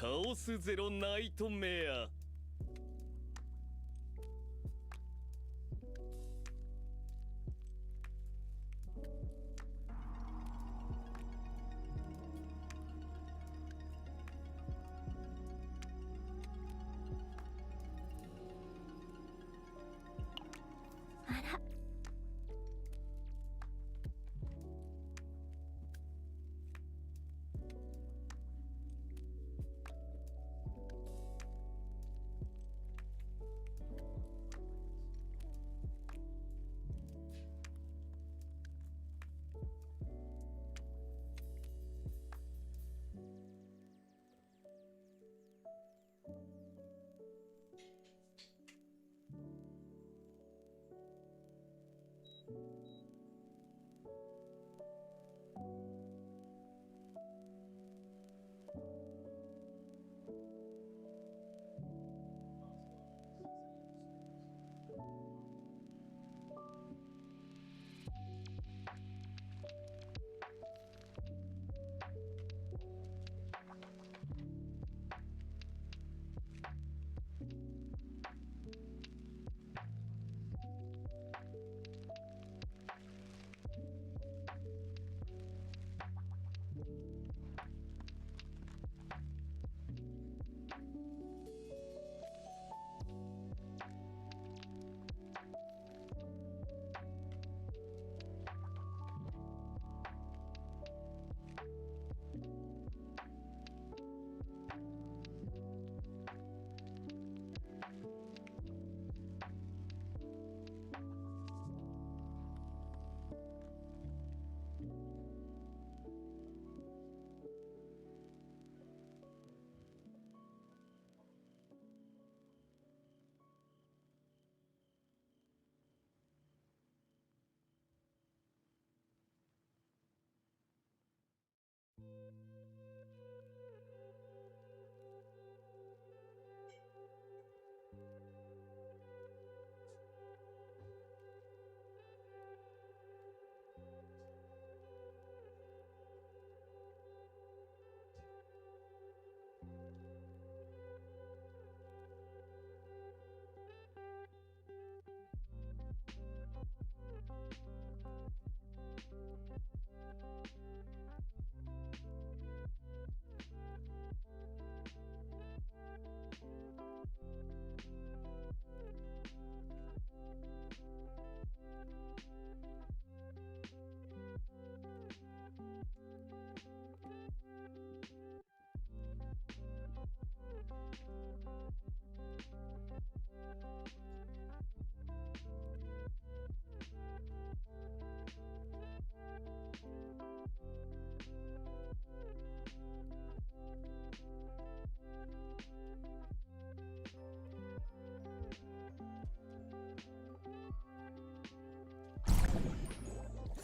カオスゼロナイトメア。あら。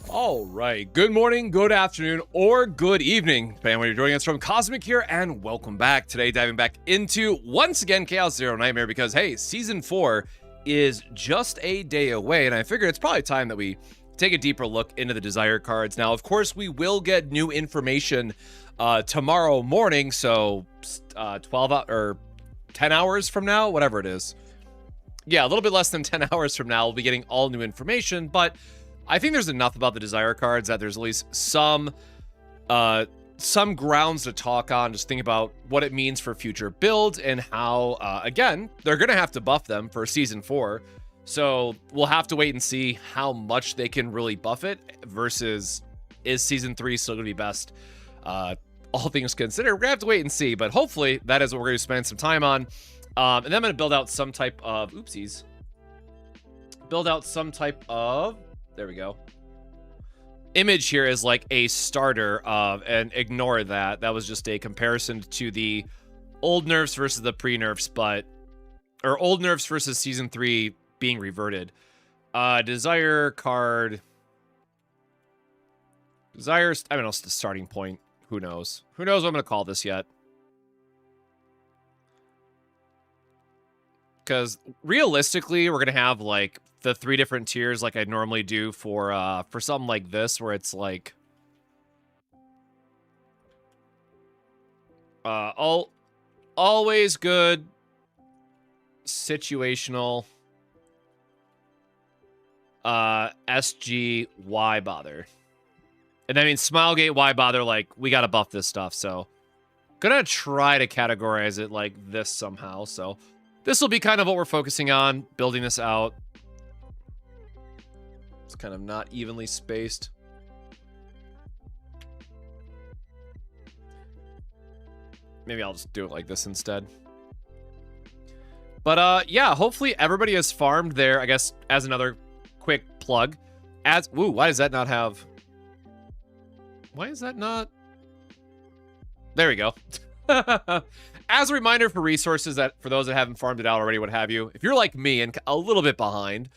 All right, good morning, good afternoon, or good evening, depending on where you're joining us from. Cosmic here, and welcome back. Today, diving back into, once again, Chaos Zero Nightmare, because, hey, Season 4 is just a day away, and I figured it's probably time that we take a deeper look into the Desire cards. Now, of course, we will get new information tomorrow morning, so 12 or 10 hours from now, whatever it is. Yeah, a little bit less than 10 hours from now, we'll be getting all new information, but I think there's enough about the Desire cards that there's at least some grounds to talk on. Just think about what it means for future builds and how, again, they're going to have to buff them for Season 4. So we'll have to wait and see how much they can really buff it versus is Season 3 still going to be best? All things considered, we're going to have to wait and see. But hopefully that is what we're going to spend some time on. And then I'm going to build out some type of... Oopsies. Build out some type of... There we go. Image here is like a starter of, and ignore that. That was just a comparison to the old nerfs versus the pre-nerfs, or old nerfs versus Season 3 being reverted. Desire card. Desire, I don't know, the starting point. Who knows? Who knows what I'm going to call this yet? Because realistically, we're going to have like the 3 different tiers like I normally do for something like this, where it's like always good situational SG, why bother? And that means Smilegate, why bother? Like, we gotta buff this stuff, so gonna try to categorize it like this somehow. So this will be kind of what we're focusing on, building this out. It's kind of not evenly spaced. Maybe I'll just do it like this instead. But yeah, hopefully everybody has farmed there. I guess as another quick plug. As ooh, why does that not have? Why is that not? There we go. As a reminder for resources that for those that haven't farmed it out already, what have you, if you're like me and a little bit behind,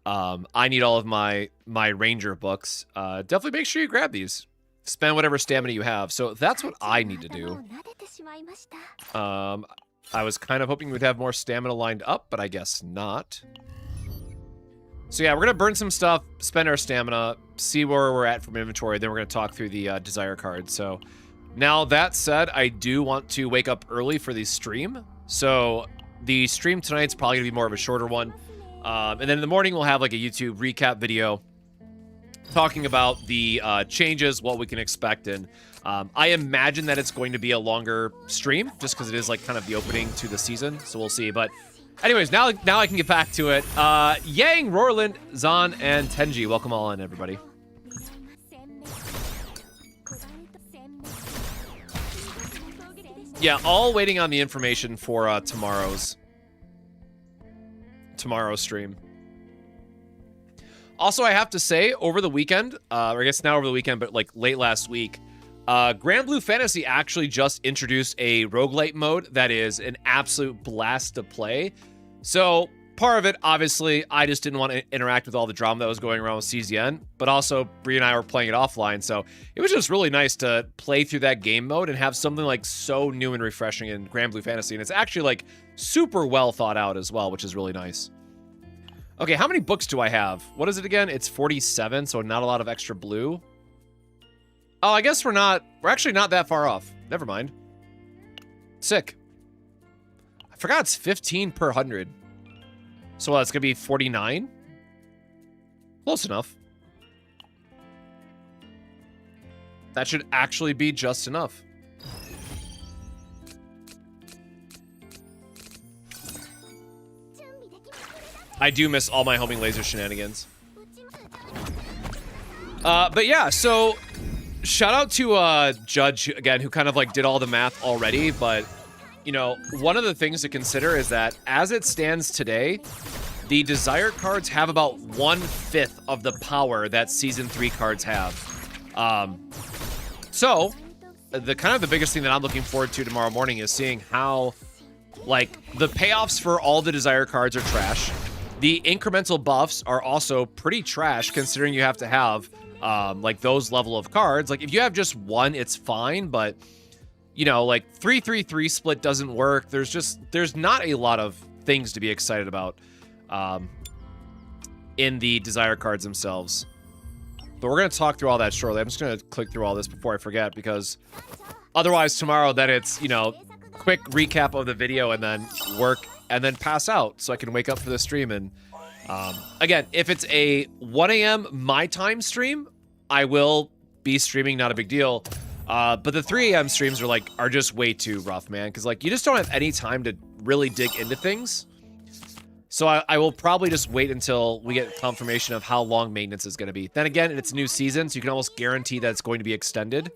I need all of my Ranger books. Definitely make sure you grab these. Spend whatever stamina you have. So that's what I need to do. I was kind of hoping we'd have more stamina lined up, but I guess not. So yeah, we're gonna burn some stuff, spend our stamina, see where we're at from inventory, then we're gonna talk through the desire cards. So now that said, I do want to wake up early for the stream. So the stream tonight's probably gonna be more of a shorter one. And then in the morning, we'll have like a YouTube recap video talking about the changes, what we can expect. And I imagine that it's going to be a longer stream just because it is like kind of the opening to the season. So we'll see. But anyways, now I can get back to it. Yang, Roland, Zan, and Tenji, welcome all in, everybody. Yeah, all waiting on the information for tomorrow's stream. Also, I have to say, over the weekend, or I guess not over the weekend, but like late last week, Grand Blue Fantasy actually just introduced a roguelite mode that is an absolute blast to play. So part of it, obviously, I just didn't want to interact with all the drama that was going around with CZN, but also Bree and I were playing it offline, so it was just really nice to play through that game mode and have something like so new and refreshing in Grand Blue Fantasy, and it's actually like super well thought out as well, which is really nice. Okay, how many books do I have? What is it again? It's 47, so not a lot of extra blue. Oh, I guess we're actually not that far off. Never mind. Sick. I forgot it's 15 per 100. So it's gonna be 49? Close enough. That should actually be just enough. I do miss all my homing laser shenanigans. But yeah, so shout out to Judge again, who kind of like did all the math already, but you know, one of the things to consider is that as it stands today, the desire cards have about 1/5 of the power that season 3 cards have. So the biggest thing that I'm looking forward to tomorrow morning is seeing how like the payoffs for all the desire cards are trash. The incremental buffs are also pretty trash considering you have to have like those level of cards. Like if you have just one, it's fine, but you know, like 3-3-3 split doesn't work. There's not a lot of things to be excited about in the desire cards themselves. But we're gonna talk through all that shortly. I'm just gonna click through all this before I forget, because otherwise tomorrow then it's, you know, quick recap of the video and then work and then pass out so I can wake up for the stream. And again, if it's a 1 a.m. my time stream, I will be streaming, not a big deal. But the 3 a.m. streams are just way too rough, man, because like you just don't have any time to really dig into things. So I will probably just wait until we get confirmation of how long maintenance is going to be. Then again, it's a new season, so you can almost guarantee that it's going to be extended.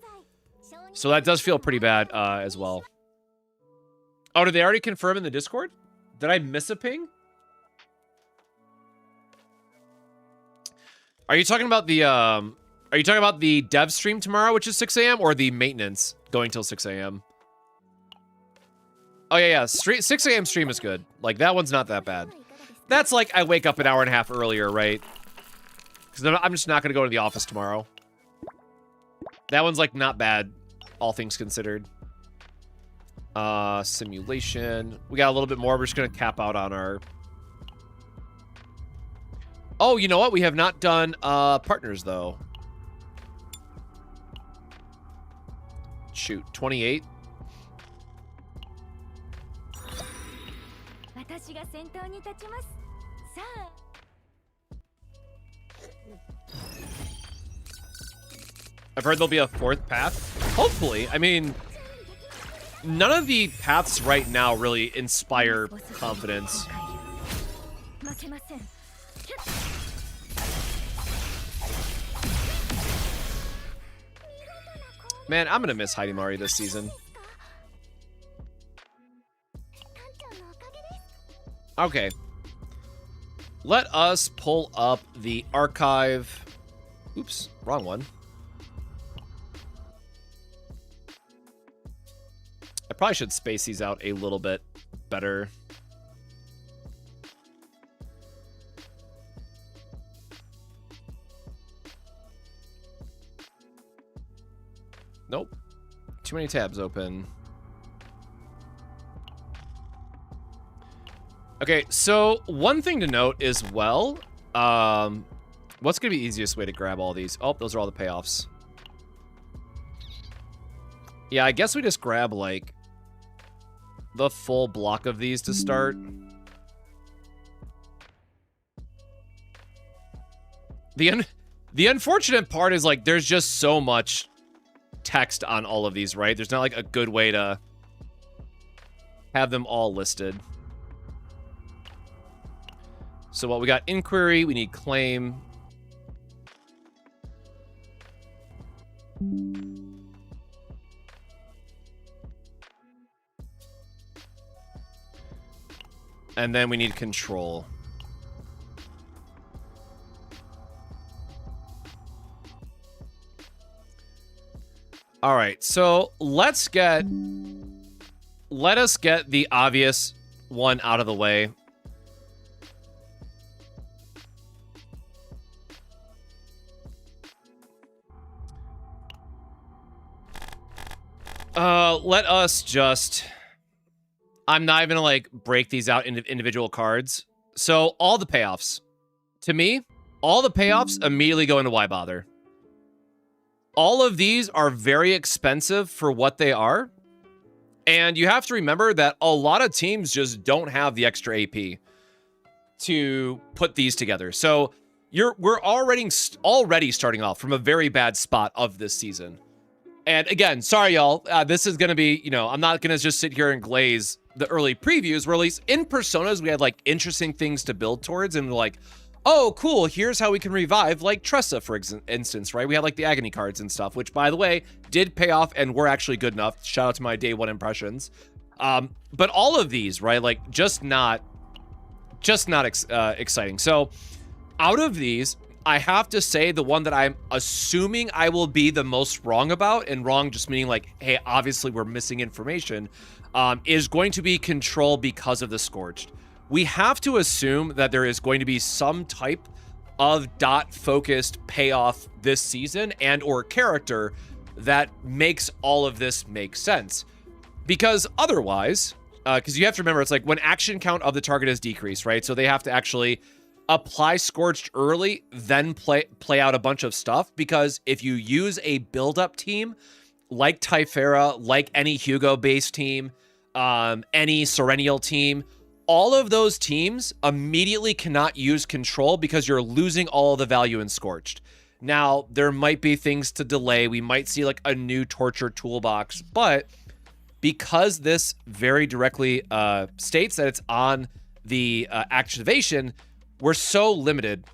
So that does feel pretty bad as well. Oh, did they already confirm in the Discord? Did I miss a ping? Are you talking about the dev stream tomorrow, which is 6 a.m., or the maintenance going till 6 a.m.? Oh, yeah. 6 a.m. stream is good. Like, that one's not that bad. That's like I wake up an hour and a half earlier, right? Because I'm just not going to go to the office tomorrow. That one's, like, not bad, all things considered. Simulation. We got a little bit more. We're just going to cap out on our... Oh, you know what? We have not done partners, though. Shoot, 28. 私が先頭に立ちます。さあ。 I've heard there'll be a fourth path. Hopefully. I mean, none of the paths right now really inspire confidence. Man, I'm gonna miss Hidimari this season. Okay. Let us pull up the archive. Oops, wrong one. I probably should space these out a little bit better. Nope. Too many tabs open. Okay, so one thing to note as well, what's gonna be the easiest way to grab all these? Oh, those are all the payoffs. Yeah, I guess we just grab, like, the full block of these to start. The unfortunate part is, like, there's just so much text on all of these, right? There's not, like, a good way to have them all listed. So what we got? Inquiry, we need claim. And then we need control. All right, so let us get the obvious one out of the way. Let us just... I'm not even gonna, like, break these out into individual cards. So, all the payoffs. To me, all the payoffs immediately go into Why Bother. All of these are very expensive for what they are. And you have to remember that a lot of teams just don't have the extra AP to put these together. So, we're already starting off from a very bad spot of this season. And again, sorry, y'all. This is going to be, you know, I'm not going to just sit here and glaze the early previews, where at least in Personas, we had, like, interesting things to build towards. And like, oh, cool, here's how we can revive, like, Tressa, for instance, right? We had, like, the Agony cards and stuff, which, by the way, did pay off and were actually good enough. Shout out to my day one impressions. But all of these, right, like, just not exciting. So out of these, I have to say the one that I'm assuming I will be the most wrong about, and wrong just meaning like, hey, obviously we're missing information, is going to be Control because of the Scorched. We have to assume that there is going to be some type of dot-focused payoff this season and or character that makes all of this make sense. Because otherwise, because you have to remember, it's like when action count of the target is decreased, right? So they have to actually apply Scorched early, then play out a bunch of stuff. Because if you use a build-up team like Typhera, like any Hugo-based team, any Serenial team, all of those teams immediately cannot use Control because you're losing all of the value in Scorched. Now, there might be things to delay. We might see like a new Torture toolbox, but because this very directly states that it's on the activation, we're so limited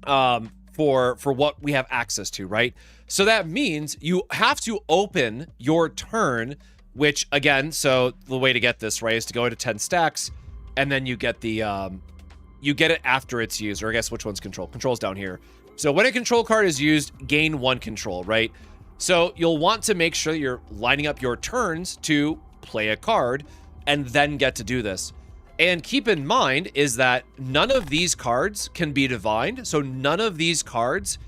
for what we have access to, right? So that means you have to open your turn, which again, so the way to get this, right, is to go into 10 stacks, and then you get the you get it after it's used, or I guess which one's Control? Control's down here. So when a Control card is used, gain 1 Control, right? So you'll want to make sure you're lining up your turns to play a card and then get to do this. And keep in mind is that none of these cards can be divined. So none of these cards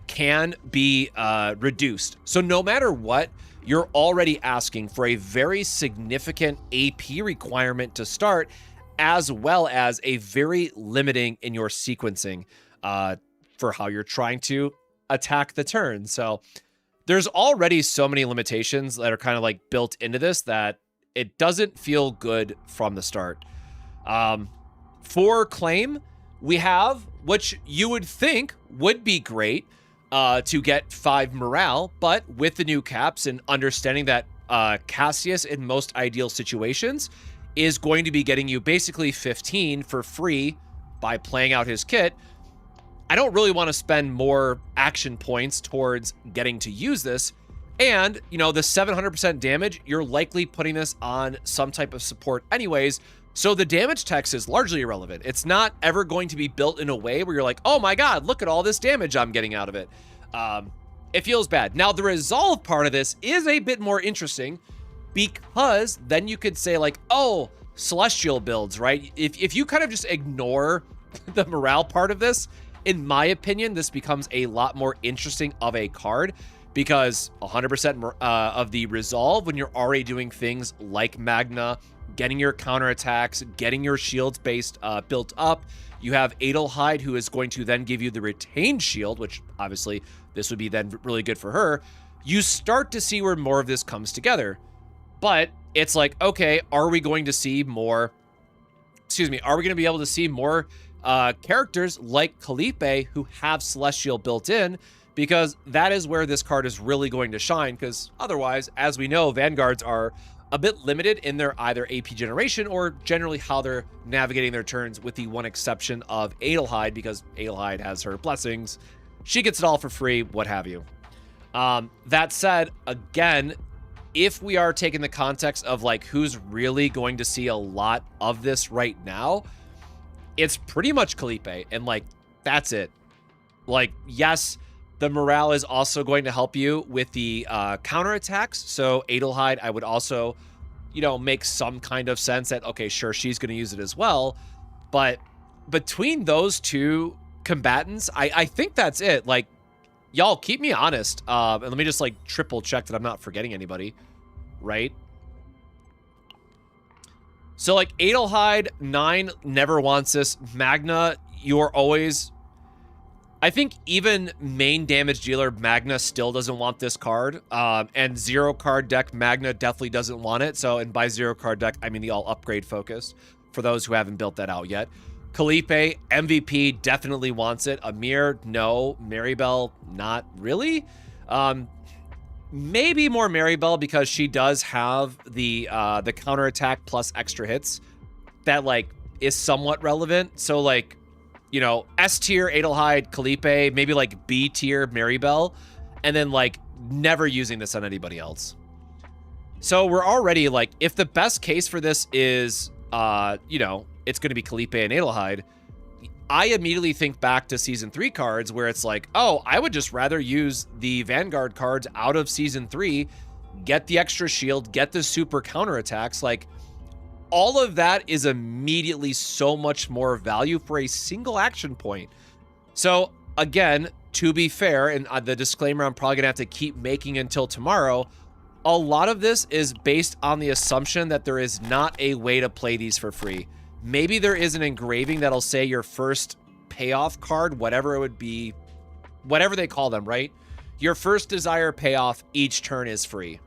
can be reduced. So no matter what, you're already asking for a very significant AP requirement to start, as well as a very limiting in your sequencing for how you're trying to attack the turn. So there's already so many limitations that are kind of like built into this that it doesn't feel good from the start. For claim, we have, which you would think would be great to get 5 morale, but with the new caps and understanding that Cassius in most ideal situations is going to be getting you basically 15 for free by playing out his kit, I don't really want to spend more action points towards getting to use this. And, you know, the 700% damage, you're likely putting this on some type of support anyways, so the damage text is largely irrelevant. It's not ever going to be built in a way where you're like, oh my god, look at all this damage I'm getting out of it. It feels bad. Now, the resolve part of this is a bit more interesting because then you could say like, oh, celestial builds, right? If you kind of just ignore the morale part of this, in my opinion, this becomes a lot more interesting of a card because 100% of the resolve when you're already doing things like Magna, getting your counterattacks, getting your shields based built up. You have Adelheid, who is going to then give you the retained shield, which obviously this would be then really good for her. You start to see where more of this comes together. But it's like, okay, are we going to see more, are we going to be able to see more characters like Calliope who have Celestial built in? Because that is where this card is really going to shine, because otherwise, as we know, Vanguards are a bit limited in their either AP generation or generally how they're navigating their turns, with the one exception of Adelheid, because Adelheid has her blessings. She gets it all for free, what have you. That said, again, if we are taking the context of like who's really going to see a lot of this right now, it's pretty much Calliope, and like that's it. Like, yes, the morale is also going to help you with the counterattacks. So Adelheid, I would also, you know, make some kind of sense that, okay, sure, she's going to use it as well. But between those two combatants, I think that's it. Like, y'all keep me honest. And let me just like triple check that I'm not forgetting anybody, right? So like Adelheid, 9 never wants this. Magna, you're always... I think even main damage dealer Magna still doesn't want this card. And 0 card deck Magna definitely doesn't want it. So, and by 0 card deck, I mean the all upgrade focused for those who haven't built that out yet. Calliope, MVP, definitely wants it. Amir, no. Maribel, not really. Maybe more Maribel because she does have the counterattack plus extra hits that like is somewhat relevant. So like, you know, S tier Adelheid, Calliope, maybe like B tier Maribel, and then like never using this on anybody else. So we're already like, if the best case for this is, you know, it's going to be Calliope and Adelheid, I immediately think back to Season 3 cards where it's like, oh, I would just rather use the Vanguard cards out of Season 3, get the extra shield, get the super counterattacks. Like, all of that is immediately so much more value for a single action point. So, again, to be fair, and the disclaimer I'm probably going to have to keep making until tomorrow, a lot of this is based on the assumption that there is not a way to play these for free. Maybe there is an engraving that'll say your first payoff card, whatever it would be, whatever they call them, right? Your first desire payoff each turn is free.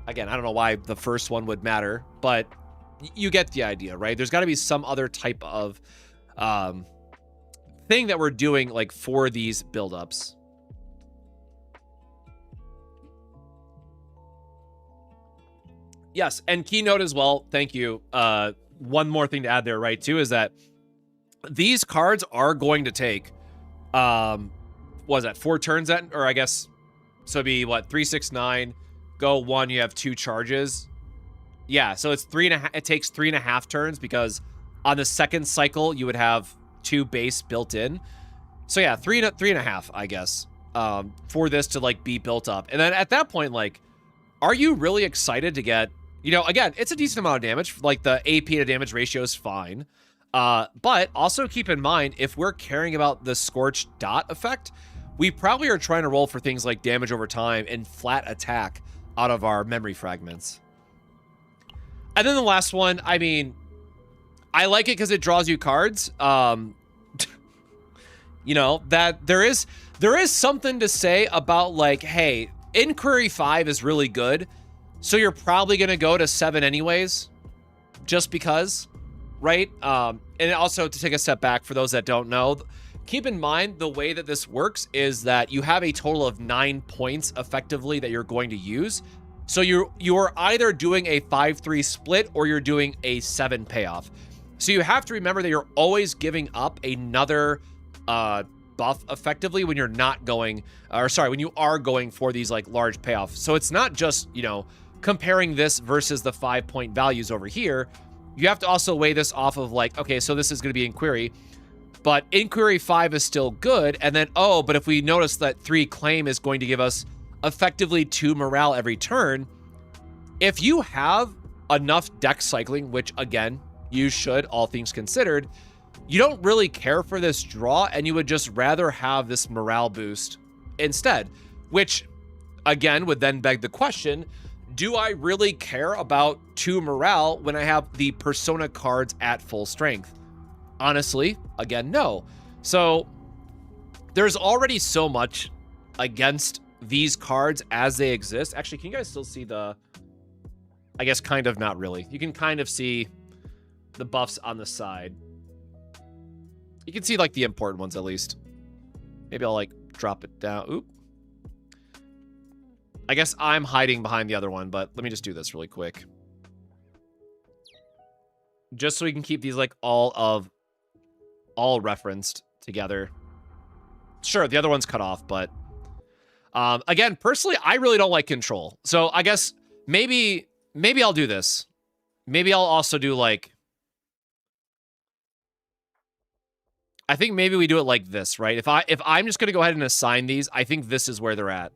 Again, I don't know why the first one would matter, but you get the idea, right? There's got to be some other type of thing that we're doing like for these buildups. Yes, and keynote as well. Thank you. One more thing to add there, right, too, is that these cards are going to take, what was that, 4 turns at, or I guess, so it'd be, what, 3, 6, 9, go 1, you have 2 charges. Yeah, so it's 3.5, it takes 3.5 turns, because on the second cycle, you would have 2 base built in. So yeah, 3.5, I guess, for this to, like, be built up. And then at that point, like, are you really excited to get, you know, again, it's a decent amount of damage. Like, the AP to damage ratio is fine. But also keep in mind, if we're caring about the Scorched Dot effect, we probably are trying to roll for things like damage over time and flat attack out of our memory fragments. And then the last one, I mean, I like it because it draws you cards. You know, that there is something to say about, like, hey, Inquiry 5 is really good, so you're probably going to go to 7 anyways, just because. right? And also to take a step back for those that don't know, keep in mind the way that this works is that you have a total of 9 points effectively that you're going to use. So you're either doing a 5-3 split or you're doing a 7 payoff. So you have to remember that you're always giving up another buff effectively when you're not going, or sorry, when you are going for these like large payoffs. So it's not just, you know, comparing this versus the 5-point values over here. You have to also weigh this off of like, okay, so this is going to be Inquiry, but Inquiry 5 is still good. And then, oh, but if we notice that 3 claim is going to give us effectively 2 morale every turn, if you have enough deck cycling, which again, you should, all things considered, you don't really care for this draw and you would just rather have this morale boost instead, which again would then beg the question, do I really care about 2 morale when I have the Persona cards at full strength? Honestly, again, no. So there's already so much against these cards as they exist. Actually, can you guys still see the, I guess kind of not really. You can kind of see the buffs on the side. You can see like the important ones at least. Maybe I'll like drop it down. Oop. I guess I'm hiding behind the other one, but let me just do this really quick. Just so we can keep these like all referenced together. Sure, the other one's cut off, but again, personally, I really don't like control. So I guess maybe I'll do this. Maybe I'll also do like, I think maybe we do it like this, right? If I'm just gonna go ahead and assign these, I think this is where they're at.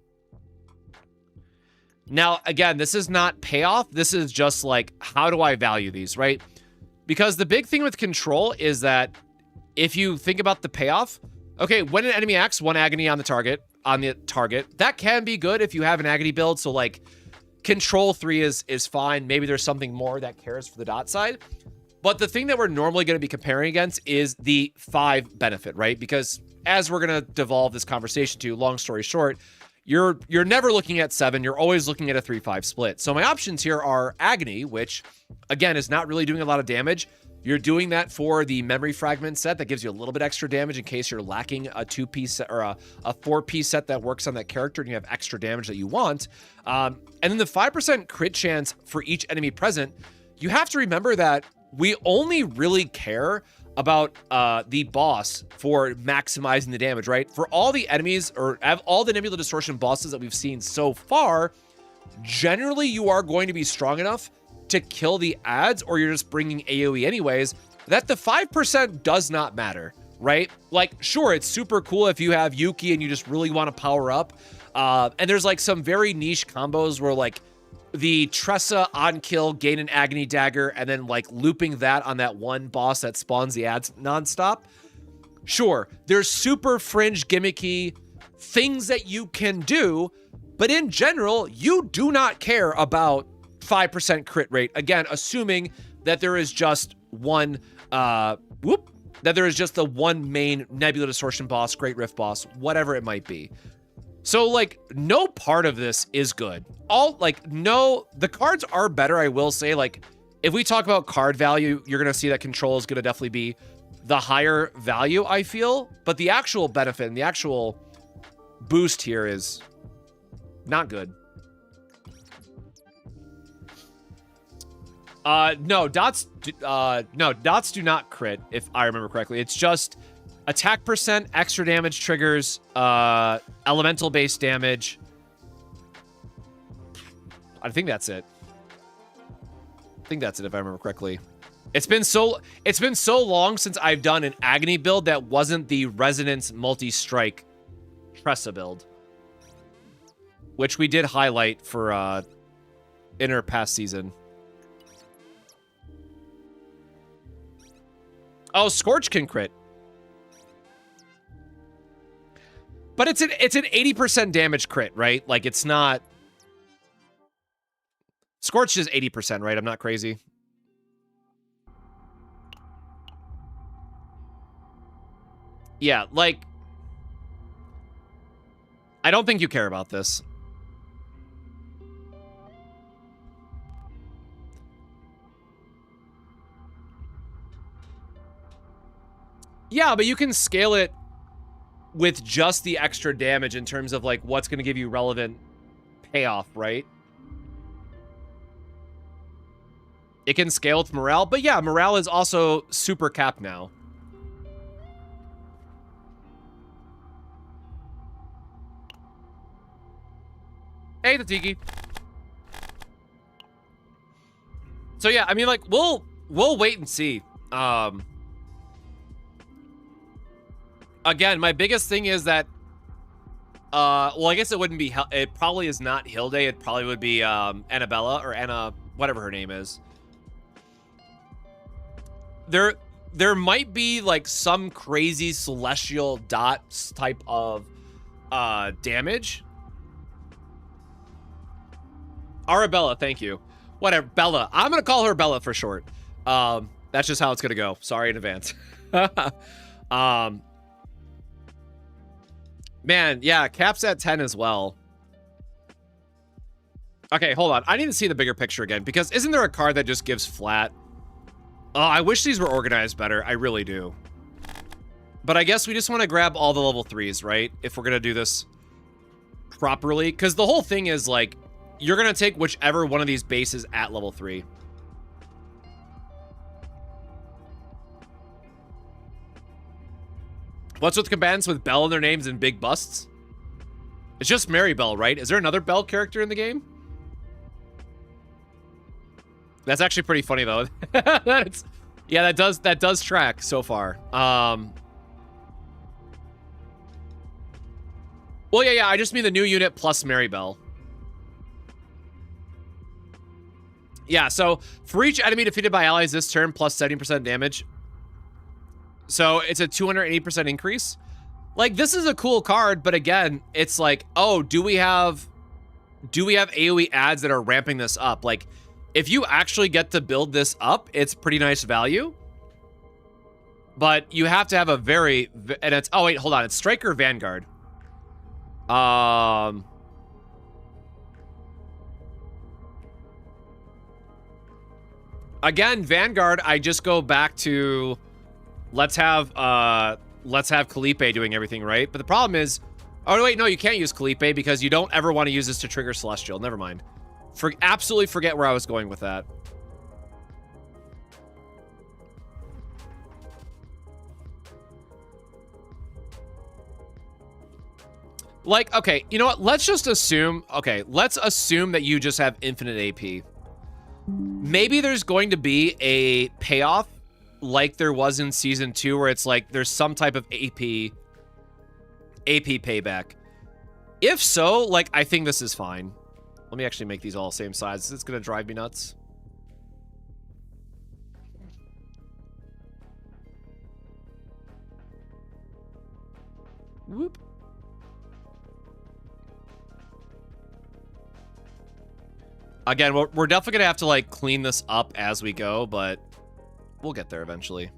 Now, again, this is not payoff. This is just like, how do I value these, right? Because the big thing with control is that if you think about the payoff, okay, when an enemy acts, 1 agony on the target, that can be good if you have an agony build. So like control 3 is fine. Maybe there's something more that cares for the dot side. But the thing that we're normally going to be comparing against is the 5 benefit, right? Because as we're going to devolve this conversation to, long story short, you're never looking at 7. You're always looking at a 3-5 split. So my options here are Agony, which again is not really doing a lot of damage. You're doing that for the memory fragment set that gives you a little bit extra damage in case you're lacking a 2-piece set or a 4-piece set that works on that character and you have extra damage that you want. And then the 5% crit chance for each enemy present. You have to remember that we only really care about the boss for maximizing the damage, right? For all the enemies or all the Nebula Distortion bosses that we've seen so far, generally you are going to be strong enough to kill the ads, or you're just bringing AoE anyways, that the 5% does not matter, right? Like, sure, it's super cool if you have Yuki and you just really want to power up. And there's like some very niche combos where like the Tressa on kill, gain an Agony Dagger, and then like looping that on that one boss that spawns the ads nonstop. Sure, there's super fringe gimmicky things that you can do, but in general, you do not care about 5% crit rate. Again, assuming that there is just one, that there is just the one main Nebula Distortion boss, Great Rift boss, whatever it might be. So like no part of this is good. The cards are better, I will say. Like if we talk about card value, you're going to see that control is going to definitely be the higher value, I feel. But the actual benefit and the actual boost here is not good. No, dots do not crit, if I remember correctly. It's just attack percent, extra damage triggers, elemental based damage. I think that's it. I think that's it if I remember correctly. It's been so long since I've done an Agony build that wasn't the Resonance multi-strike Tressa build, which we did highlight for inner past season. Oh, Scorch can crit. But it's an 80% damage crit, right? Like it's not. Scorch is 80%, right? I'm not crazy. Yeah, like I don't think you care about this. Yeah, but you can scale it with just the extra damage in terms of like what's going to give you relevant payoff, right? It can scale with morale, but yeah, morale is also super capped now. Hey, Tatiki. So yeah, I mean, like, we'll wait and see. Again, my biggest thing is that, well, I guess it wouldn't be, it probably is not Hilde. It probably would be Annabella or Anna, whatever her name is. There might be like some crazy celestial dots type of damage. Arabella, thank you. Whatever, Bella. I'm gonna call her Bella for short. That's just how it's gonna go. Sorry in advance. Man, yeah, Cap's at 10 as well. Okay, hold on. I need to see the bigger picture again, because isn't there a card that just gives flat? Oh, I wish these were organized better. I really do. But I guess we just want to grab all the level 3s, right? If we're going to do this properly. Because the whole thing is, like, you're going to take whichever one of these bases at level 3. What's with combatants with Bell in their names and big busts? It's just Mary Bell, right? Is there another Bell character in the game? That's actually pretty funny though. Yeah, that does track so far. Well, yeah, I just mean the new unit plus Mary Bell. Yeah, so for each enemy defeated by allies this turn, plus 70% damage. So it's a 280% increase. Like, this is a cool card, but again, it's like, oh, do we have AoE ads that are ramping this up? Like, if you actually get to build this up, it's pretty nice value. But you have to have a very, and it's, oh wait, hold on, it's Striker Vanguard. Again, Vanguard, I just go back to, let's have Khalipe doing everything, right? But the problem is, oh wait, no, you can't use Khalipe because you don't ever want to use this to trigger Celestial. Never mind. Absolutely forget where I was going with that. Like, okay, you know what? Let's just assume, okay, let's assume that you just have infinite AP. Maybe there's going to be a payoff like there was in Season 2 where it's like there's some type of AP payback. If so, like, I think this is fine. Let me actually make these all same size. It's going to drive me nuts. Whoop. Again, we're definitely going to have to, like, clean this up as we go, but we'll get there eventually.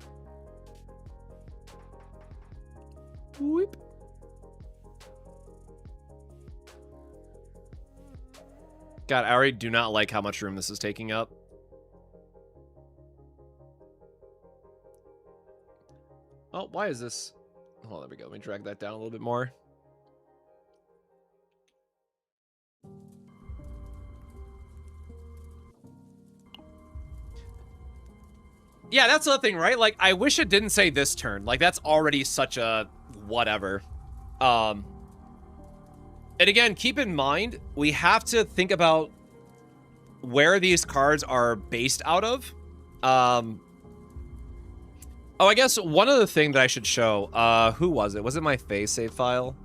Whoop. God, I already do not like how much room this is taking up. Oh, why is this? Oh, there we go. Let me drag that down a little bit more. Yeah, that's the thing, right? Like, I wish it didn't say this turn. Like, that's already such a whatever. And again, keep in mind, we have to think about where these cards are based out of. Oh, I guess one other thing that I should show. Who was it? Was it my Faye save file?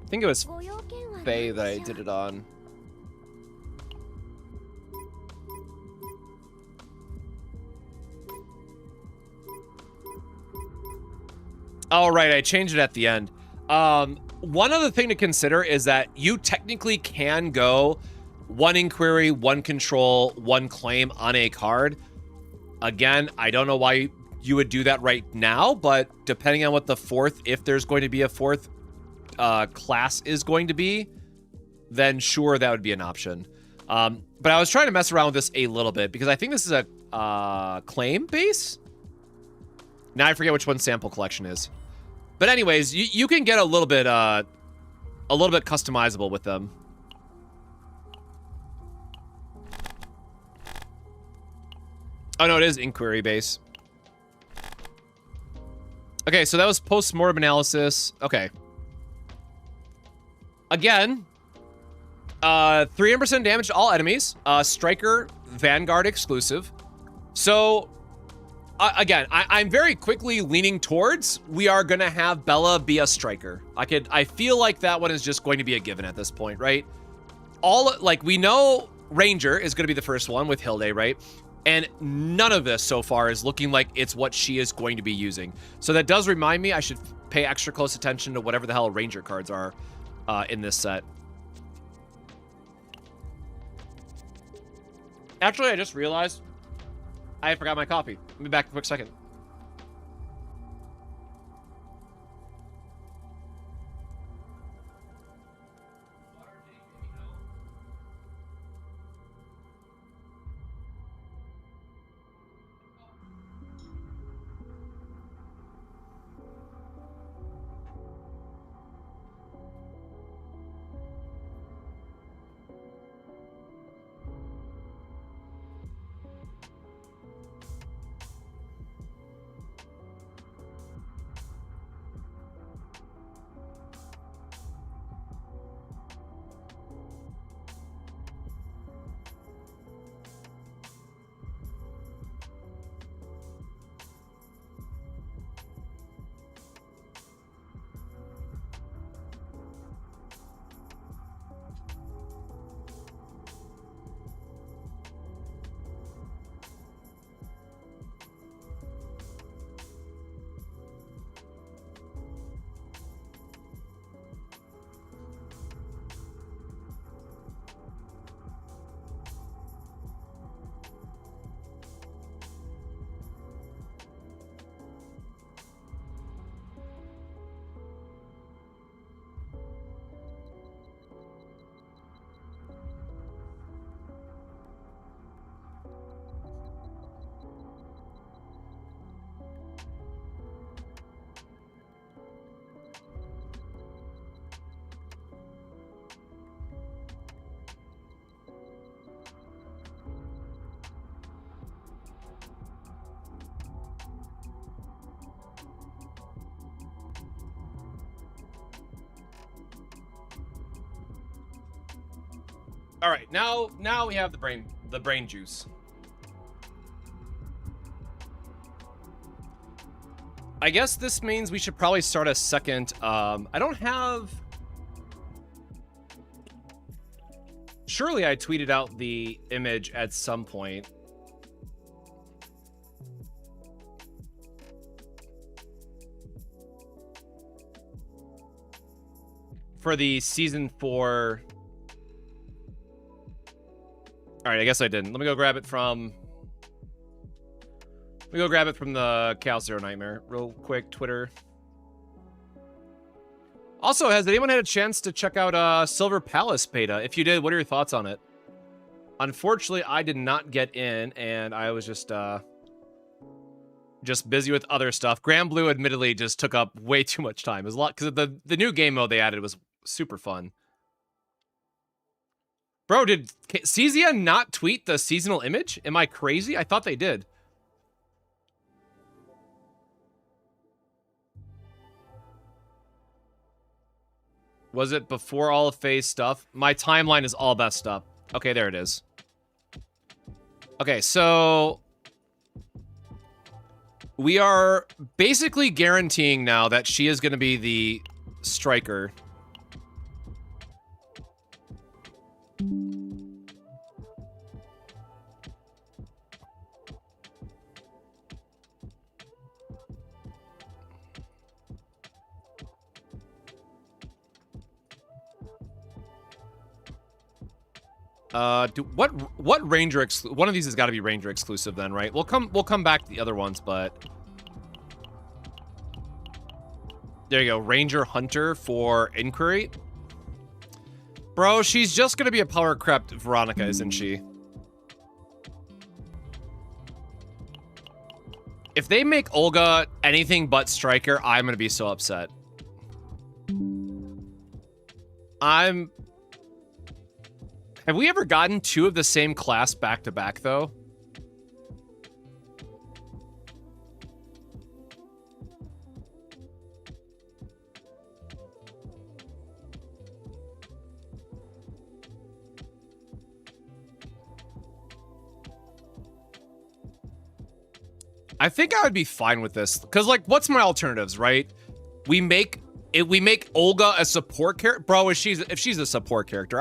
I think it was Faye that I did it on. Oh, right, I changed it at the end. One other thing to consider is that you technically can go 1 inquiry, 1 control, 1 claim on a card. Again, I don't know why you would do that right now, but depending on what the 4th, if there's going to be a 4th class is going to be, then sure, that would be an option. But I was trying to mess around with this a little bit because I think this is a claim base. Now I forget which one sample collection is. But anyways, you can get a little bit customizable with them. Oh no, it is inquiry base. Okay, so that was post-mortem analysis. Okay. Again, 300% damage to all enemies. Striker, Vanguard exclusive. So, again, I'm very quickly leaning towards we are gonna have Bella be a Striker. I feel like that one is just going to be a given at this point, right? We know Ranger is gonna be the first one with Hilde, right? And none of this so far is looking like it's what she is going to be using. So that does remind me I should pay extra close attention to whatever the hell Ranger cards are in this set. Actually, I just realized I forgot my coffee. Let me be back in a quick second. All right, now we have the brain juice. I guess this means we should probably start a second. I don't have. Surely I tweeted out the image at some point. For the season 4. All right, I guess I didn't. Let me go grab it from the Chaos Zero Nightmare real quick. Twitter. Also, has anyone had a chance to check out Silver Palace beta? If you did, what are your thoughts on it? Unfortunately, I did not get in, and I was just busy with other stuff. Grand Blue admittedly just took up way too much time. It was a lot because the new game mode they added was super fun. Bro, did Cezia not tweet the seasonal image? Am I crazy? I thought they did. Was it before all of Faye's stuff? My timeline is all messed up. Okay, there it is. Okay, so we are basically guaranteeing now that she is going to be the Striker. What Ranger one of these has got to be Ranger exclusive then, right? We'll come back to the other ones, but there you go. Ranger Hunter for Inquiry. Bro, she's just gonna be a power crept Veronica, isn't she? If they make Olga anything but striker, I'm gonna be so upset. Have we ever gotten 2 of the same class back to back though? I think I would be fine with this because, like, what's my alternatives, right? We make Olga a support character, bro. If she's a support character,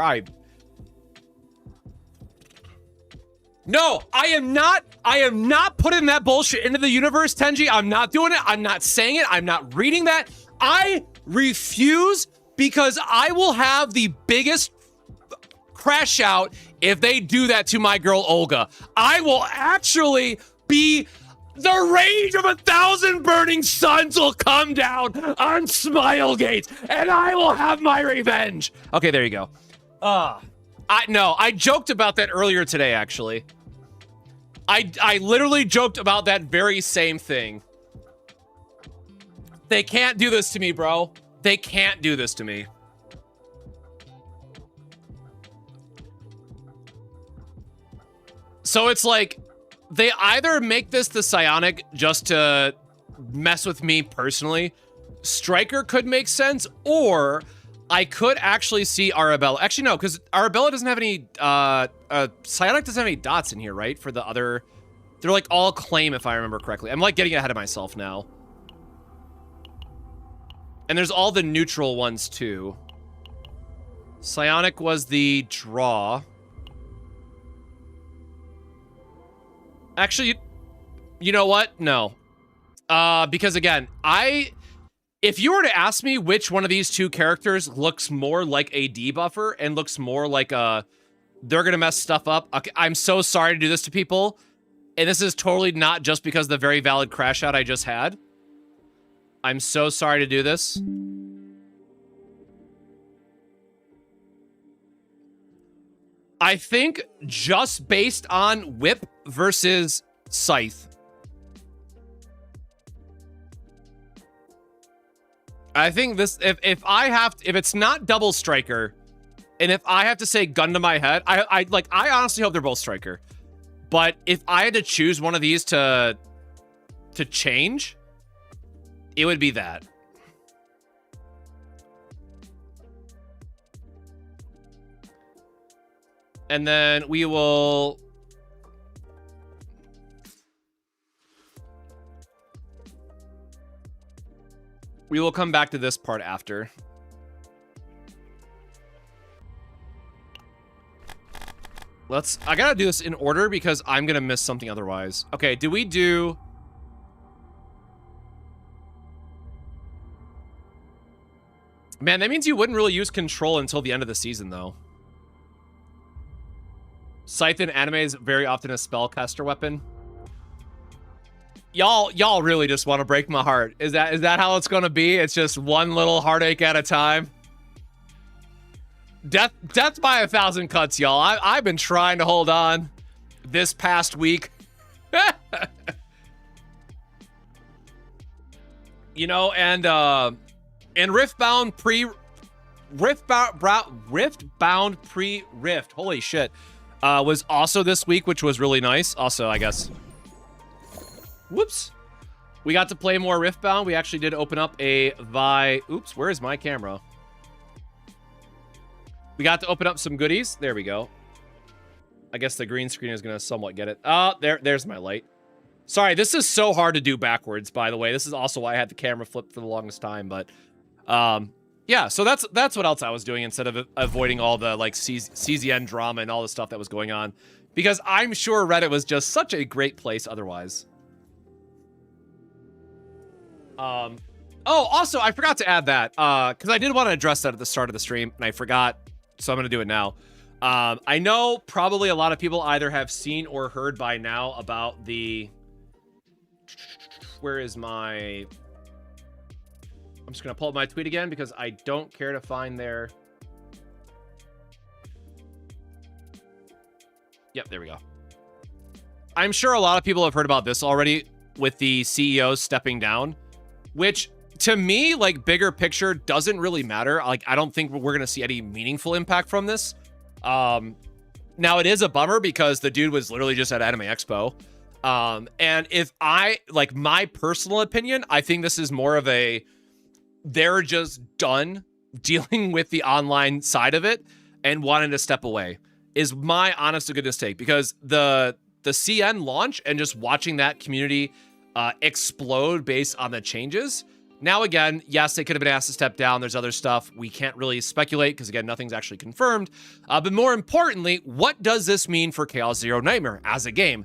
no, I am not putting that bullshit into the universe, Tenji. I'm not doing it. I'm not saying it. I'm not reading that. I refuse because I will have the biggest crash out if they do that to my girl Olga. I will actually be. The rage of 1,000 burning suns will come down on Smilegate, and I will have my revenge. Okay, there you go. I joked about that earlier today, actually. I literally joked about that very same thing. They can't do this to me, bro. They can't do this to me. So it's like, they either make this the Psionic just to mess with me personally. Striker could make sense, or I could actually see Arabella. Actually, no, because Arabella doesn't have any, Psionic doesn't have any dots in here, right? For the other, they're like all claim, if I remember correctly. I'm like getting ahead of myself now. And there's all the neutral ones too. Psionic was the draw. Actually, you know what? No. Because again, if you were to ask me which one of these 2 characters looks more like a debuffer and looks more like they're gonna mess stuff up, okay, I'm so sorry to do this to people. And this is totally not just because of the very valid crash out I just had. I'm so sorry to do this. I think just based on Whip versus Scythe. I think this, if it's not double striker, and if I have to say gun to my head, I honestly hope they're both striker. But if I had to choose one of these to change, it would be that. And then we will... come back to this part after. I gotta do this in order because I'm gonna miss something otherwise. Okay, do we do... Man, that means you wouldn't really use control until the end of the season, though. Scythe in anime is very often a spellcaster weapon. Y'all really just want to break my heart. Is that how it's gonna be? It's just one little heartache at a time. Death by 1,000 cuts, y'all. I've been trying to hold on this past week. You know, and Riftbound pre-Rift. Holy shit. Was also this week, which was really nice. Also, I guess. Whoops. We got to play more Riftbound. We actually did open up a Oops, where is my camera? We got to open up some goodies. There we go. I guess the green screen is going to somewhat get it. There's my light. Sorry, this is so hard to do backwards, by the way. This is also why I had the camera flipped for the longest time, but... yeah, so that's what else I was doing instead of avoiding all the, like, CZN drama and all the stuff that was going on. Because I'm sure Reddit was just such a great place otherwise. Oh, also, I forgot to add that, because I did want to address that at the start of the stream, and I forgot, so I'm going to do it now. I know probably a lot of people either have seen or heard by now about the... Where is my... I'm just going to pull up my tweet again because I don't care to find their... Yep, there we go. I'm sure a lot of people have heard about this already. with the CEO stepping down, which to me, like, bigger picture doesn't really matter. Like, I don't think we're gonna see any meaningful impact from this. Now it is a bummer because the dude was literally just at Anime Expo. And if I, like, my personal opinion, I think this is more of a, they're just done dealing with the online side of it and wanting to step away, is my honest to goodness take, because the CN launch and just watching that community explode based on the changes. Now, again, yes, they could have been asked to step down. There's other stuff we can't really speculate because, again, nothing's actually confirmed. But more importantly, what does this mean for Chaos Zero Nightmare as a game?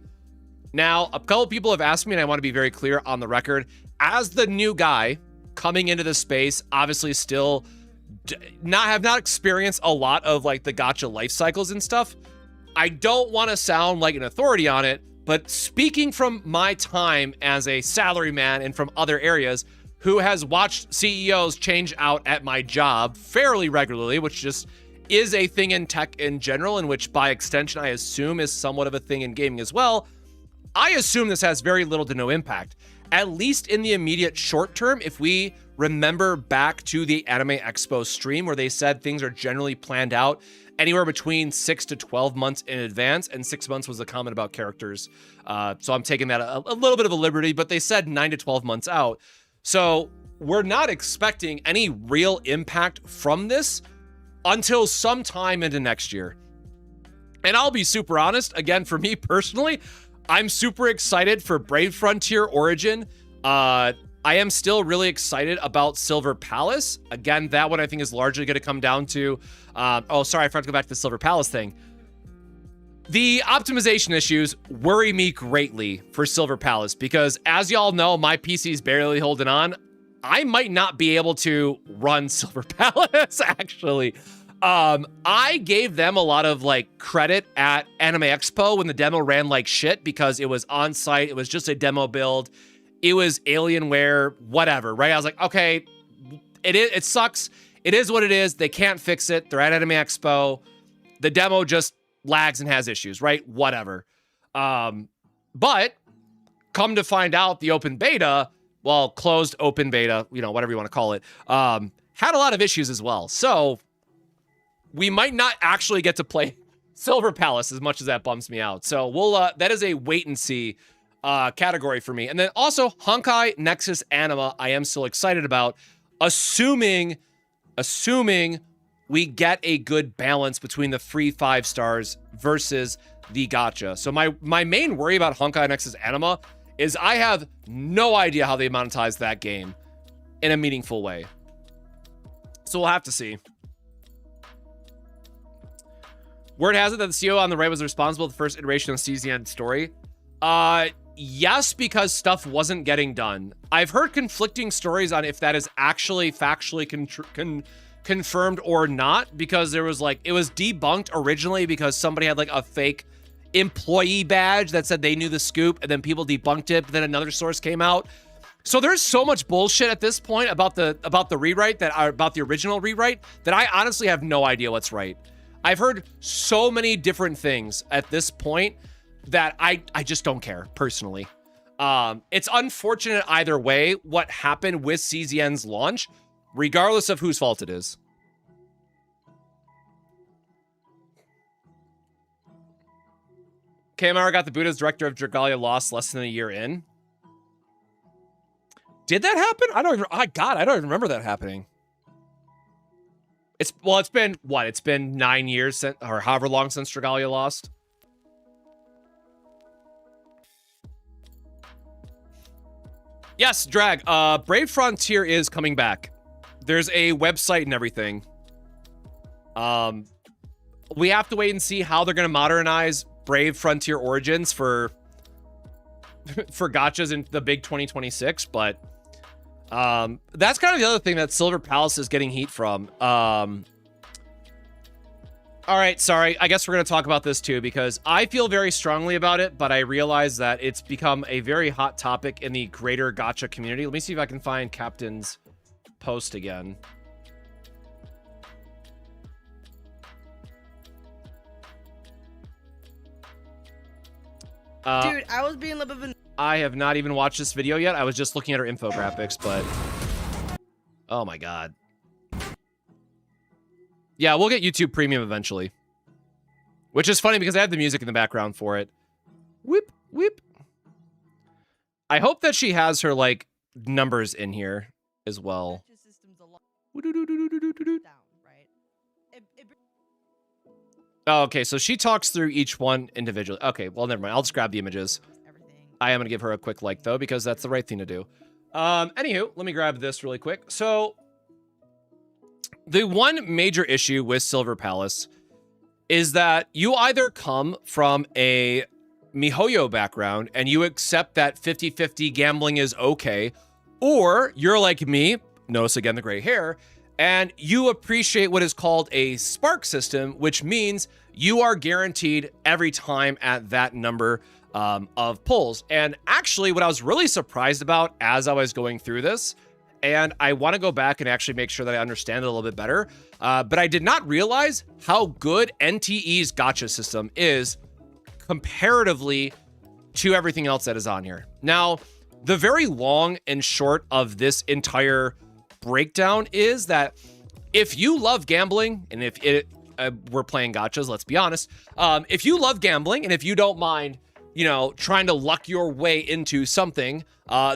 Now, a couple people have asked me, and I want to be very clear on the record, as the new guy coming into this space, obviously still have not experienced a lot of like the gacha life cycles and stuff. I don't want to sound like an authority on it, but speaking from my time as a salaryman and from other areas, who has watched CEOs change out at my job fairly regularly, which just is a thing in tech in general, and which by extension I assume is somewhat of a thing in gaming as well, I assume this has very little to no impact, at least in the immediate short term. If we remember back to the Anime Expo stream where they said things are generally planned out anywhere between 6 to 12 months in advance, and 6 months was the comment about characters. So I'm taking that a little bit of a liberty, but they said 9 to 12 months out. So we're not expecting any real impact from this until sometime into next year. And I'll be super honest, again, for me personally, I'm super excited for Brave Frontier Origin. I am still really excited about Silver Palace. Again, that one I think is largely going to come down to... oh, sorry, I forgot to go back to the Silver Palace thing. The optimization issues worry me greatly for Silver Palace because, as y'all know, my PC's barely holding on. I might not be able to run Silver Palace, actually. I gave them a lot of like credit at Anime Expo when the demo ran like shit because it was on site. It was just a demo build. It was Alienware, whatever, right? I was like, okay, it sucks. It is what it is. They can't fix it. They're at Anime Expo. The demo just lags and has issues, right? Whatever. But come to find out, the open beta, well, closed open beta, you know, whatever you want to call it, had a lot of issues as well. So we might not actually get to play Silver Palace as much as that bums me out. So we'll, that is a wait and see category for me. And then also Honkai Nexus Anima, I am still excited about, assuming we get a good balance between the free 5 stars versus the gacha. So my main worry about Honkai Nexus Anima is I have no idea how they monetize that game in a meaningful way. So we'll have to see. Word has it that the CEO on the right was responsible for the first iteration of CZN story. Yes, because stuff wasn't getting done. I've heard conflicting stories on if that is actually factually confirmed or not, because there was like, it was debunked originally because somebody had like a fake employee badge that said they knew the scoop, and then people debunked it, but then another source came out. So there's so much bullshit at this point about the rewrite about the original rewrite that I honestly have no idea what's right. I've heard so many different things at this point that I just don't care personally. It's unfortunate either way what happened with CZN's launch, regardless of whose fault it is. KMR got the boot as director of Dragalia Lost less than a year in. Did that happen? I don't even remember that happening. It's been what? It's been 9 years since, or however long since Dragalia Lost. Yes, Drag. Brave Frontier is coming back. There's a website and everything. We have to wait and see how they're going to modernize Brave Frontier Origins for gachas in the big 2026, but that's kind of the other thing that Silver Palace is getting heat from. All right, sorry. I guess we're going to talk about this too, because I feel very strongly about it, but I realize that it's become a very hot topic in the greater gacha community. Let me see if I can find Captain's post again. Dude, I was being a little bit of I have not even watched this video yet. I was just looking at her infographics, but... Oh my god. Yeah, we'll get YouTube Premium eventually. Which is funny because I have the music in the background for it. Whip, whip. I hope that she has her, like, numbers in here as well. Oh, okay, so she talks through each one individually. Okay, well, never mind. I'll just grab the images. I am going to give her a quick like, though, because that's the right thing to do. Anywho, let me grab this really quick. So, the one major issue with Silver Palace is that you either come from a MiHoYo background and you accept that 50-50 gambling is okay, or you're like me, notice again the gray hair, and you appreciate what is called a Spark system, which means you are guaranteed every time at that number of pulls. And actually, what I was really surprised about as I was going through this, and I want to go back and actually make sure that I understand it a little bit better, but I did not realize how good NTE's gacha system is comparatively to everything else that is on here. Now, the very long and short of this entire breakdown is that if you love gambling, and if we're playing gachas, let's be honest, if you love gambling and if you don't mind, you know, trying to luck your way into something,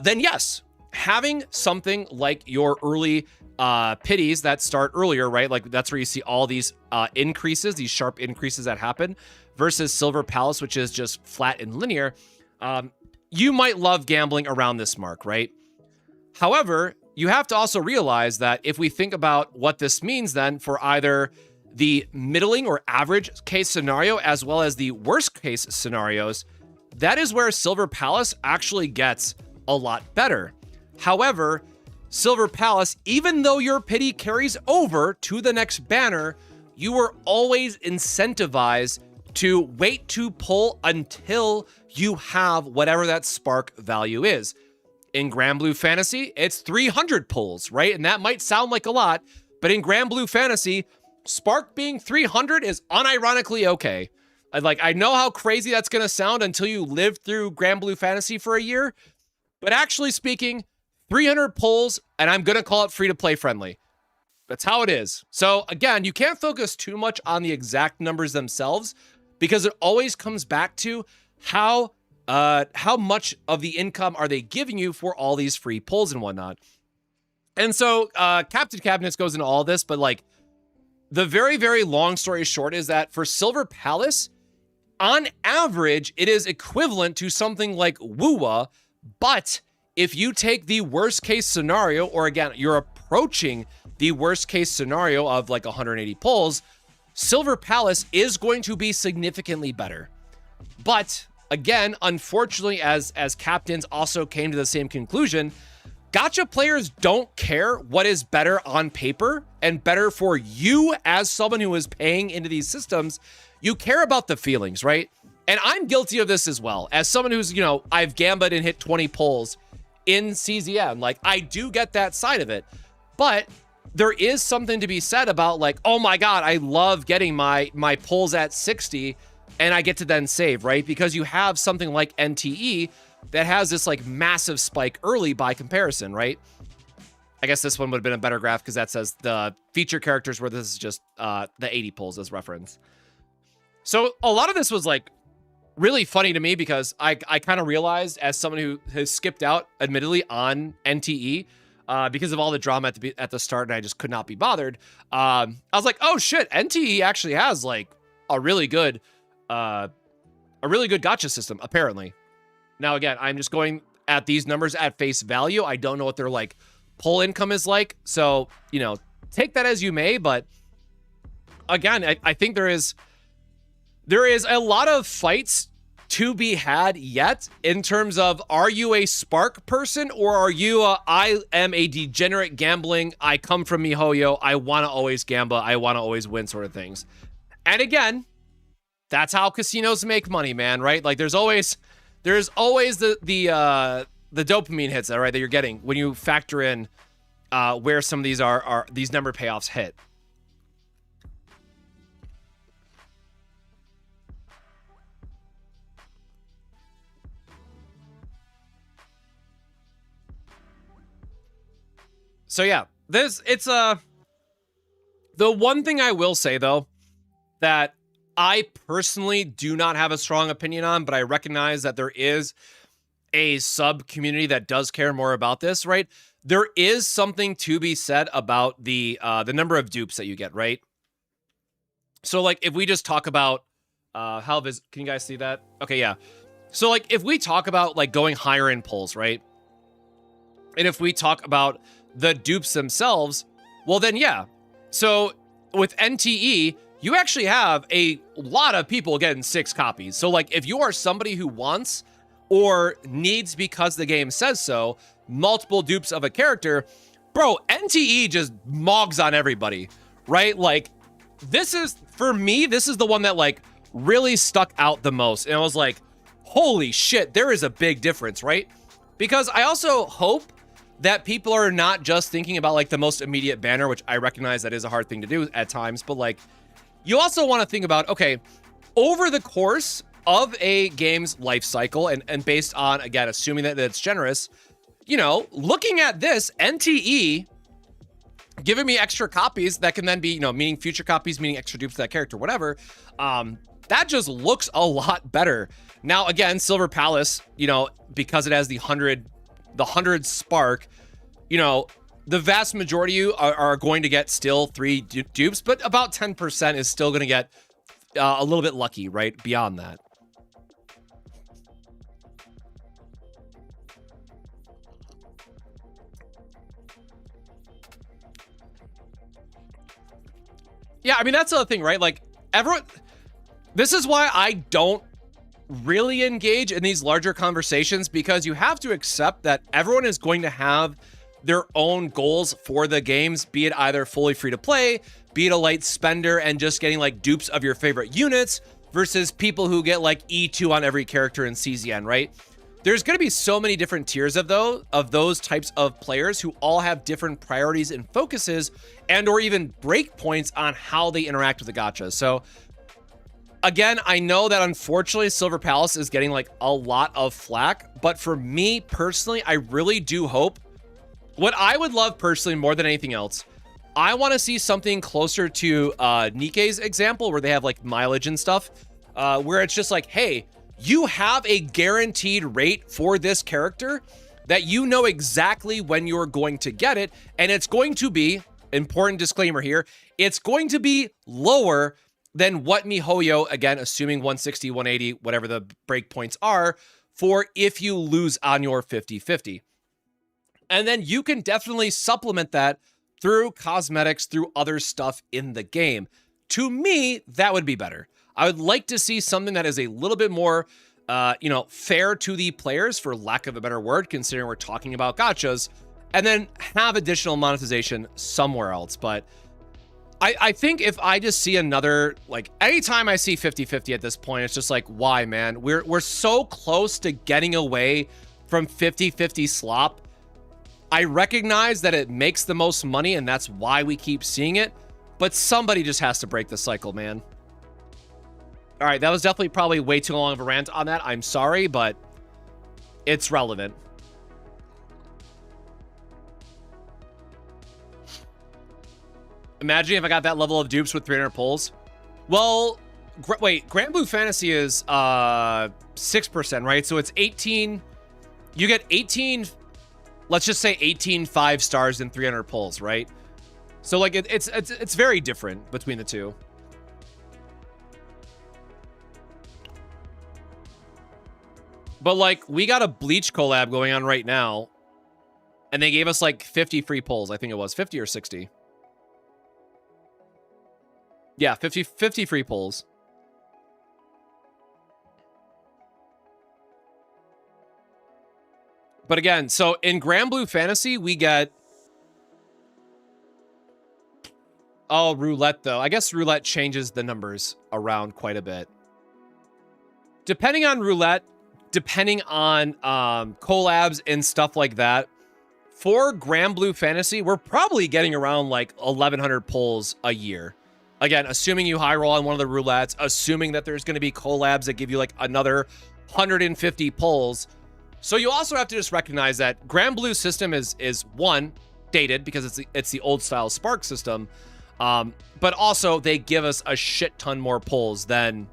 then yes, having something like your early pities that start earlier, right? Like that's where you see all these increases, these sharp increases that happen, versus Silver Palace, which is just flat and linear. You might love gambling around this mark, right? However, you have to also realize that if we think about what this means then for either the middling or average case scenario as well as the worst case scenarios, that is where Silver Palace actually gets a lot better. However, Silver Palace, even though your pity carries over to the next banner, you are always incentivized to wait to pull until you have whatever that spark value is. In Granblue Fantasy, it's 300 pulls, right? And that might sound like a lot, but in Granblue Fantasy, spark being 300 is unironically okay. I know how crazy that's going to sound until you live through Granblue Fantasy for a year, but actually speaking, 300 pulls, and I'm going to call it free-to-play friendly. That's how it is. So again, you can't focus too much on the exact numbers themselves because it always comes back to how much of the income are they giving you for all these free pulls and whatnot. And so Captain Cabinets goes into all this, but like the very, very long story short is that for Silver Palace, on average, it is equivalent to something like WUWA, but if you take the worst case scenario, or again, you're approaching the worst case scenario of like 180 pulls, Silver Palace is going to be significantly better. But again, unfortunately, as captains also came to the same conclusion, gacha players don't care what is better on paper and better for you as someone who is paying into these systems. You care about the feelings, right? And I'm guilty of this as well. As someone who's, you know, I've gambled and hit 20 pulls in CZM, like I do get that side of it, but there is something to be said about like, oh my God, I love getting my pulls at 60 and I get to then save, right? Because you have something like NTE that has this like massive spike early by comparison, right? I guess this one would have been a better graph because that says the feature characters where this is just the 80 pulls as reference. So a lot of this was like really funny to me because I kind of realized as someone who has skipped out admittedly on NTE because of all the drama at the start and I just could not be bothered. I was like, oh shit, NTE actually has like a really good gacha system, apparently. Now, again, I'm just going at these numbers at face value. I don't know what their like pull income is like. So, you know, take that as you may. But again, I think there is a lot of fights to be had yet in terms of, are you a Spark person or are you I am a degenerate gambling, I come from MiHoYo, I want to always gamble, I want to always win sort of things. And again, that's how casinos make money, man, right? Like there's always the dopamine hits, right, that you're getting when you factor in where some of these are these number payoffs hit. So yeah, the one thing I will say though, that I personally do not have a strong opinion on, but I recognize that there is a sub community that does care more about this, right? There is something to be said about the number of dupes that you get, right? So like if we just talk about can you guys see that? Okay, yeah. So like if we talk about like going higher in pulls, right? And if we talk about the dupes themselves, well then yeah. So with NTE, you actually have a lot of people getting 6 copies. So like if you are somebody who wants or needs, because the game says so, multiple dupes of a character, bro, NTE just mogs on everybody, right? Like this is, for me, this is the one that like really stuck out the most. And I was like, holy shit, there is a big difference, right? Because I also hope that people are not just thinking about like the most immediate banner, which I recognize that is a hard thing to do at times, but like you also want to think about, okay, over the course of a game's life cycle and based on, again, assuming that it's generous, you know, looking at this, NTE giving me extra copies that can then be, you know, meaning future copies, meaning extra dupes to that character, whatever, that just looks a lot better. Now, again, Silver Palace, you know, because it has the 100 spark, you know, the vast majority of you are going to get still 3 dupes, but about 10% is still going to get a little bit lucky, right? Beyond that. Yeah, I mean, that's the other thing, right? Like, everyone... This is why I don't really engage in these larger conversations, because you have to accept that everyone is going to have their own goals for the games, be it either fully free to play, be it a light spender and just getting like dupes of your favorite units, versus people who get like E2 on every character in CZN, right? There's going to be so many different tiers of those types of players who all have different priorities and focuses, and or even breakpoints on how they interact with the gacha. So again, I know that unfortunately Silver Palace is getting like a lot of flack, but for me personally, I really do hope, what I would love personally more than anything else, I want to see something closer to Nikkei's example, where they have like mileage and stuff, where it's just like, hey, you have a guaranteed rate for this character that you know exactly when you're going to get it, and it's going to be, important disclaimer here, it's going to be lower than what MiHoYo, again, assuming 160, 180, whatever the breakpoints are, for if you lose on your 50-50. And then you can definitely supplement that through cosmetics, through other stuff in the game. To me, that would be better. I would like to see something that is a little bit more, you know, fair to the players, for lack of a better word, considering we're talking about gachas, and then have additional monetization somewhere else. But I think if I just see another, like, anytime I see 50-50 at this point, it's just like, why, man? We're so close to getting away from 50-50 slop. I recognize that it makes the most money, and that's why we keep seeing it, but somebody just has to break the cycle, man. All right, that was definitely probably way too long of a rant on that. I'm sorry, but it's relevant. Imagine if I got that level of dupes with 300 pulls. Well, wait, Grand Blue Fantasy is 6%, right? So it's 18. You get 18, let's just say 18 5 stars and 300 pulls, right? So like it's very different between the two. But like, we got a Bleach collab going on right now, and they gave us like 50 free pulls. I think it was 50 or 60. Yeah, 50 free pulls. But again, so in Grand Blue Fantasy, we get... Oh, Roulette, though. I guess Roulette changes the numbers around quite a bit. Depending on Roulette, depending on collabs and stuff like that, for Grand Blue Fantasy, we're probably getting around like 1,100 pulls a year. Again, assuming you high roll on one of the roulettes, assuming that there's going to be collabs that give you like another 150 pulls. So you also have to just recognize that Grand Blue system is one, dated because it's the old style Spark system. But also they give us a shit ton more pulls than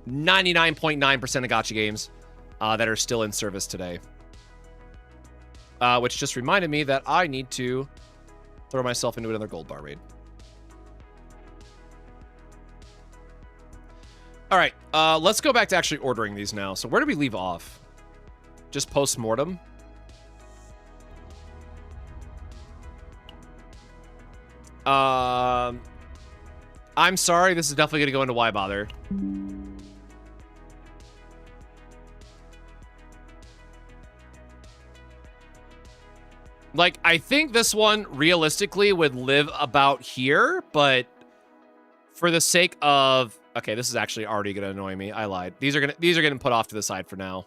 99.9% of gacha games that are still in service today. Which just reminded me that I need to throw myself into another gold bar raid. All right, let's go back to actually ordering these now. So where do we leave off? Just post-mortem? I'm sorry, this is definitely going to go into Why Bother. Like, I think this one realistically would live about here, but for the sake of... Okay, this is actually already going to annoy me. I lied. These are getting put off to the side for now.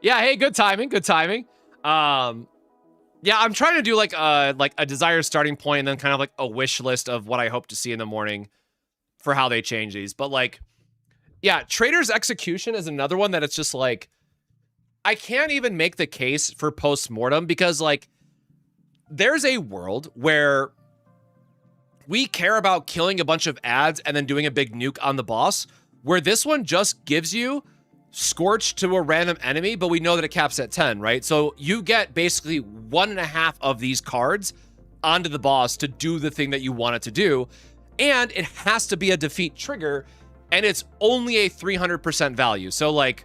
Yeah, hey, good timing, good timing. Yeah, I'm trying to do like a desired starting point and then kind of like a wish list of what I hope to see in the morning for how they change these. But like, yeah, Trader's Execution is another one that it's just like, I can't even make the case for post-mortem because like, there's a world where we care about killing a bunch of ads and then doing a big nuke on the boss, where this one just gives you Scorch to a random enemy, but we know that it caps at 10, right? So you get basically 1.5 of these cards onto the boss to do the thing that you want it to do, and it has to be a defeat trigger, and it's only a 300% value. So like,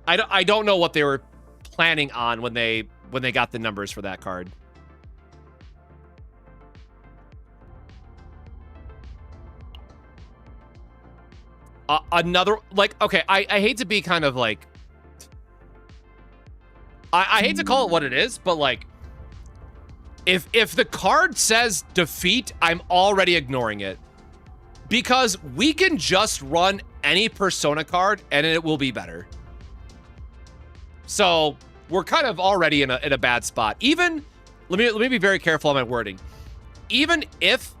I don't know what they were planning on when they got the numbers for that card. Another, like, okay, I hate to be kind of like, I hate to call it what it is, but like, if the card says defeat, I'm already ignoring it. Because we can just run any Persona card and it will be better. So we're kind of already in a bad spot. Even, let me be very careful on my wording. Even if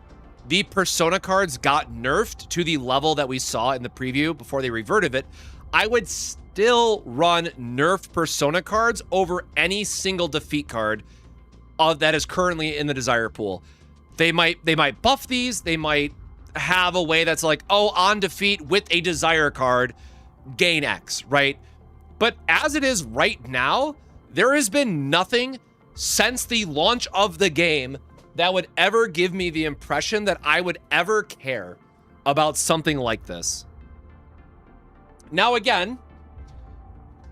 the Persona cards got nerfed to the level that we saw in the preview before they reverted it, I would still run nerfed Persona cards over any single defeat card that is currently in the Desire pool. They might buff these. They might have a way that's like, oh, on defeat with a Desire card, gain X, right? But as it is right now, there has been nothing since the launch of the game that would ever give me the impression that I would ever care about something like this. Now, again,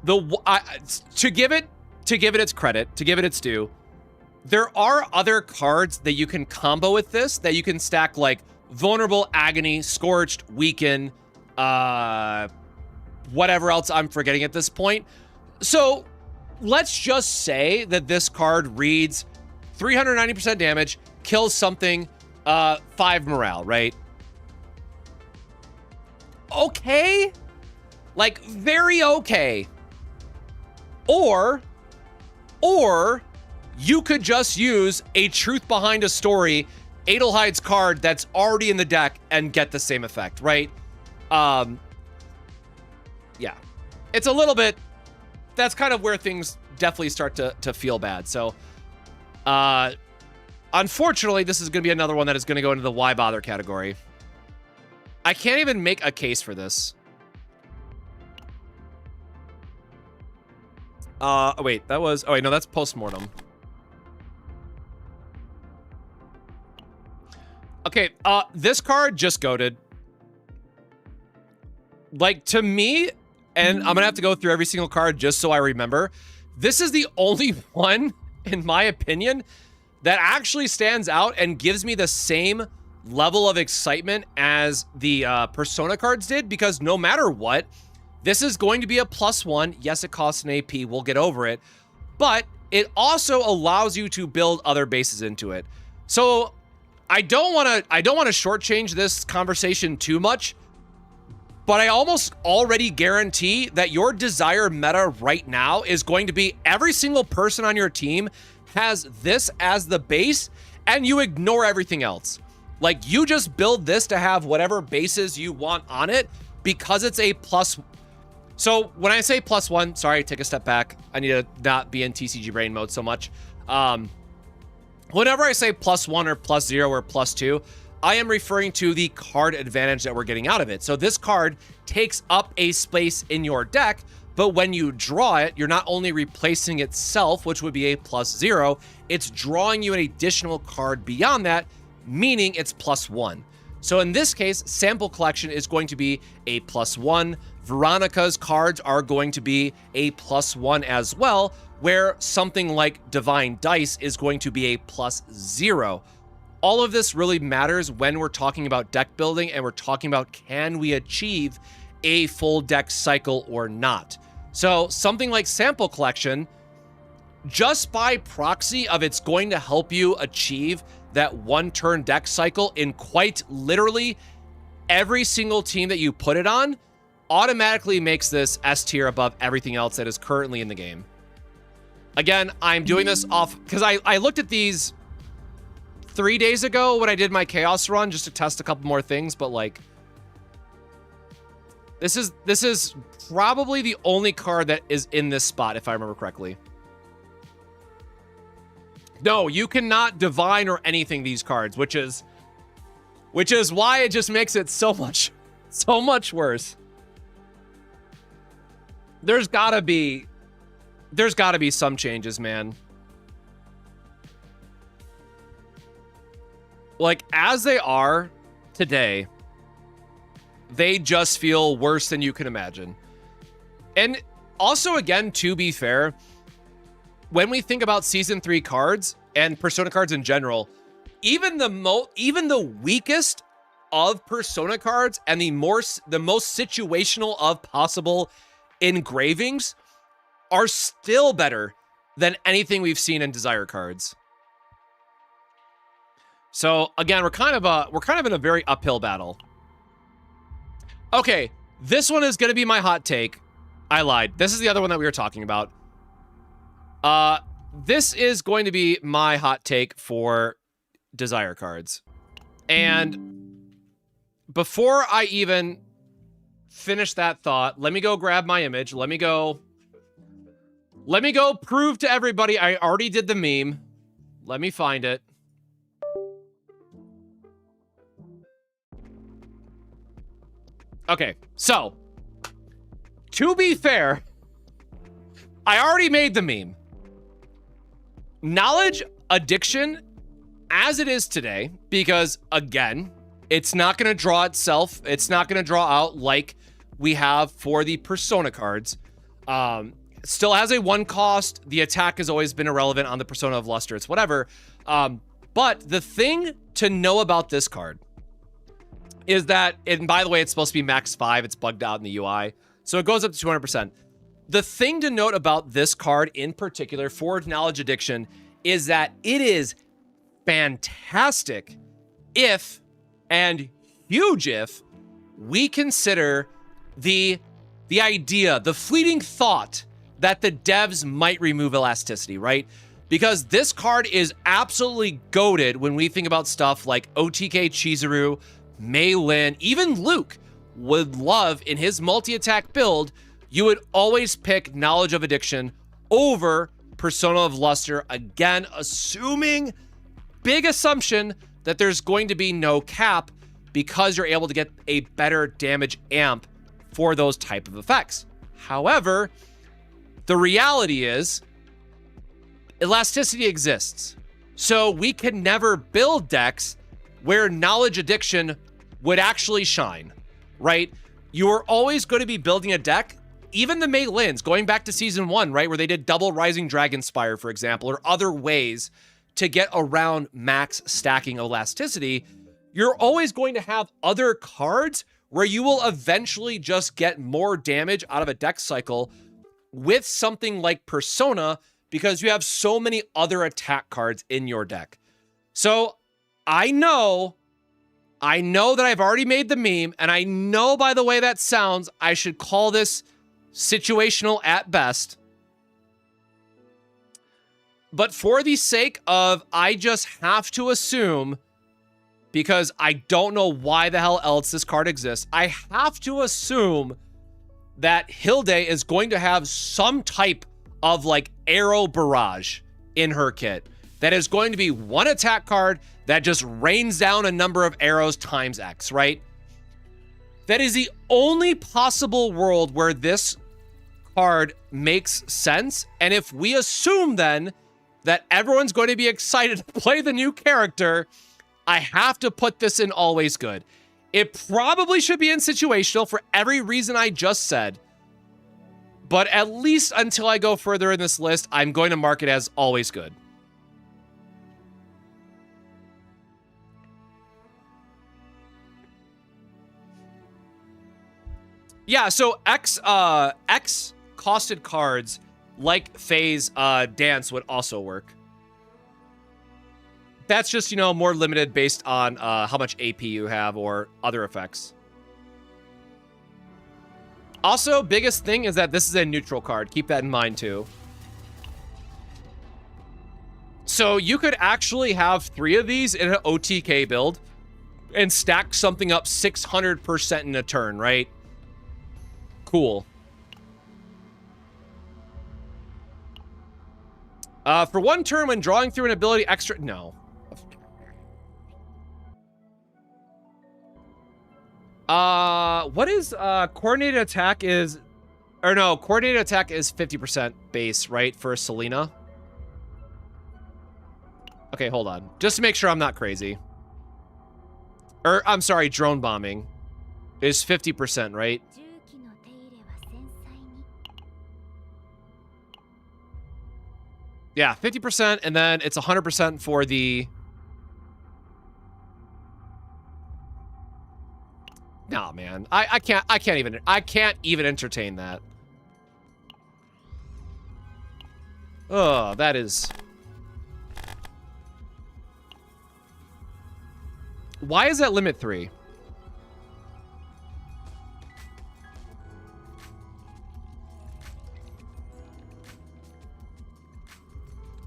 to give it its credit, to give it its due, there are other cards that you can combo with this, that you can stack like Vulnerable, Agony, Scorched, Weaken, whatever else I'm forgetting at this point. So let's just say that this card reads 390% damage, kills something, 5 morale, right? Okay. Like, very okay. Or you could just use a Truth Behind a Story, Adelheide's card that's already in the deck and get the same effect, right? Yeah. It's a little bit, that's kind of where things definitely start to feel bad. So, unfortunately, this is going to be another one that is going to go into the why bother category. I can't even make a case for this. Oh, wait, that was... Oh, wait, no, that's post-mortem. Okay, this card just goated. Like, to me, and I'm gonna have to go through every single card just so I remember, this is the only one, in my opinion, that actually stands out and gives me the same level of excitement as the Persona cards did, because no matter what, this is going to be a +1. Yes, it costs an AP. We'll get over it. But it also allows you to build other bases into it. So I don't want to shortchange this conversation too much, but I almost already guarantee that your Desire meta right now is going to be every single person on your team has this as the base, and you ignore everything else. Like, you just build this to have whatever bases you want on it because it's a So when I say +1, sorry, take a step back. I need to not be in TCG brain mode so much. Whenever I say +1 or +0 or +2, I am referring to the card advantage that we're getting out of it. So this card takes up a space in your deck, but when you draw it, you're not only replacing itself, which would be a +0, it's drawing you an additional card beyond that, meaning it's +1. So in this case, Sample Collection is going to be a +1. Veronica's cards are going to be a +1 as well, where something like Divine Dice is going to be a +0. All of this really matters when we're talking about deck building and we're talking about can we achieve a full deck cycle or not. So something like Sample Collection, just by proxy of it's going to help you achieve that one-turn deck cycle in quite literally every single team that you put it on, automatically makes this S tier above everything else that is currently in the game. Again, I'm doing this off because I looked at these 3 days ago when I did my Chaos run just to test a couple more things, but like this is probably the only card that is in this spot, if I remember correctly. No, you cannot divine or anything these cards, which is why it just makes it so much worse. There's gotta be some changes, man. Like, as they are today, they just feel worse than you can imagine. And also, again, to be fair, when we think about Season 3 cards and Persona cards in general, even the weakest of Persona cards and the most situational of possible engravings are still better than anything we've seen in Desire cards. So again, we're kind of in a very uphill battle. Okay, this one is gonna be my hot take. I lied. This is the other one that we were talking about. This is going to be my hot take for Desire cards. And before I even finish that thought, let me go grab my image. Let me go prove to everybody I already did the meme. Let me find it. Okay, so to be fair, I already made the meme. Knowledge Addiction, as it is today, because again, it's not going to draw itself. It's not going to draw out like we have for the Persona cards. Still has a 1 cost. The attack has always been irrelevant on the Persona of Luster. It's whatever. But the thing to know about this card is that, and by the way, it's supposed to be max 5. It's bugged out in the UI. So it goes up to 200%. The thing to note about this card in particular for Knowledge Addiction is that it is fantastic if, and huge if, we consider the idea, the fleeting thought that the devs might remove elasticity, right? Because this card is absolutely goated when we think about stuff like OTK Chizuru, Mei Lin, even Luke would love in his multi-attack build, you would always pick Knowledge of Addiction over Persona of Luster. Again, assuming, big assumption, that there's going to be no cap because you're able to get a better damage amp for those type of effects. However, the reality is elasticity exists. So we can never build decks where Knowledge Addiction would actually shine, right? You're always going to be building a deck, even the Mei Lins, going back to Season 1, right? Where they did double Rising Dragon Spire, for example, or other ways to get around max stacking elasticity. You're always going to have other cards where you will eventually just get more damage out of a deck cycle with something like Persona because you have so many other attack cards in your deck. So I know that I've already made the meme, and I know by the way that sounds, I should call this situational at best. But for the sake of, I just have to assume, because I don't know why the hell else this card exists, I have to assume that Hilde is going to have some type of like arrow barrage in her kit that is going to be one attack card that just rains down a number of arrows times X, right? That is the only possible world where this card makes sense. And if we assume then that everyone's going to be excited to play the new character, I have to put this in always good. It probably should be in situational for every reason I just said. But at least until I go further in this list, I'm going to mark it as always good. Yeah, so X costed cards like Phase Dance would also work. That's just, you know, more limited based on how much AP you have or other effects. Also, biggest thing is that this is a neutral card. Keep that in mind, too. So you could actually have 3 of these in an OTK build and stack something up 600% in a turn, right? Cool. For 1 turn, when drawing through an ability extra... No. What is coordinated attack is... Or no, coordinated attack is 50% base, right? For Selena. Okay, hold on. Just to make sure I'm not crazy. Or, I'm sorry, drone bombing is 50%, right? Yeah, 50%, and then it's 100% for the... Nah, man. I can't even entertain that. Oh, that is... Why is that limit 3?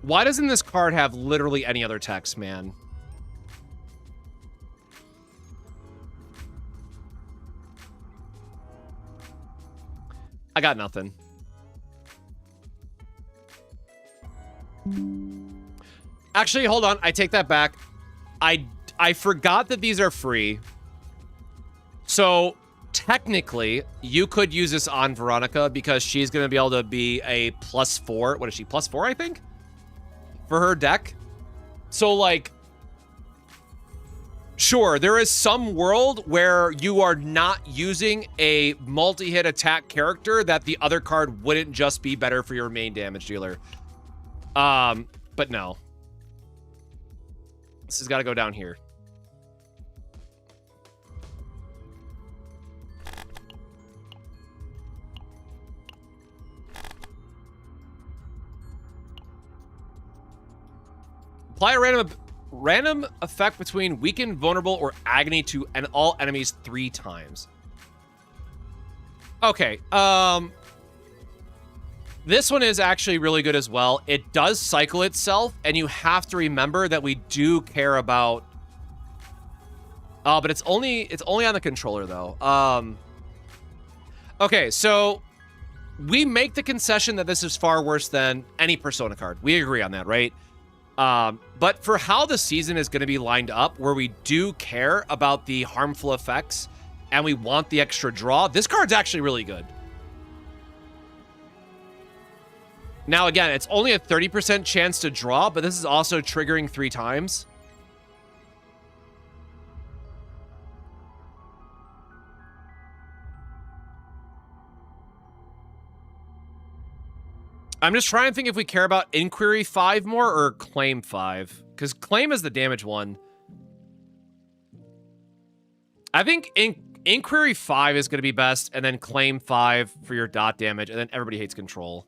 Why doesn't this card have literally any other text, man? I got nothing. Actually, hold on. I take that back. I forgot that these are free. So, technically, you could use this on Veronica because she's going to be able to be a +4. What is she? +4, I think? For her deck. So, like, sure, there is some world where you are not using a multi-hit attack character that the other card wouldn't just be better for your main damage dealer. But no. This has got to go down here. Apply a random effect between weakened, vulnerable, or agony to all enemies 3 times. Okay, this one is actually really good as well. It does cycle itself, and you have to remember that we do care about... but it's only on the controller, though. Okay, so we make the concession that this is far worse than any Persona card. We agree on that, right? But for how the season is going to be lined up, where we do care about the harmful effects and we want the extra draw, this card's actually really good. Now, again, it's only a 30% chance to draw, but this is also triggering 3 times. I'm just trying to think if we care about Inquiry 5 more or Claim 5. Because Claim is the damage one. I think Inquiry 5 is going to be best, and then Claim 5 for your dot damage, and then Everybody Hates Control.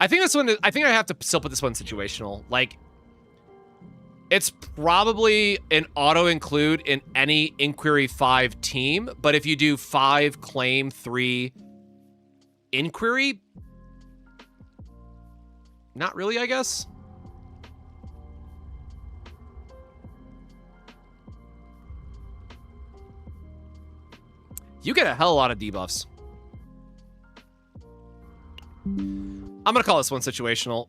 I think this one, I think I have to still put this one situational. Like, it's probably an auto-include in any Inquiry 5 team, but if you do 5 Claim, 3 Inquiry... Not really, I guess. You get a hell of a lot of debuffs. I'm going to call this one situational.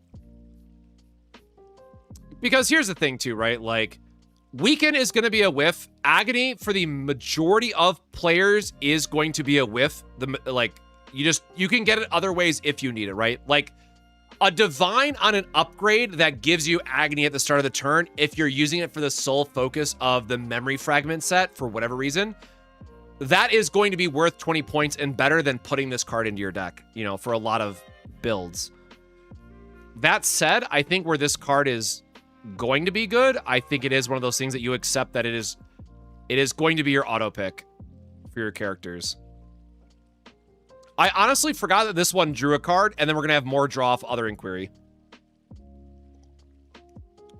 Because here's the thing too, right? Like, Weaken is going to be a whiff. Agony, for the majority of players, is going to be a whiff. You can get it other ways if you need it, right? Like, a Divine on an upgrade that gives you Agony at the start of the turn, if you're using it for the sole focus of the Memory Fragment set for whatever reason, that is going to be worth 20 points and better than putting this card into your deck, you know, for a lot of builds. That said, I think where this card is going to be good, I think it is one of those things that you accept that it is going to be your auto pick for your characters. I honestly forgot that this one drew a card, and then we're going to have more draw off Other Inquiry.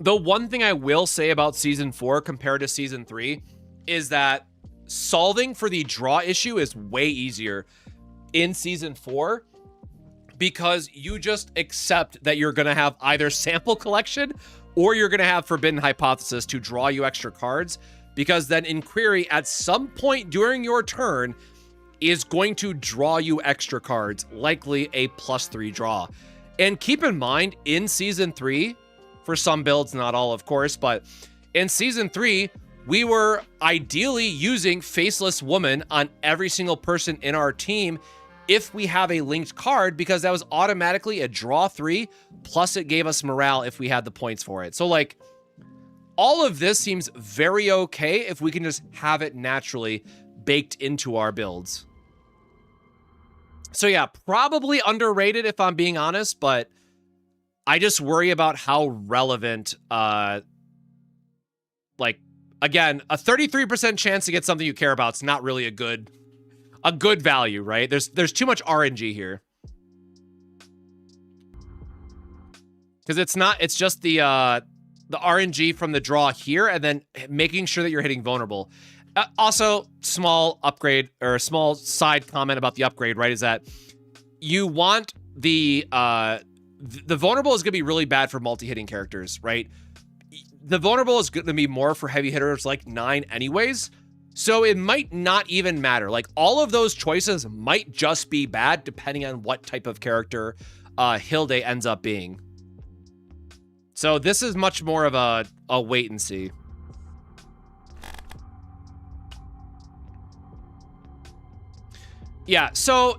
The one thing I will say about Season 4 compared to Season 3 is that solving for the draw issue is way easier in Season 4 because you just accept that you're going to have either Sample Collection or you're going to have Forbidden Hypothesis to draw you extra cards, because then Inquiry at some point during your turn is going to draw you extra cards, likely a +3 draw. And keep in mind, in Season 3, for some builds, not all of course, but in Season 3, we were ideally using Faceless Woman on every single person in our team if we have a linked card, because that was automatically a draw 3, plus it gave us morale if we had the points for it. So like, all of this seems very okay if we can just have it naturally baked into our builds. So yeah, probably underrated if I'm being honest, but I just worry about how relevant, like, again, a 33% chance to get something you care about is not really a good value, right? There's too much RNG here. Because it's just the RNG from the draw here, and then making sure that you're hitting vulnerable. Also, small upgrade, or a small side comment about the upgrade, right, is that you want the vulnerable is going to be really bad for multi-hitting characters, right? The vulnerable is going to be more for heavy hitters like 9 anyways, so it might not even matter. Like, all of those choices might just be bad depending on what type of character Hilde ends up being. So this is much more of a wait and see. Yeah, so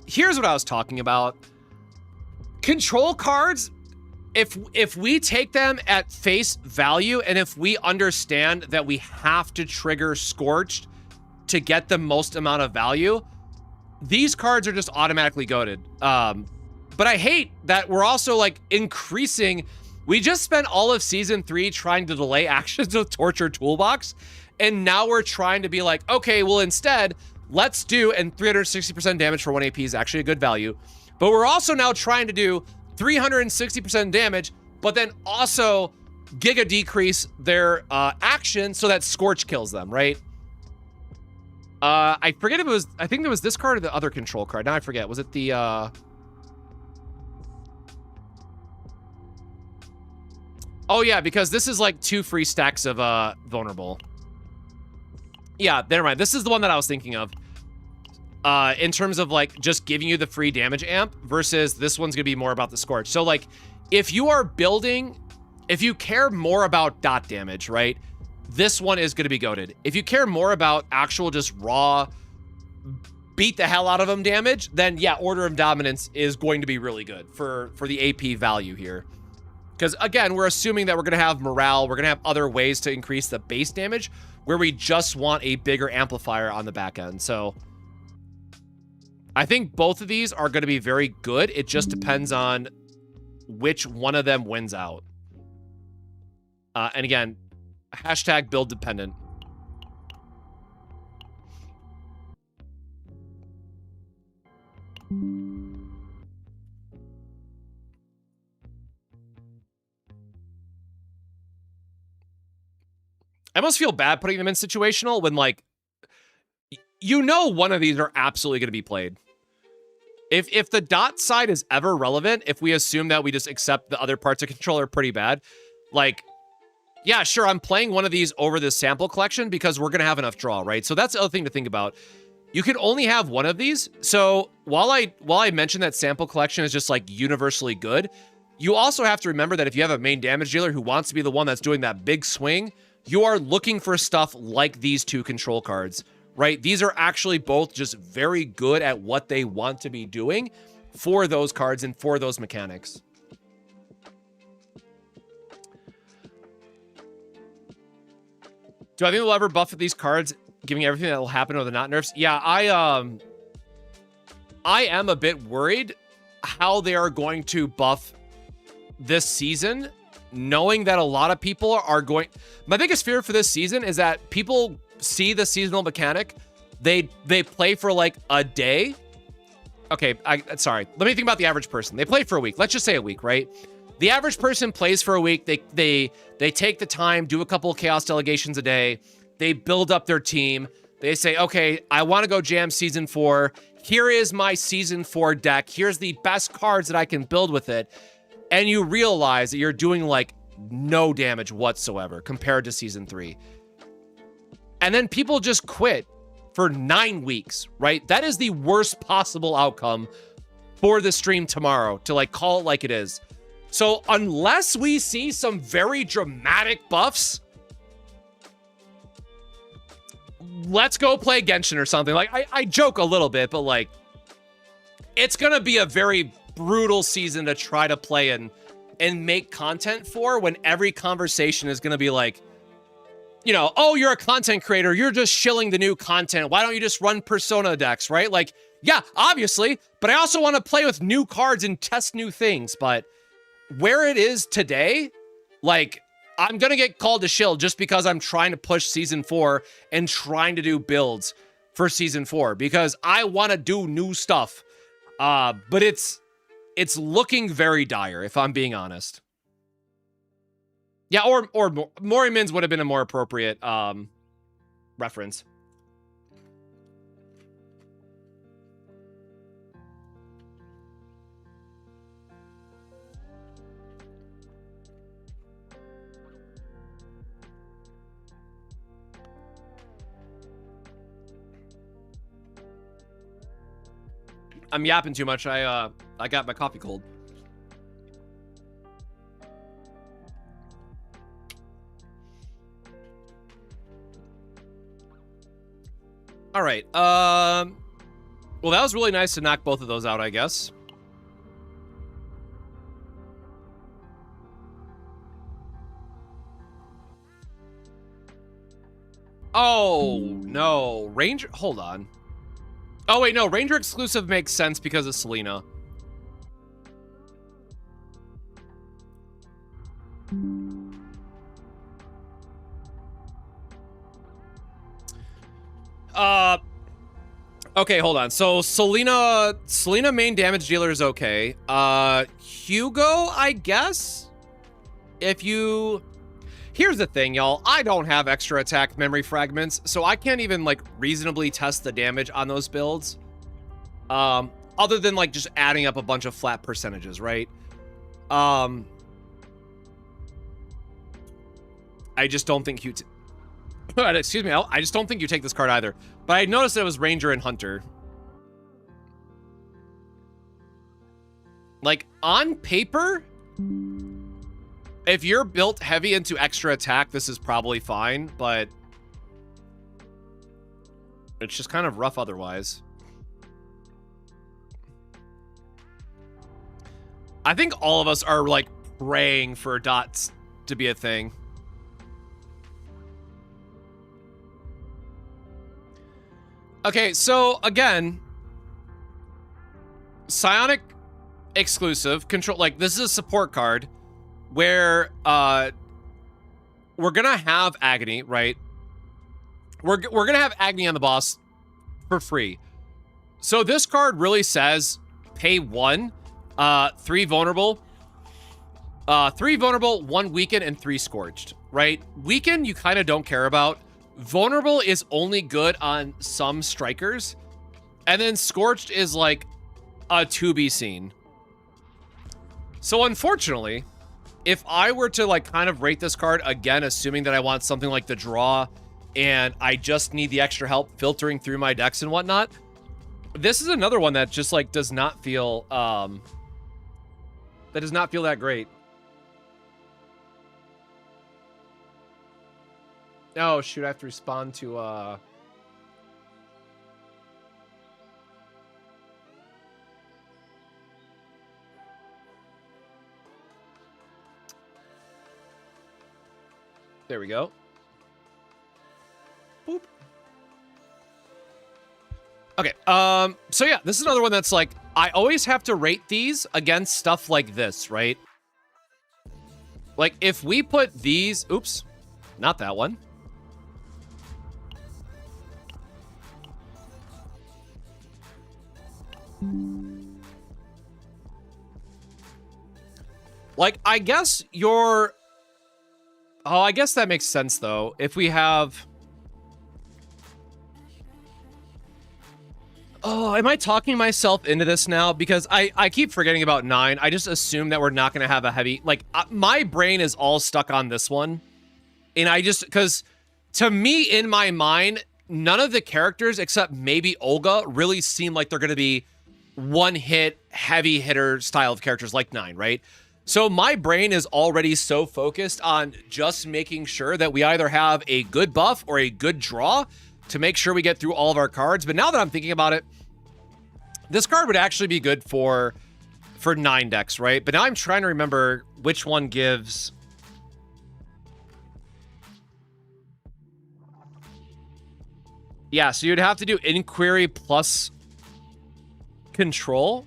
here's what I was talking about. Control cards, if we take them at face value, and if we understand that we have to trigger Scorched to get the most amount of value, these cards are just automatically goated. But I hate that we're also like increasing. We just spent all of Season 3 trying to delay actions with Torture Toolbox, and now we're trying to be like, okay, well, instead, let's do, and 360% damage for 1 AP is actually a good value, but we're also now trying to do 360% damage, but then also Giga decrease their action so that Scorch kills them, right? I forget if it was, I think it was this card or the other control card. Now I forget. Was it the, oh yeah, because this is like 2 free stacks of vulnerable. Yeah, never mind. This is the one that I was thinking of. In terms of like just giving you the free damage amp versus this one's gonna be more about the Scorch. So like, if you are building, if you care more about dot damage, right? This one is gonna be goated. If you care more about actual just raw beat the hell out of them damage, then yeah, Order of Dominance is going to be really good for the AP value here. Because again, we're assuming that we're gonna have morale, we're gonna have other ways to increase the base damage where we just want a bigger amplifier on the back end. So I think both of these are going to be very good. It just depends on which one of them wins out. And again, hashtag build dependent. I almost feel bad putting them in situational when, like, you know one of these are absolutely going to be played. If the dot side is ever relevant, if we assume that we just accept the other parts of control are pretty bad, like, yeah, sure, I'm playing one of these over this sample collection because we're going to have enough draw, right? So that's the other thing to think about. you can only have one of these. So while I mentioned that sample collection is just like universally good, you also have to remember that if you have a main damage dealer who wants to be the one that's doing that big swing, you are looking for stuff like these two control cards, right? These are actually both just very good at what they want to be doing for those cards and for those mechanics. Do I think we'll ever buff these cards, giving everything that will happen or the not nerfs? Yeah, I am a bit worried how they are going to buff this season, knowing that a lot of people are going... My biggest fear for this season is that people see the seasonal mechanic, they play for like a day. Okay, sorry. Let me think about the average person. They play for a week. Let's just say a week, right? The average person plays for a week. They take the time, do a couple of chaos delegations a day. They build up their team. They say, okay, I want to go jam season 4. Here is my season 4 deck. Here's the best cards that I can build with it. And you realize that you're doing like no damage whatsoever compared to season 3. And then people just quit for 9 weeks, right? That is the worst possible outcome for the stream tomorrow, to like call it like it is. So unless we see some very dramatic buffs, let's go play Genshin or something. Like, I joke a little bit, but like, it's gonna be a very brutal season to try to play and make content for, when every conversation is gonna be like, you know, oh, you're a content creator, you're just shilling the new content. Why don't you just run Persona decks, right? Like, yeah, obviously, but I also want to play with new cards and test new things. But where it is today, like, I'm going to get called to shill just because I'm trying to push season 4 and trying to do builds for season 4 because I want to do new stuff. But it's looking very dire, if I'm being honest. Yeah, or Mori Mins would have been a more appropriate reference. I'm yapping too much. I got my coffee cold. All right. Well, that was really nice to knock both of those out, I guess. Oh, no. Ranger... Hold on. Oh, wait, no. Ranger exclusive makes sense because of Selena. Okay, hold on. So Selena main damage dealer is okay. Hugo, I guess? If you... Here's the thing, y'all. I don't have extra attack memory fragments, so I can't even, like, reasonably test the damage on those builds. Other than, like, just adding up a bunch of flat percentages, right? I just don't think you... Excuse me, I just don't think you take this card either. But I noticed it was Ranger and Hunter. Like, on paper... If you're built heavy into extra attack, this is probably fine, but it's just kind of rough otherwise. I think all of us are, like, praying for dots to be a thing. Okay, so, again, Psionic exclusive, control, like, this is a support card. Where we're gonna have Agony, right? We're gonna have Agony on the boss for free. So this card really says pay 1, 3 vulnerable, 1 weaken, and 3 scorched, right? Weaken you kind of don't care about. Vulnerable is only good on some strikers, and then scorched is like a to be seen. So unfortunately, if I were to, like, kind of rate this card, again, assuming that I want something like the draw and I just need the extra help filtering through my decks and whatnot. This is another one that just like does not feel that great. Oh shoot, I have to respond to there we go. Boop. Okay, so yeah, this is another one that's like, I always have to rate these against stuff like this, right? Like, if we put these, oops, not that one. Like, I guess you're... Oh, I guess that makes sense, though. If we have... Oh, am I talking myself into this now? Because I keep forgetting about 9. I just assume that we're not going to have a heavy... Like, my brain is all stuck on this one. And I just... Because, to me, in my mind, none of the characters, except maybe Olga, really seem like they're going to be one-hit, heavy hitter style of characters like 9, right? So my brain is already so focused on just making sure that we either have a good buff or a good draw to make sure we get through all of our cards. But now that I'm thinking about it, this card would actually be good for 9 decks, right? But now I'm trying to remember which one gives... Yeah, so you'd have to do Inquiry plus Control.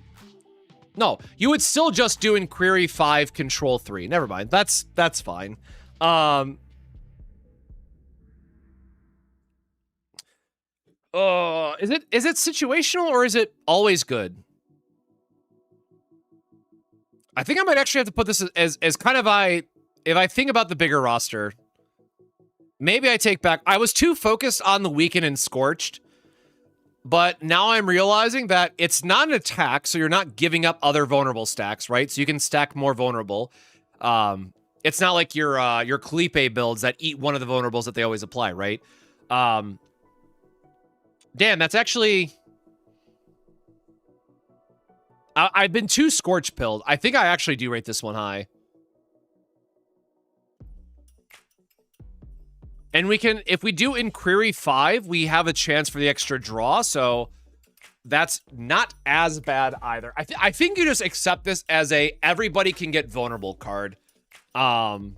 No, you would still just do Inquiry 5, Control 3. Never mind. That's fine. Is it situational or is it always good? I think I might actually have to put this as kind of if I think about the bigger roster, maybe I take back. I was too focused on the Weaken and Scorched, but now I'm realizing that it's not an attack, so you're not giving up other vulnerable stacks, right? So you can stack more vulnerable. It's not like your Kalipe builds that eat one of the vulnerables that they always apply, right? Damn, that's actually... I've been too Scorch pilled. I think I actually do rate this one high. And we can, if we do Inquiry 5, we have a chance for the extra draw, so that's not as bad either. I think you just accept this as a everybody can get vulnerable card. I've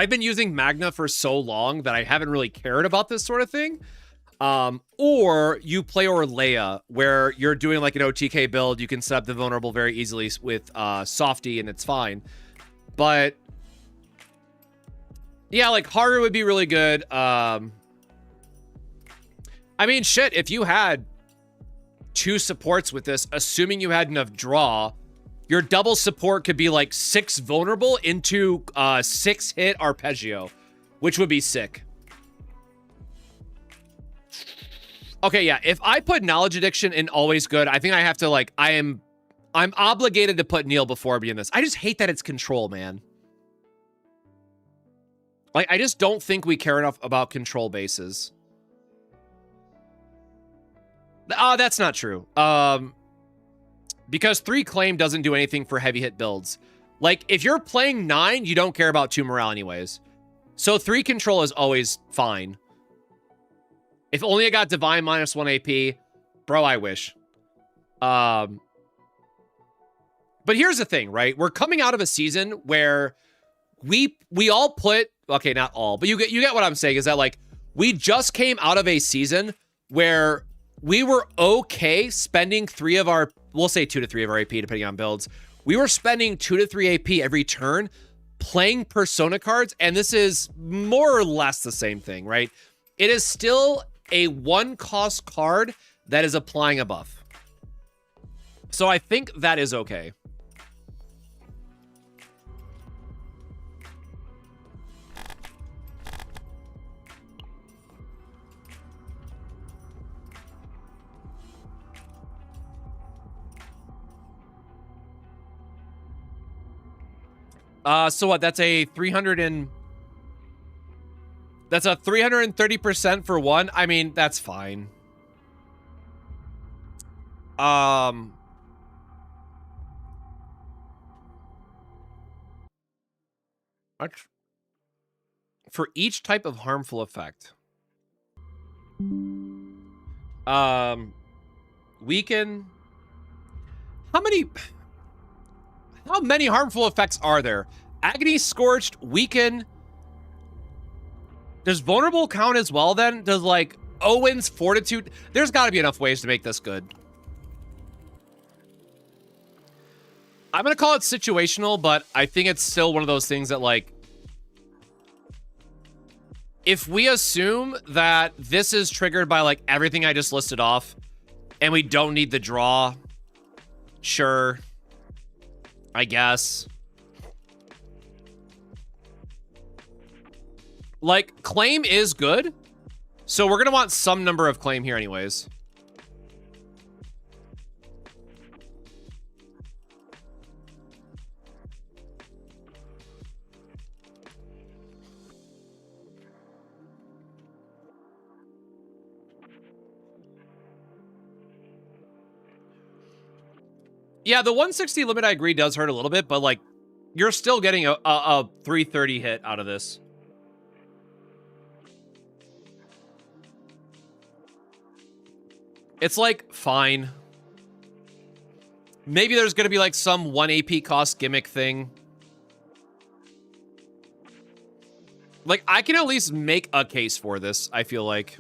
been using Magna for so long that I haven't really cared about this sort of thing. Or you play Orlea, where you're doing like an OTK build, you can set up the vulnerable very easily with Softy, and it's fine. But yeah, like harder would be really good. I mean, shit, if you had 2 supports with this, assuming you had enough draw, your double support could be like 6 vulnerable into 6 hit Arpeggio, which would be sick. Okay, yeah, if I put Knowledge Addiction in Always Good, I think I have to, like, I'm obligated to put Neil before me in this. I just hate that it's control, man. Like, I just don't think we care enough about control bases. Oh, that's not true. Because 3 Claim doesn't do anything for heavy hit builds. Like, if you're playing 9, you don't care about 2 morale anyways. So 3 control is always fine. If only I got Divine -1 AP, bro, I wish. But here's the thing, right? We're coming out of a season where we all put, okay, not all, but you get what I'm saying, is that like we just came out of a season where we were okay spending 3 of our, we'll say 2 to 3 of our AP depending on builds. We were spending 2 to 3 AP every turn playing Persona cards, and this is more or less the same thing, right? It is still a 1-cost card that is applying a buff. So I think that is okay. So what? That's a 300 and... That's a 330% for one. I mean, that's fine. For each type of harmful effect. Weaken. How many harmful effects are there? Agony, Scorched, Weaken. Does Vulnerable count as well then? Does like Owen's Fortitude? There's got to be enough ways to make this good. I'm going to call it situational, but I think it's still one of those things that like, if we assume that this is triggered by like everything I just listed off and we don't need the draw, sure, I guess. Like, claim is good, so we're going to want some number of claim here anyways. Yeah, the 160 limit, I agree, does hurt a little bit, but like, you're still getting a 330 hit out of this. It's like, fine. Maybe there's going to be like some 1 AP cost gimmick thing. Like, I can at least make a case for this, I feel like.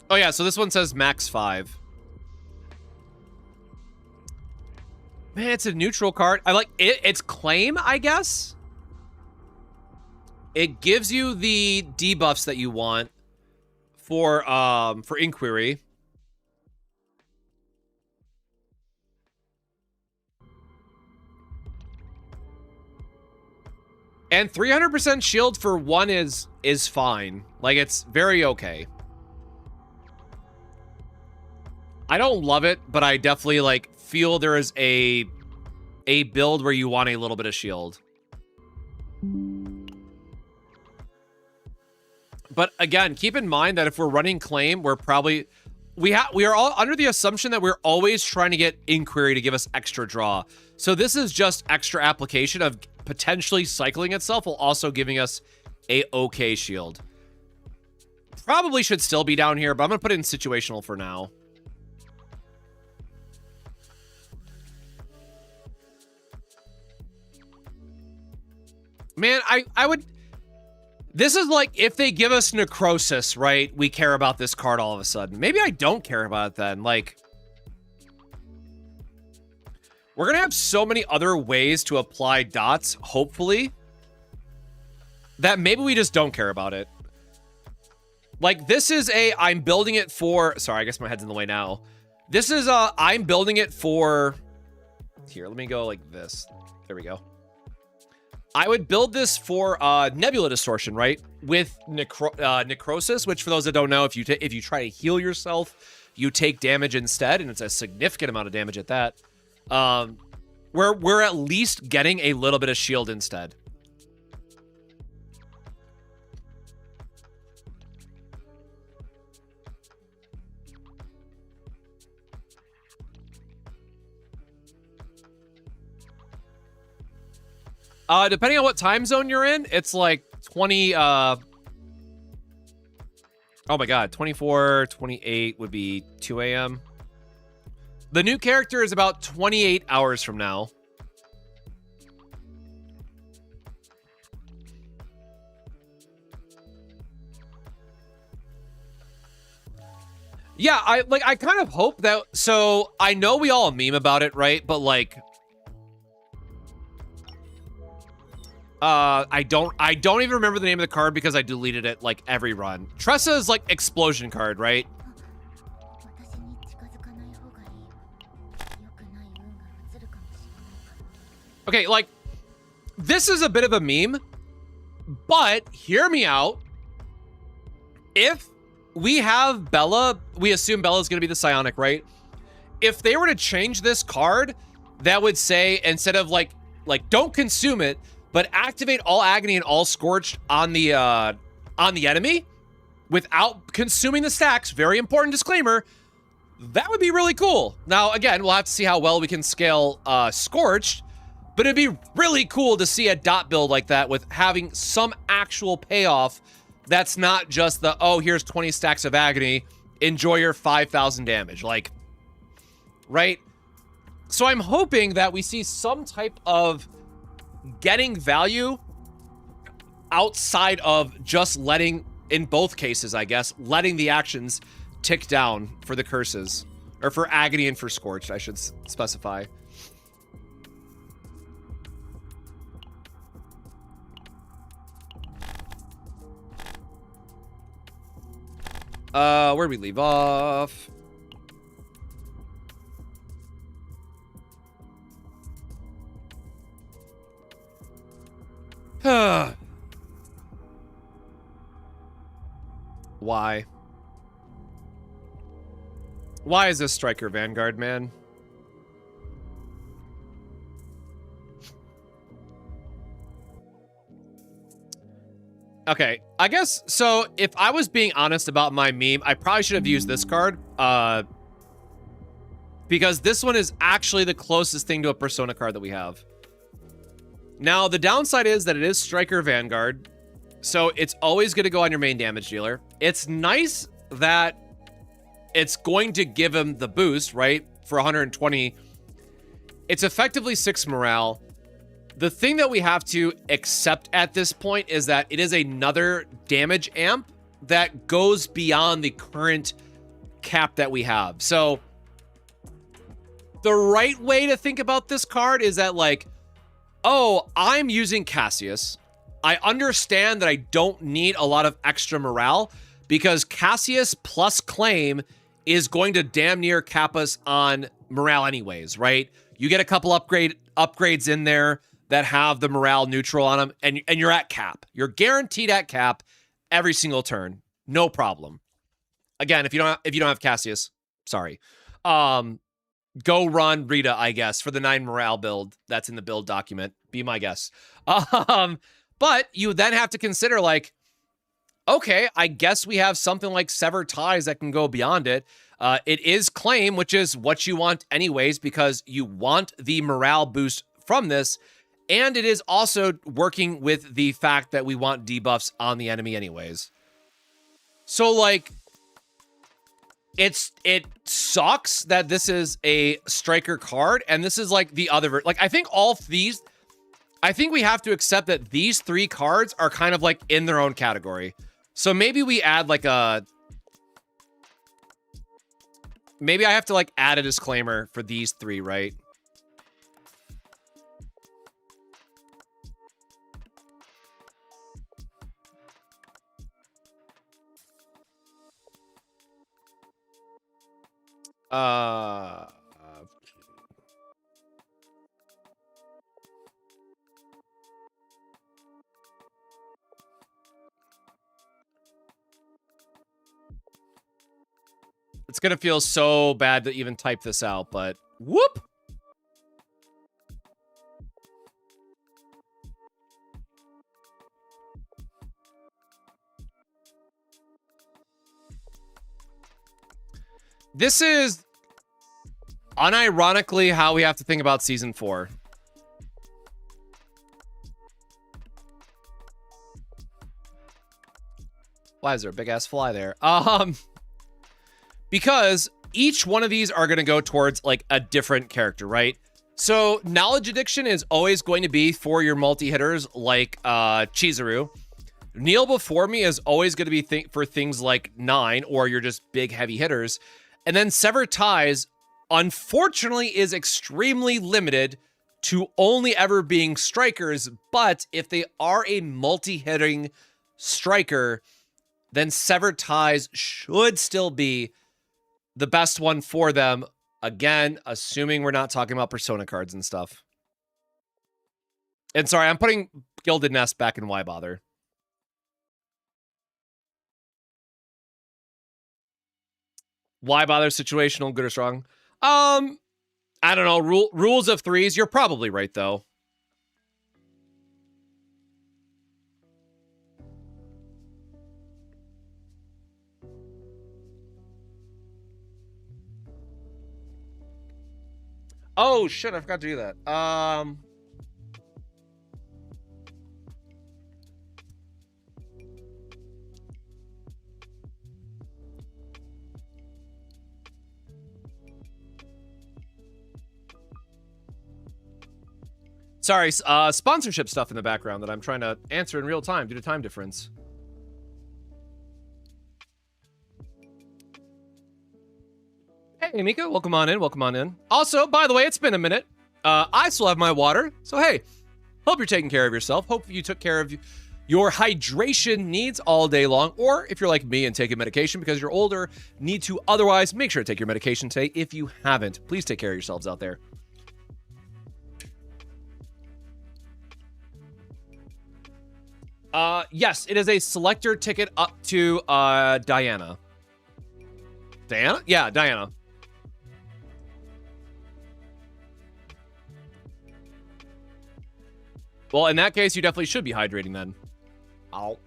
Oh yeah, so this one says max 5. Man, it's a neutral card. I like it. It's claim, I guess. It gives you the debuffs that you want for Inquiry. And 300% shield for one is fine. Like, it's very okay. I don't love it, but I definitely like feel there is a build where you want a little bit of shield. But again, keep in mind that if we're running claim, we're probably we are all under the assumption that we're always trying to get Inquiry to give us extra draw. So this is just extra application of potentially cycling itself while also giving us a okay shield. Probably should still be down here, but I'm gonna put it in situational for now. Man, I would... This is like if they give us Necrosis, right? We care about this card all of a sudden. Maybe I don't care about it then. Like, we're going to have so many other ways to apply dots, hopefully, that maybe we just don't care about it. Like, this is a... I'm building it for... Sorry, I guess my head's in the way now. This is a... I'm building it for... Here, let me go like this. There we go. I would build this for Nebula Distortion, right? With Necrosis, which for those that don't know, if you try to heal yourself, you take damage instead, and it's a significant amount of damage at that. We're at least getting a little bit of shield instead. Depending on what time zone you're in, it's like 20, oh my god, 24, 28 would be 2 a.m. The new character is about 28 hours from now. Yeah, I kind of hope that, so I know we all meme about it, right? But like, I don't even remember the name of the card because I deleted it like every run. Tressa is like explosion card, right? Okay, like, this is a bit of a meme, but hear me out. If we have Bella, we assume Bella's gonna be the Psionic, right? if they were to change this card, that would say, instead of like don't consume it, but activate all agony and all scorched on the enemy without consuming the stacks. Very important disclaimer. That would be really cool. Now, again, we'll have to see how well we can scale scorched, but it'd be really cool to see a dot build like that with having some actual payoff. That's not just the, oh, here's 20 stacks of agony, enjoy your 5,000 damage, like, right? So I'm hoping that we see some type of getting value outside of just letting, in both cases, I guess, letting the actions tick down for the curses, or for agony and for scorched, I should specify. Where'd we leave off? Why? Why is this Striker Vanguard, man? Okay, I guess, so if I was being honest about my meme, I probably should have used this card, because this one is actually the closest thing to a Persona card that we have. Now, the downside is that it is Striker Vanguard, so it's always going to go on your main damage dealer. It's nice that it's going to give him the boost, right, for 120. It's effectively 6 morale. The thing that we have to accept at this point is that it is another damage amp that goes beyond the current cap that we have. So the right way to think about this card is that, like, oh, I'm using Cassius. I understand that I don't need a lot of extra morale because Cassius plus Claim is going to damn near cap us on morale anyways, right? You get a couple upgrades in there that have the morale neutral on them, and you're at cap. You're guaranteed at cap every single turn. No problem. Again, if you don't have Cassius, sorry. Go run Rita, I guess, for the 9 morale build that's in the build document. Be my guest. But you then have to consider, like, okay, I guess we have something like Severed Ties that can go beyond it. It is Claim, which is what you want anyways, because you want the morale boost from this. And it is also working with the fact that we want debuffs on the enemy anyways. So, like, it sucks that this is a Striker card, and this is, like, the other... Like, I think all these... I think we have to accept that these 3 cards are kind of, like, in their own category. So maybe we add, like, a... Maybe I have to, like, add a disclaimer for these 3, right? It's gonna feel so bad to even type this out, but whoop! This is unironically how we have to think about Season 4. Why is there a big-ass fly there? Because each one of these are going to go towards, like, a different character, right? So, Knowledge Addiction is always going to be for your multi-hitters like Chizuru. Kneel Before Me is always going to be for things like 9, or you're just big, heavy hitters. And then Severed Ties, unfortunately, is extremely limited to only ever being strikers, but if they are a multi-hitting striker, then Severed Ties should still be the best one for them. Again, assuming we're not talking about Persona cards and stuff. And sorry, I'm putting Gilded Nest back in Why Bother. Why Bother situational, good or strong? I don't know. Rules of threes. You're probably right, though. Oh, shit. I forgot to do that. Sorry, sponsorship stuff in the background that I'm trying to answer in real time due to time difference. Hey, Mika, welcome on in, welcome on in. Also, by the way, it's been a minute. I still have my water, so hey, hope you're taking care of yourself. Hope you took care of your hydration needs all day long, or if you're like me and taking medication because you're older, need to otherwise, make sure to take your medication today. If you haven't, please take care of yourselves out there. Yes, it is a selector ticket up to, Diana. Diana? Yeah, Diana. Well, in that case, you definitely should be hydrating then. Ow.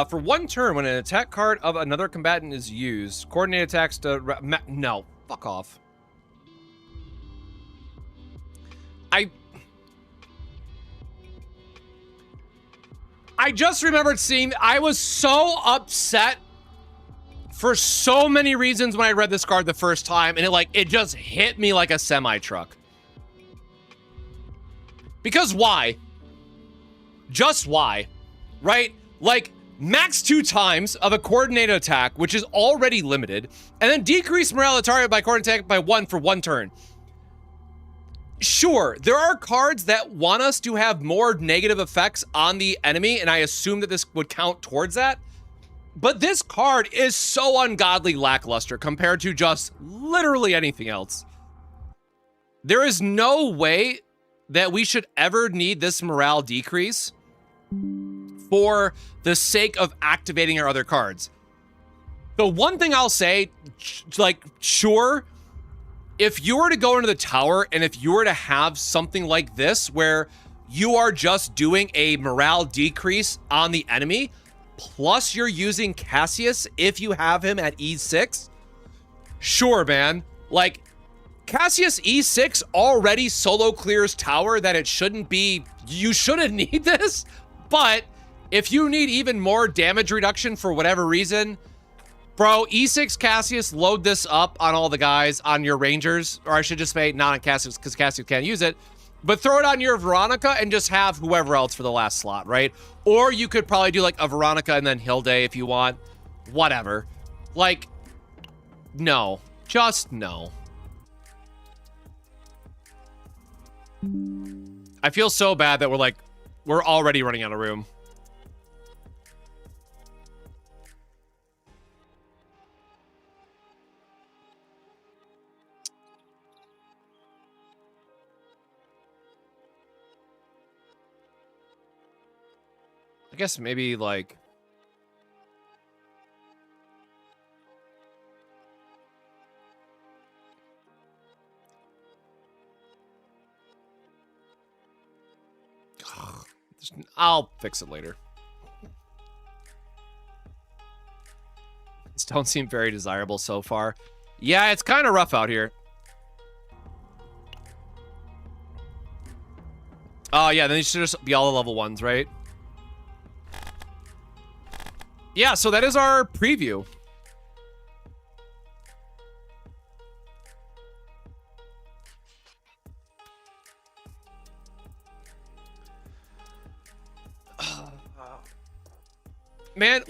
For one turn, when an attack card of another combatant is used, coordinate attacks to... No, fuck off. I just remembered seeing... I was so upset for so many reasons when I read this card the first time, and it just hit me like a semi-truck. Because why? Just why? Right? Like... max 2 times of a coordinated attack, which is already limited, and then decrease morale of target by coordinated attack by 1 for 1 turn. Sure, there are cards that want us to have more negative effects on the enemy, and I assume that this would count towards that. But this card is so ungodly lackluster compared to just literally anything else. There is no way that we should ever need this morale decrease for the sake of activating our other cards. The one thing I'll say, like, sure, if you were to go into the tower and if you were to have something like this where you are just doing a morale decrease on the enemy, plus you're using Cassius if you have him at E6, sure, man. Like, Cassius E6 already solo clears tower that it shouldn't be, you shouldn't need this, but if you need even more damage reduction for whatever reason, bro, E6 Cassius, load this up on all the guys on your Rangers, or I should just say not on Cassius because Cassius can't use it, but throw it on your Veronica and just have whoever else for the last slot, right? Or you could probably do like a Veronica and then Hilde if you want, whatever. Like, no, just no. I feel so bad that we're already running out of room. I guess maybe like... I'll fix it later. These don't seem very desirable so far. Yeah, it's kind of rough out here. Oh, yeah, then these should just be all the level 1s, right? Yeah, so that is our preview. Man,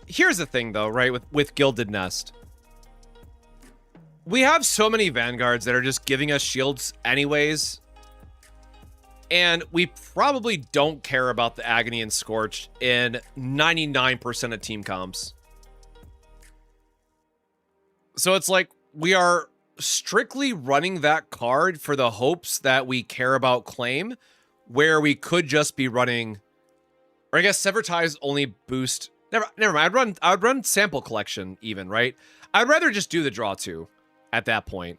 here's the thing though, right, with Gilded Nest. We have so many Vanguards that are just giving us shields anyways. And we probably don't care about the Agony and Scorch in 99% of team comps. So it's like we are strictly running that card for the hopes that we care about claim, where we could just be running, or I guess Sever Ties only boost. Never mind. I would run Sample Collection even, right? I'd rather just do the draw 2 at that point.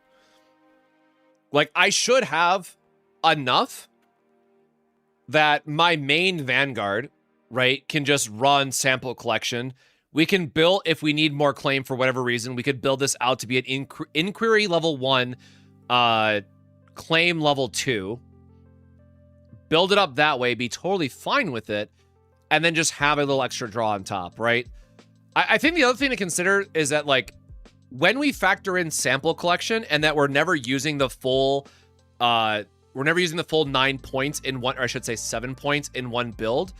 Like, I should have enough that my main Vanguard, right, can just run Sample Collection. We can build, if we need more claim for whatever reason, we could build this out to be an Inquiry level 1, claim level 2. Build it up that way, be totally fine with it, and then just have a little extra draw on top, right? I think the other thing to consider is that, like, when we factor in Sample Collection and that we're never using the full, we're never using the full 9 points in one, or I should say 7 points in one build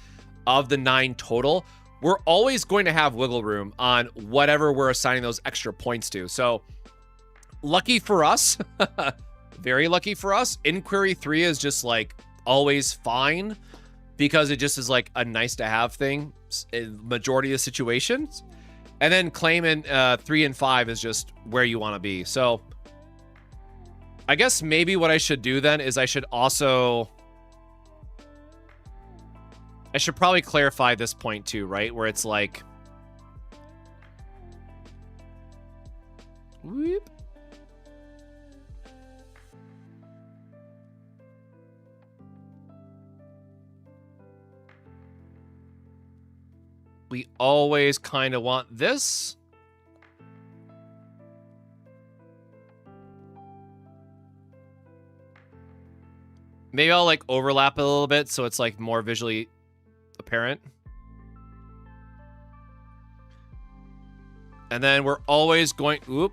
of the 9 total, we're always going to have wiggle room on whatever we're assigning those extra points to. So, lucky for us, very lucky for us, Inquiry 3 is just, like, always fine, because it just is like a nice to have thing in majority of situations. And then claim in 3 and 5 is just where you want to be. So I guess maybe what I should do then is I should probably clarify this point too, right? Where it's like, whoop. We always kind of want this. Maybe I'll like overlap it a little bit so it's like more visually apparent. And then we're always going, oop.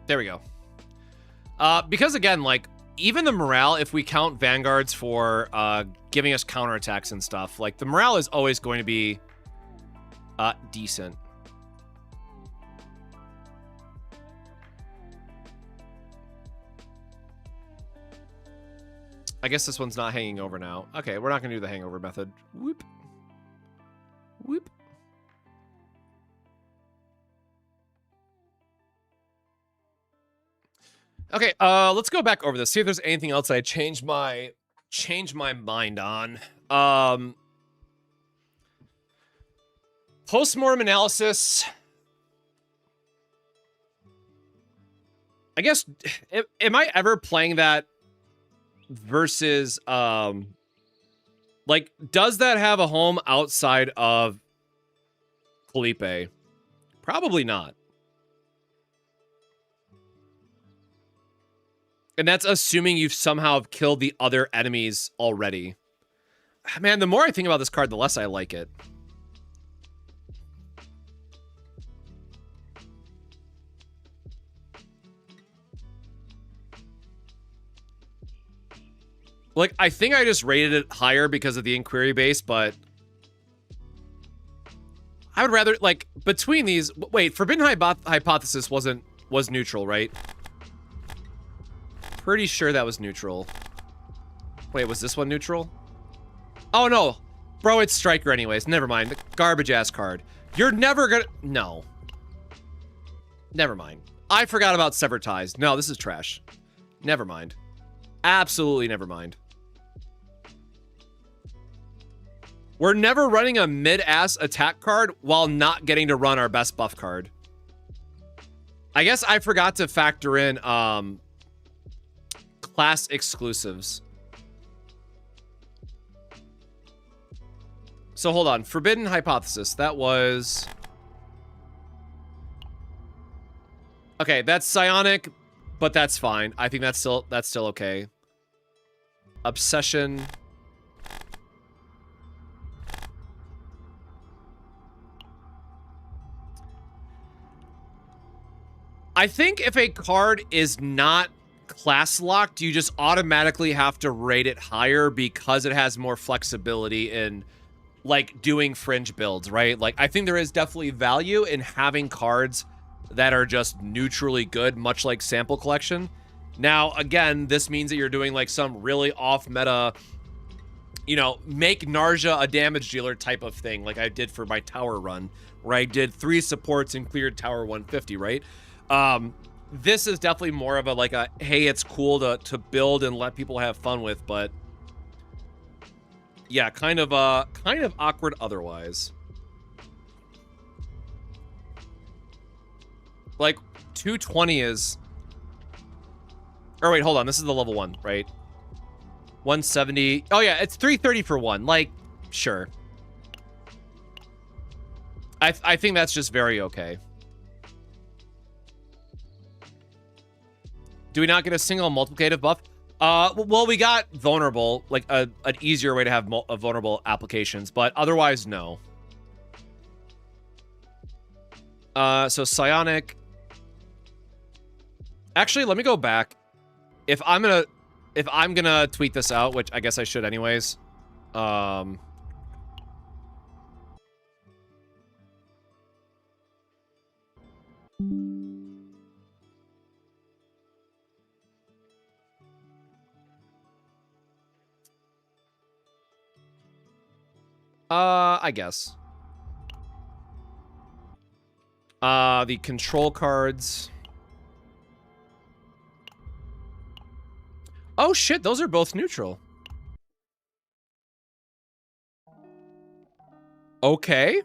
There we go. Because again, like, even the morale, if we count Vanguards for giving us counterattacks and stuff, like, the morale is always going to be decent. I guess this one's not hanging over now. Okay, we're not going to do the hangover method. Whoop. Whoop. Okay, let's go back over this. See if there's anything else I changed my mind on. Postmortem analysis. I guess, am I ever playing that versus, like, does that have a home outside of Felipe? Probably not. And that's assuming you've somehow killed the other enemies already. Man, the more I think about this card, the less I like it. Like, I think I just rated it higher because of the Inquiry base, but I would rather, like, between these... Wait, Forbidden Hypothesis was neutral, right? Pretty sure that was neutral. Wait, was this one neutral? Oh, no. Bro, it's Striker anyways. Never mind. The garbage-ass card. You're never gonna... No. Never mind. I forgot about Sever Ties. No, this is trash. Never mind. Absolutely never mind. We're never running a mid-ass attack card while not getting to run our best buff card. I guess I forgot to factor in, class exclusives. So hold on. Forbidden Hypothesis. That was... Okay, that's psionic, but that's fine. I think that's still okay. Obsession. I think if a card is not class locked, you just automatically have to rate it higher because it has more flexibility in, like, doing fringe builds, right? Like, I think there is definitely value in having cards that are just neutrally good, much like Sample Collection. Now, again, this means that you're doing like some really off-meta, you know, make Narja a damage dealer type of thing, like I did for my tower run, where I did 3 supports and cleared tower 150, right? This is definitely more of a like a, hey, it's cool to build and let people have fun with, but yeah, kind of awkward otherwise. Like 220 is, or wait, hold on, this is the level 1, right? 170. Oh yeah, it's 330 for 1. Like, sure. I think that's just very okay. Do we not get a single multiplicative buff? Well, we got vulnerable, like an easier way to have vulnerable applications, but otherwise, no. So psionic. Actually, let me go back. If I'm gonna tweet this out, which I guess I should anyways. I guess. The control cards. Oh shit, those are both neutral. Okay.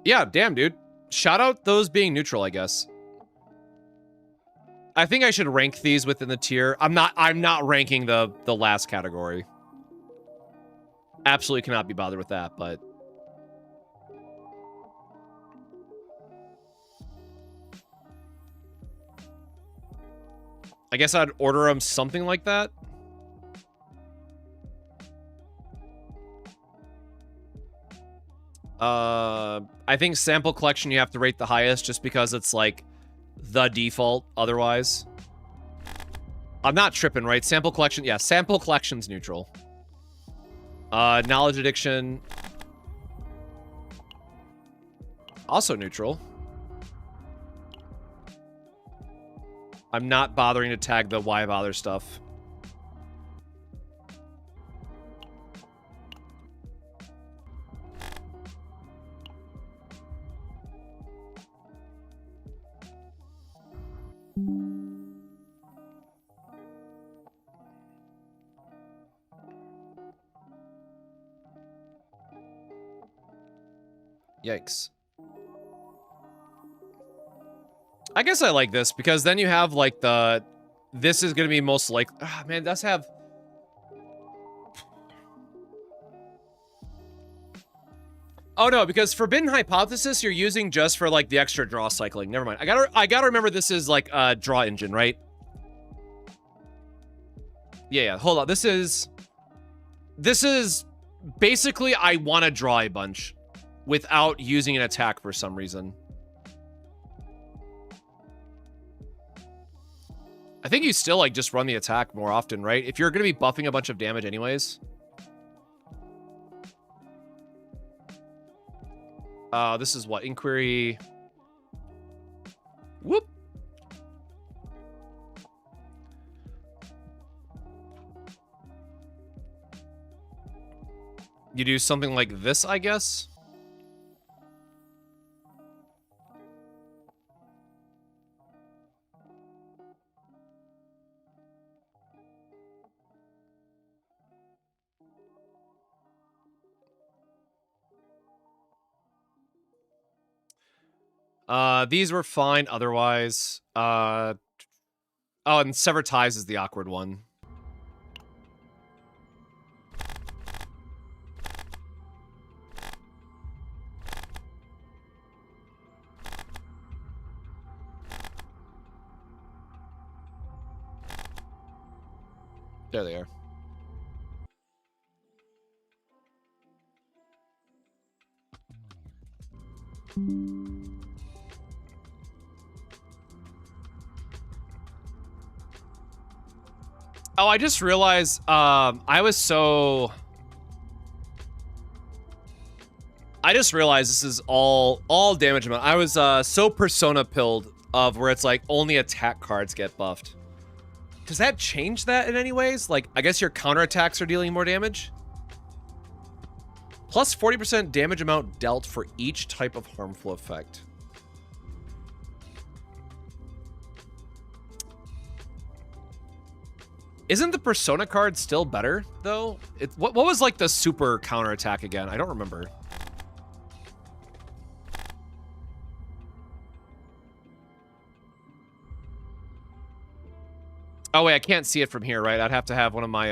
Yeah, damn, dude. Shout out those being neutral, I guess. I think I should rank these within the tier. I'm not ranking the last category. Absolutely cannot be bothered with that, but I guess I'd order them something like that. I think sample collection you have to rate the highest just because it's like the default otherwise. I'm not tripping, right? Sample collection, yeah, sample collection's neutral. Knowledge addiction. Also neutral. I'm not bothering to tag the why bother stuff. Yikes. I guess I like this because then you have like the, this is going to be most like, man, does have. Oh no, because Forbidden Hypothesis you're using just for like the extra draw cycling. Never mind. I gotta remember this is like a draw engine, right? Yeah, hold on. This is basically I want to draw a bunch without using an attack for some reason. I think you still like just run the attack more often, right? If you're going to be buffing a bunch of damage anyways. This is what? Inquiry. Whoop. You do something like this, I guess. These were fine otherwise. Oh, and Sever Ties is the awkward one. There they are. Oh, I just realized, I I just realized this is all damage amount. I was so Persona pilled of where it's like only attack cards get buffed. Does that change that in any ways? Like, I guess your counterattacks are dealing more damage? Plus 40% damage amount dealt for each type of harmful effect. Isn't the Persona card still better, though? What was, like, the super counterattack again? I don't remember. Oh, wait, I can't see it from here, right? I'd have to have one of my,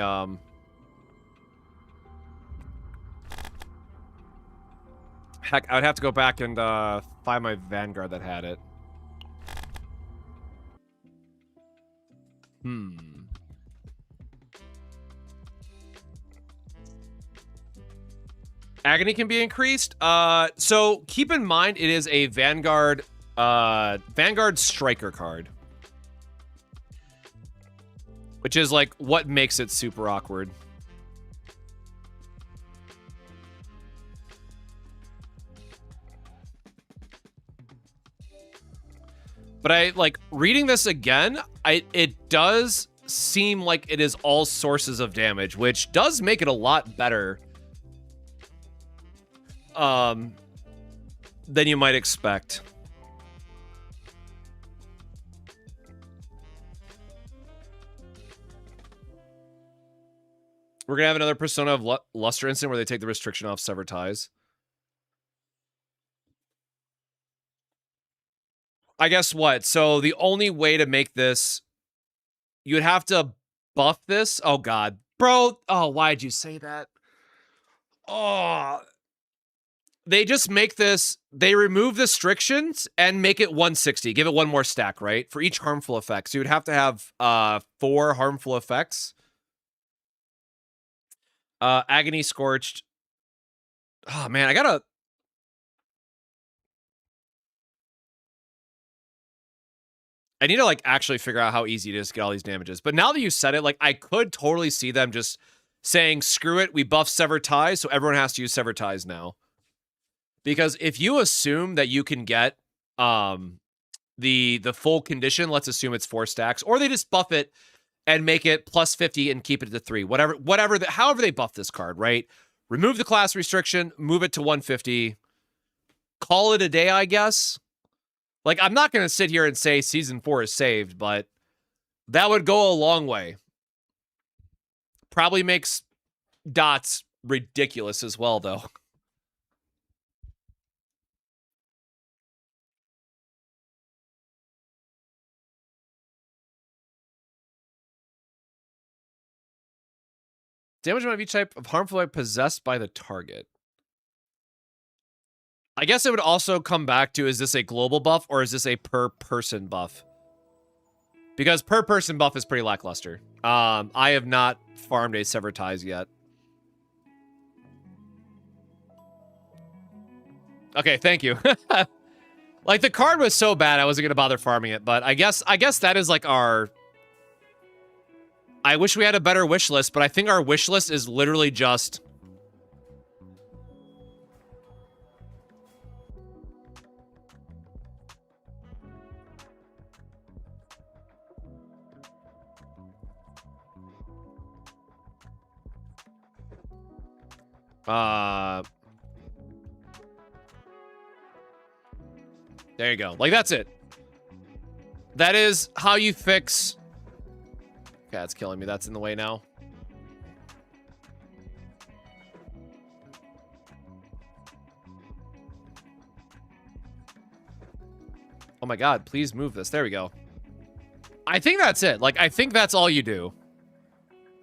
Heck, I would have to go back and, find my Vanguard that had it. Agony can be increased. So keep in mind it is a Vanguard Striker card. Which is like what makes it super awkward. But I like reading this again, it does seem like it is all sources of damage, which does make it a lot better than you might expect. We're gonna have another Persona of Luster incident where they take the restriction off Sever Ties. I guess what? So the only way to make this, you'd have to buff this. Oh God, bro. Oh, why'd you say that? Oh, they just make this, they remove the restrictions and make it 160. Give it one more stack, right? For each harmful effect. So you'd have to have 4 harmful effects. Agony Scorched. Oh man, I need to like actually figure out how easy it is to get all these damages. But now that you said it, like I could totally see them just saying, screw it, we buff Sever Ties, so everyone has to use Sever Ties now. Because if you assume that you can get the full condition, let's assume it's 4 stacks, or they just buff it and make it plus 50 and keep it to 3. However they buff this card, right? Remove the class restriction, move it to 150. Call it a day, I guess. Like, I'm not going to sit here and say Season 4 is saved, but that would go a long way. Probably makes dots ridiculous as well, though. Damage amount of each type of harmful effect possessed by the target. I guess it would also come back to, is this a global buff or is this a per person buff? Because per person buff is pretty lackluster. I have not farmed a Sever Ties yet. Okay, thank you. Like the card was so bad I wasn't gonna bother farming it, but I guess that is like our, I wish we had a better wish list, but I think our wish list is literally just there you go. Like, that's it. That is how you fix... Okay, it's killing me. That's in the way now. Oh my god, please move this. There we go. I think that's it. Like, I think that's all you do.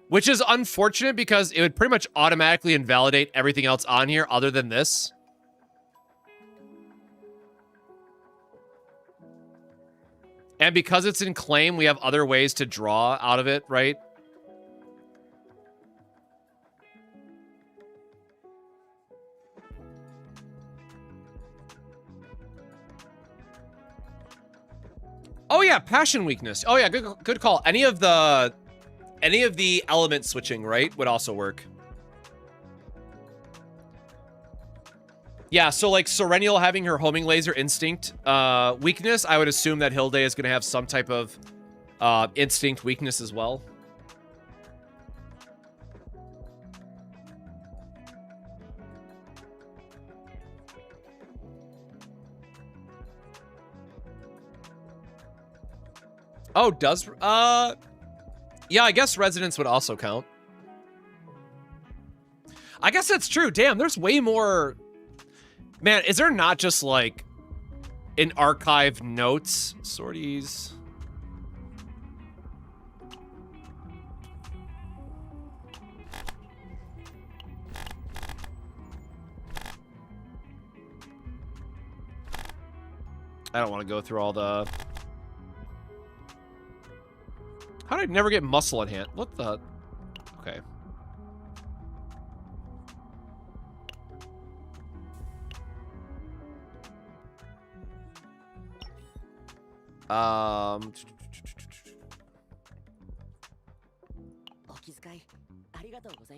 Which is unfortunate because it would pretty much automatically invalidate everything else on here other than this. And because it's in claim, we have other ways to draw out of it, right? Oh yeah, passion weakness. Oh yeah, good call. Any of the element switching, right, would also work. Yeah, so like Serenial having her homing laser instinct weakness, I would assume that Hilde is going to have some type of instinct weakness as well. Oh, does yeah, I guess Resonance would also count. I guess that's true. Damn, there's way more. Man, is there not just like an archive notes sorties? I don't want to go through all the. How did I never get muscle in hand? What the? Okay.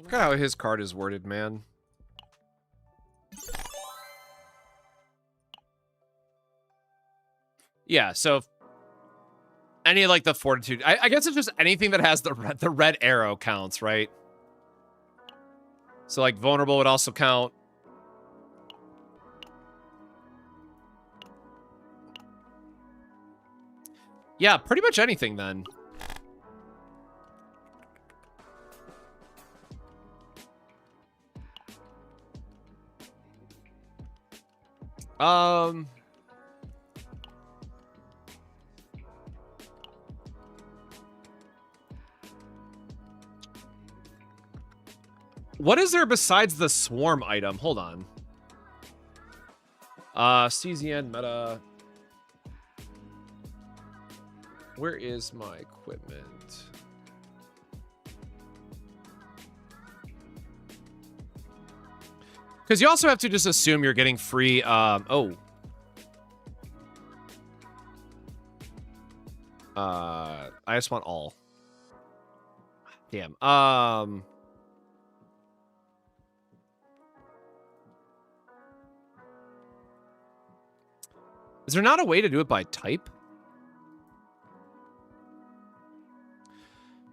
Look at how his card is worded, man. Yeah, so any like the fortitude, I guess it's just anything that has the red arrow counts, right? So like vulnerable would also count. Yeah, pretty much anything then. What is there besides the swarm item? Hold on. CZN meta. Where is my equipment? Because you also have to just assume you're getting free, I just want all. Damn. Is there not a way to do it by type?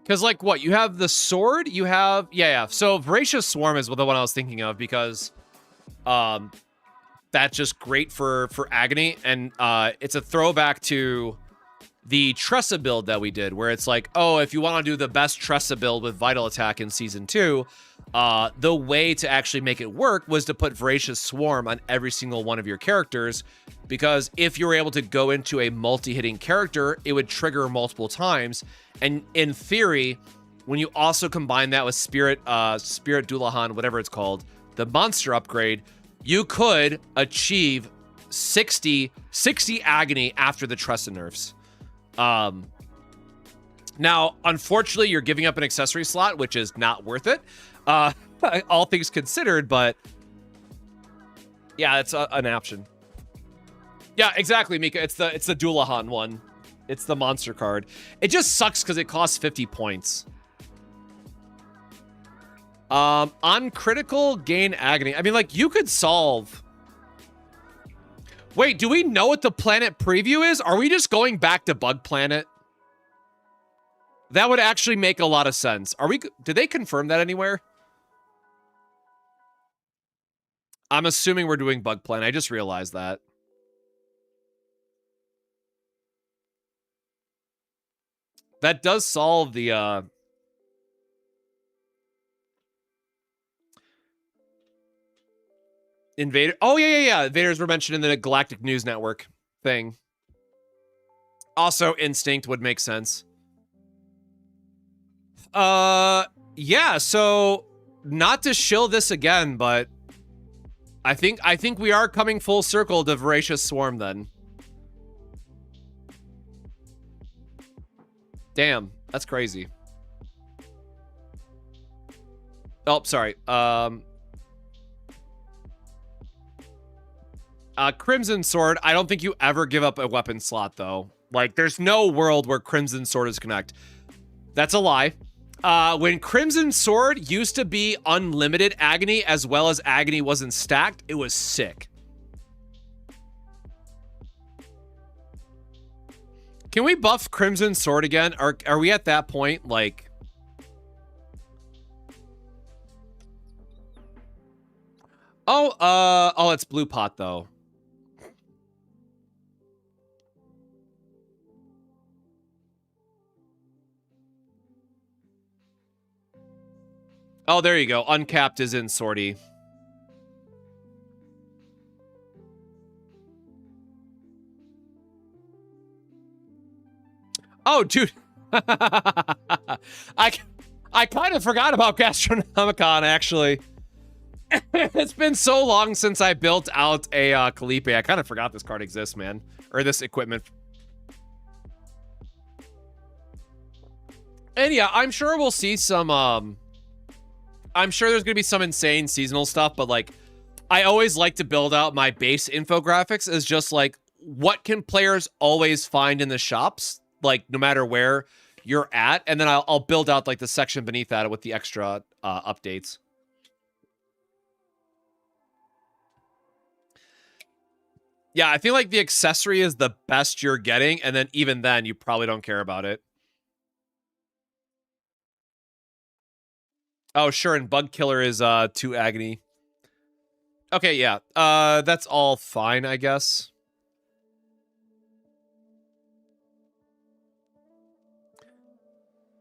Because, like, what? You have the sword, you have... Yeah. So, Voracious Swarm is the one I was thinking of, because that's just great for Agony, and it's a throwback to the Tressa build that we did, where it's like, oh, if you want to do the best Tressa build with Vital Attack in Season 2, the way to actually make it work was to put Voracious Swarm on every single one of your characters, because if you were able to go into a multi-hitting character, it would trigger multiple times. And in theory, when you also combine that with Spirit Dullahan, whatever it's called, the monster upgrade, you could achieve 60 Agony after the Tressa nerfs. Now, unfortunately, you're giving up an accessory slot, which is not worth it, all things considered, but yeah, it's an option. Yeah, exactly, Mika. It's the Dullahan one. It's the monster card. It just sucks because it costs 50 points. On critical, gain Agony. I mean, like, you could solve... Wait, do we know what the planet preview is? Are we just going back to Bug Planet? That would actually make a lot of sense. Did they confirm that anywhere? I'm assuming we're doing Bug Planet. I just realized that. That does solve the, Invader. Oh, yeah. Invaders were mentioned in the Galactic News Network thing. Also, Instinct would make sense. Yeah, so not to shill this again, but I think we are coming full circle to Voracious Swarm then. Damn, that's crazy. Oh, sorry. Crimson Sword, I don't think you ever give up a weapon slot, though. Like, there's no world where Crimson Sword is connect. That's a lie. When Crimson Sword used to be unlimited Agony, as well as Agony wasn't stacked, it was sick. Can we buff Crimson Sword again? Are we at that point? Like... Oh, it's Blue Pot, though. Oh, there you go. Uncapped is in Swordy. Oh, dude. I kind of forgot about Gastronomicon, actually. It's been so long since I built out a Calliope. I kind of forgot this card exists, man. Or this equipment. And yeah, I'm sure we'll see some... I'm sure there's going to be some insane seasonal stuff, but like, I always like to build out my base infographics as just like, what can players always find in the shops? Like, no matter where you're at. And then I'll build out like the section beneath that with the extra updates. Yeah, I feel like the accessory is the best you're getting. And then even then, you probably don't care about it. Oh, sure, and Bug Killer is 2 Agony. Okay, yeah. That's all fine, I guess.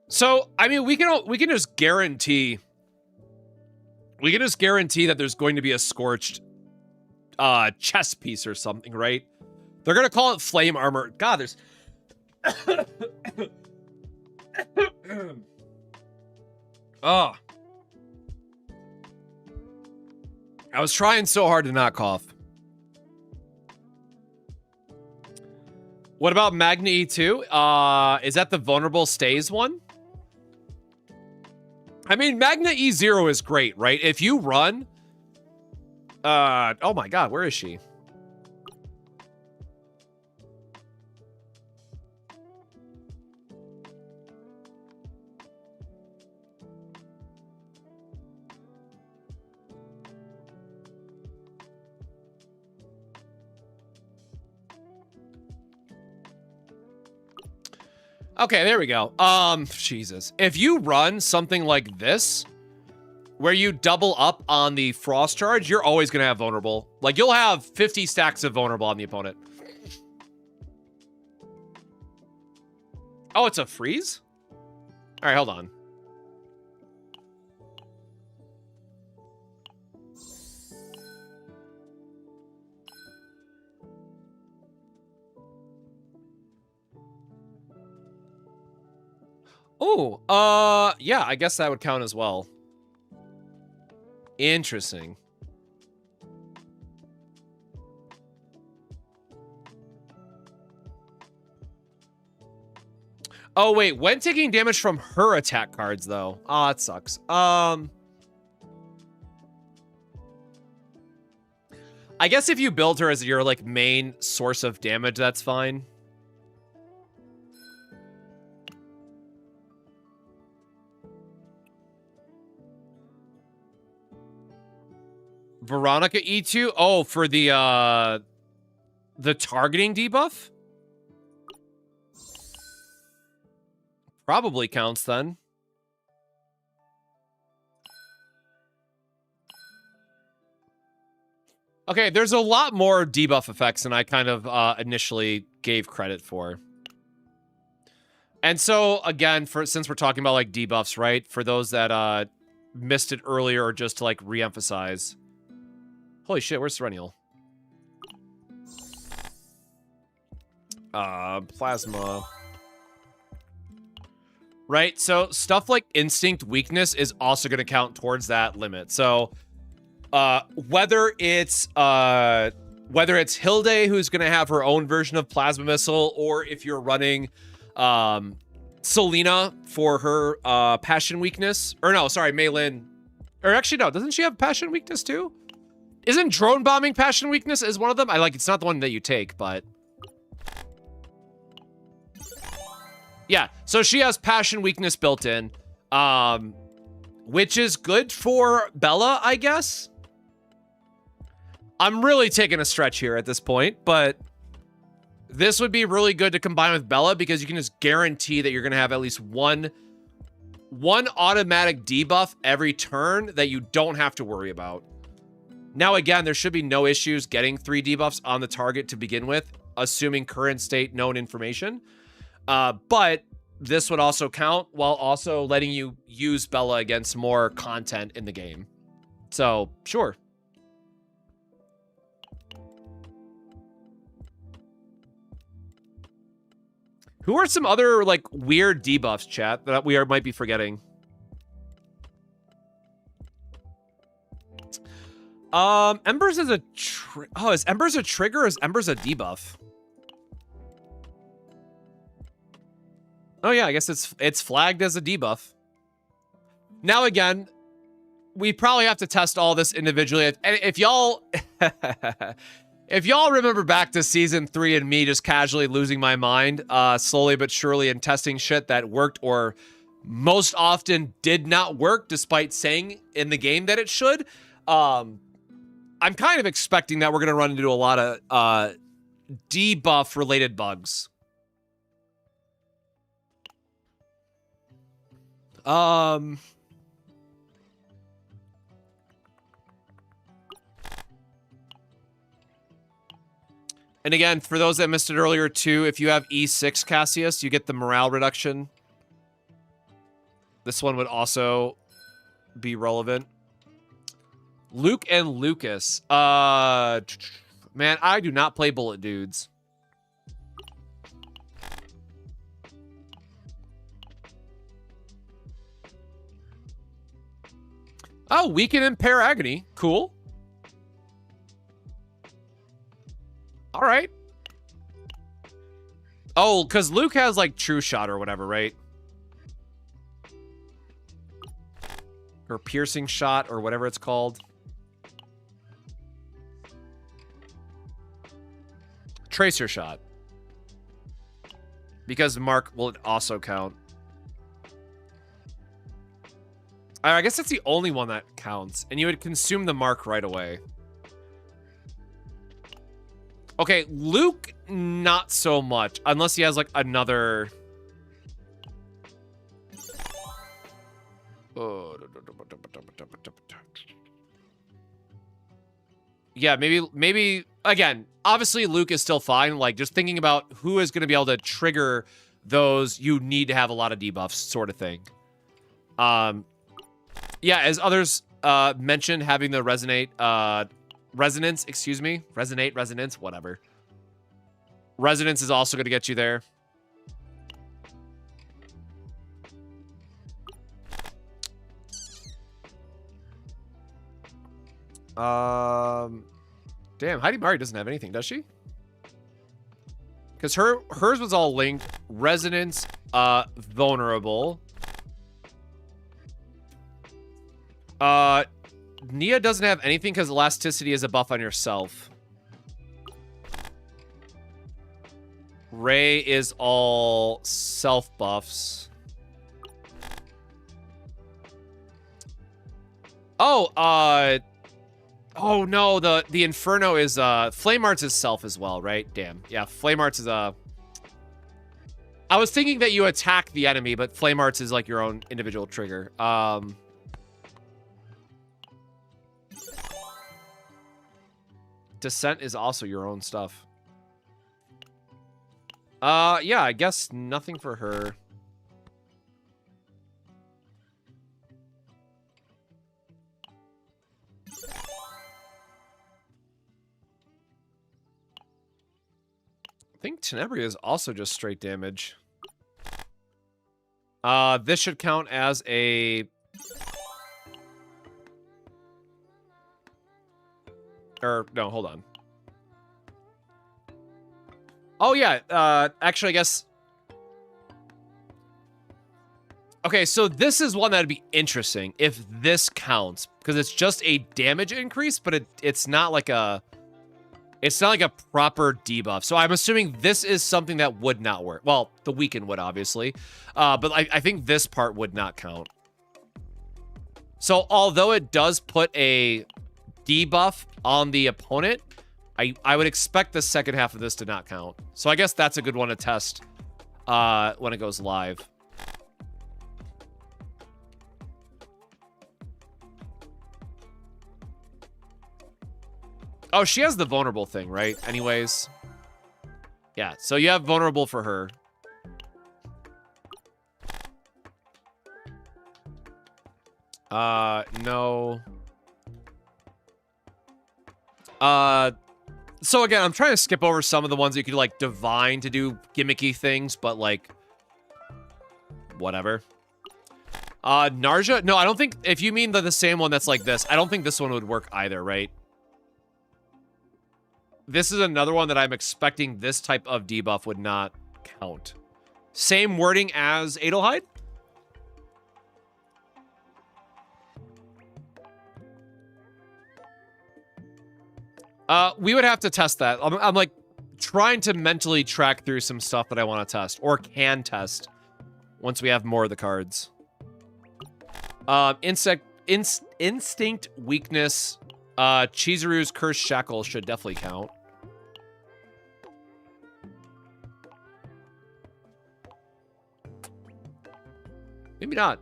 So, I mean, we can just guarantee that there's going to be a scorched chest piece or something, right? They're gonna call it flame armor. God, there's oh. I was trying so hard to not cough. What about Magna E2? Is that the vulnerable stays one? I mean, Magna E0 is great, right? If you run... oh my god, where is she? Okay, there we go. Jesus. If you run something like this, where you double up on the frost charge, you're always going to have vulnerable. Like, you'll have 50 stacks of vulnerable on the opponent. Oh, it's a freeze? All right, hold on. Oh, yeah, I guess that would count as well. Interesting. Oh, wait, when taking damage from her attack cards, though. Oh, that sucks. I guess if you build her as your, like, main source of damage, that's fine. Veronica E2? Oh, for the targeting debuff? Probably counts then. Okay, there's a lot more debuff effects than I kind of initially gave credit for. And so, again, since we're talking about, like, debuffs, right? For those that missed it earlier or just to, like, re-emphasize... Holy shit, where's Serenial? Plasma. Right, so stuff like Instinct Weakness is also going to count towards that limit. So, whether it's Hilde who's going to have her own version of Plasma Missile, or if you're running Selena for her Passion Weakness, or no, sorry, Meilin, or actually no, doesn't she have Passion Weakness too? Isn't drone bombing Passion Weakness is one of them? It's not the one that you take, but... Yeah, so she has Passion Weakness built in, which is good for Bella, I guess? I'm really taking a stretch here at this point, but... This would be really good to combine with Bella because you can just guarantee that you're going to have at least one automatic debuff every turn that you don't have to worry about. Now, again, there should be no issues getting 3 debuffs on the target to begin with, assuming current state known information. But this would also count while also letting you use Bella against more content in the game. So, sure. Who are some other, like, weird debuffs, chat, that we might be forgetting? Embers is a... Oh, is Embers a trigger or is Embers a debuff? Oh, yeah, I guess it's flagged as a debuff. Now, again, we probably have to test all this individually. And if y'all... If y'all remember back to Season 3 and me just casually losing my mind, slowly but surely, and testing shit that worked or most often did not work despite saying in the game that it should, I'm kind of expecting that we're going to run into a lot of debuff-related bugs. And again, for those that missed it earlier too, if you have E6 Cassius, you get the morale reduction. This one would also be relevant. Luke and Lucas. Man, I do not play bullet dudes. Oh, weaken and impair agony. Cool. All right. Oh, because Luke has, like, True Shot or whatever, right? Or Piercing Shot or whatever it's called. Tracer Shot. Because Mark will also count. I guess that's the only one that counts. And you would consume the Mark right away. Okay, Luke, not so much. Unless he has, like, another... Yeah, maybe... Again, obviously Luke is still fine. Like, just thinking about who is going to be able to trigger those, you need to have a lot of debuffs sort of thing. Yeah, as others mentioned, having the resonance, excuse me. Resonance, whatever. Resonance is also going to get you there. Damn, Heidi Mari doesn't have anything, does she? Because hers was all linked. Resonance, vulnerable. Nia doesn't have anything because elasticity is a buff on yourself. Ray is all self buffs. Oh, oh no, the Inferno is Flame Arts is self as well, right? Damn. Yeah, Flame Arts is I was thinking that you attack the enemy, but Flame Arts is like your own individual trigger. Descent is also your own stuff. Yeah, I guess nothing for her. I think Tenebria is also just straight damage. This should count as a... Or, no, hold on. Oh, yeah. Actually, I guess... Okay, so this is one that'd be interesting if this counts. Because it's just a damage increase, but it's not like a... It's not like a proper debuff. So I'm assuming this is something that would not work. Well, the weaken would, obviously. But I think this part would not count. So although it does put a debuff on the opponent, I would expect the second half of this to not count. So I guess that's a good one to test when it goes live. Oh, she has the vulnerable thing, right? Anyways. Yeah, so you have vulnerable for her. No. So again, I'm trying to skip over some of the ones that you could, like, divine to do gimmicky things, but, like, whatever. Narja? No, I don't think, if you mean the same one that's like this, I don't think this one would work either, right? This is another one that I'm expecting this type of debuff would not count. Same wording as Adelheid? We would have to test that. I'm like trying to mentally track through some stuff that I want to test or can test once we have more of the cards. Instinct weakness. Chizuru's Cursed Shackle should definitely count. Maybe not.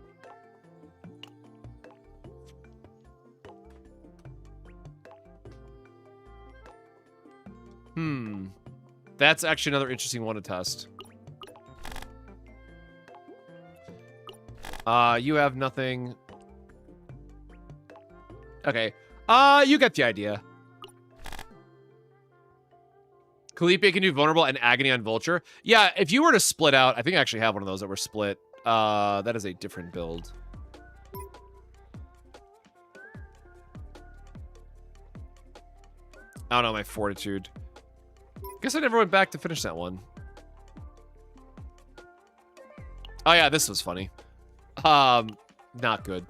That's actually another interesting one to test. You have nothing. Okay. You get the idea. Calliope can do vulnerable and agony on Vulture. Yeah, if you were to split out, I think I actually have one of those that were split. That is a different build. I don't know, my fortitude. Guess I never went back to finish that one. Oh yeah, this was funny. Not good.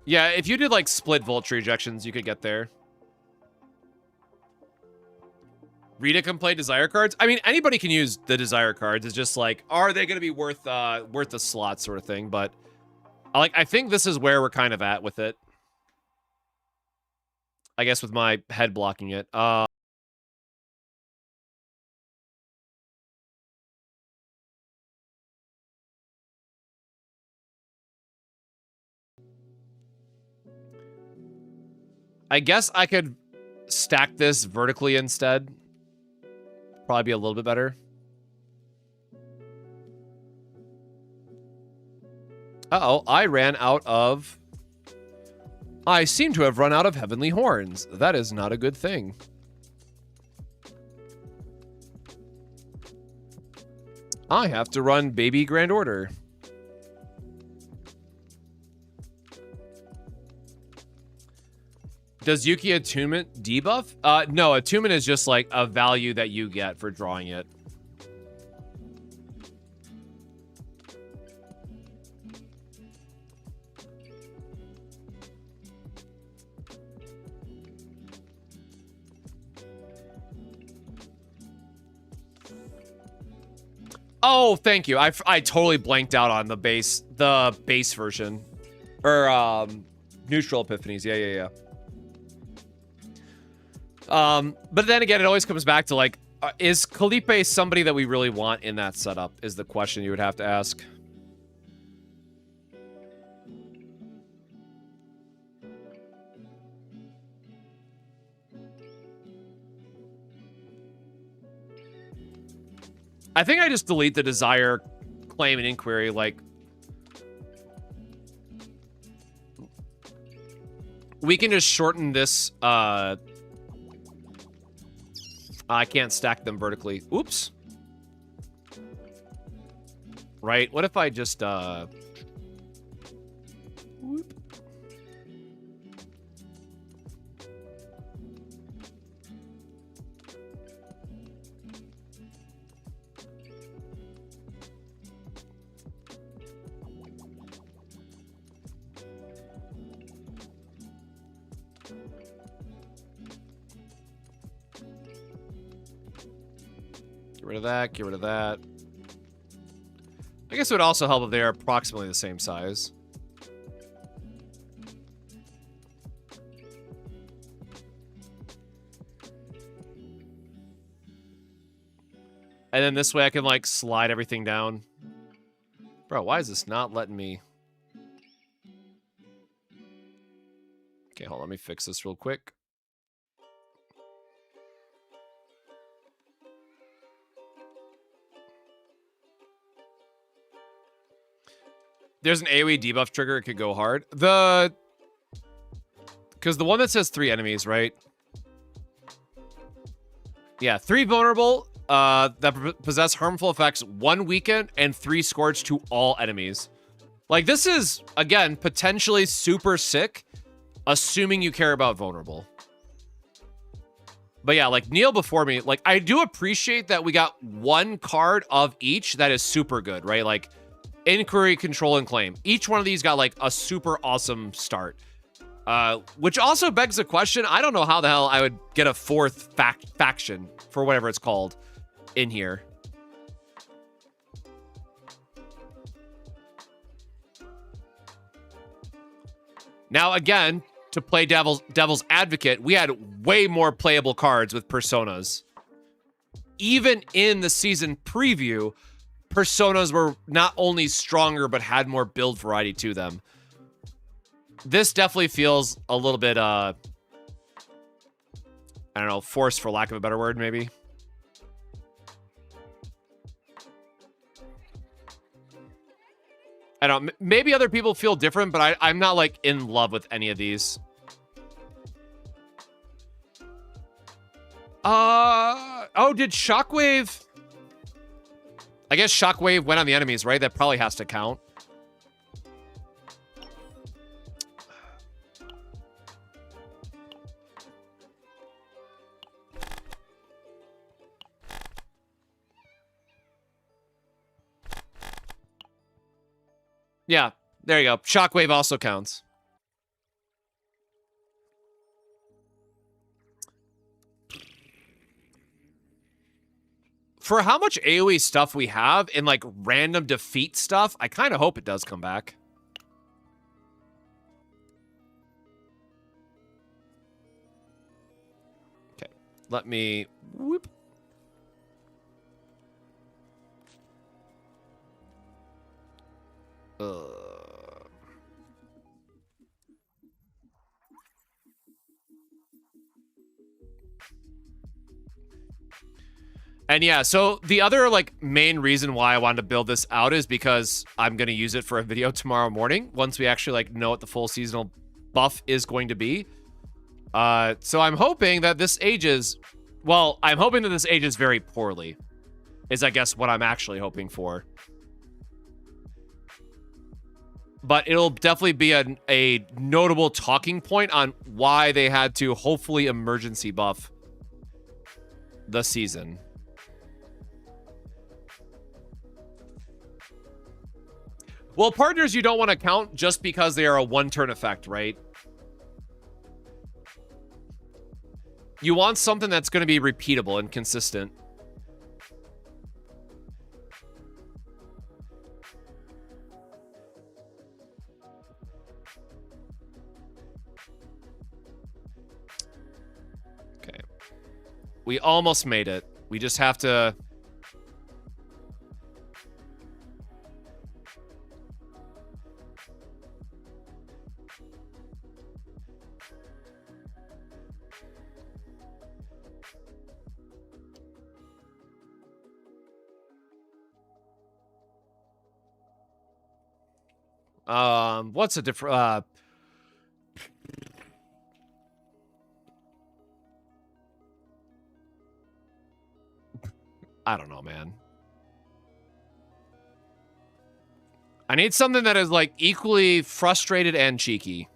Yeah, if you did like split Vulture ejections, you could get there. Rita can play Desire cards. I mean, anybody can use the Desire cards. It's just like, are they going to be worth the slot sort of thing? But I think this is where we're kind of at with it. I guess with my head blocking it. I guess I could stack this vertically instead. Probably be a little bit better. Uh-oh, I seem to have run out of Heavenly Horns. That is not a good thing. I have to run Baby Grand Order. Does Yuki Attunement debuff? No, Attunement is just like a value that you get for drawing it. Oh, thank you. I totally blanked out on the base version. Or, neutral epiphanies. Yeah. But then again, it always comes back to, like, is Calliope somebody that we really want in that setup, is the question you would have to ask. I think I just delete the Desire, Claim, and Inquiry, like... We can just shorten this, I can't stack them vertically. Oops. Right, what if I just, whoop. Get rid of that, get rid of that. I guess it would also help if they are approximately the same size. And then this way I can, like, slide everything down. Bro, why is this not letting me... Okay, hold on. Let me fix this real quick. There's an AoE debuff trigger. It could go hard. Because the one that says 3 enemies, right? Yeah, 3 vulnerable that possess harmful effects, 1 weaken, and 3 scorch to all enemies. Like, this is, again, potentially super sick, assuming you care about vulnerable. But yeah, like, kneel before me. Like, I do appreciate that we got 1 card of each that is super good, right? Like, Inquiry, Control, and Claim. Each one of these got, like, a super awesome start. Which also begs the question, I don't know how the hell I would get a 4th faction, for whatever it's called, in here. Now, again, to play devil's advocate, we had way more playable cards with Personas. Even in the season preview, Personas were not only stronger, but had more build variety to them. This definitely feels a little bit, I don't know, forced for lack of a better word, maybe. I don't know, maybe other people feel different, but I'm not, like, in love with any of these. Oh, did Shockwave... I guess Shockwave went on the enemies, right? That probably has to count. Yeah, there you go. Shockwave also counts. For how much AoE stuff we have in, like, random defeat stuff, I kind of hope it does come back. Okay, let me... Whoop. And yeah, so the other, like, main reason why I wanted to build this out is because I'm going to use it for a video tomorrow morning once we actually, like, know what the full seasonal buff is going to be. So I'm hoping that this ages... Well, I'm hoping that this ages very poorly, is, I guess, what I'm actually hoping for. But it'll definitely be a notable talking point on why they had to hopefully emergency buff the season. Well, partners you don't want to count just because they are a one-turn effect, right? You want something that's going to be repeatable and consistent. Okay. We almost made it. We just have to... What's a different, I don't know, man. I need something that is, like, equally frustrated and cheeky.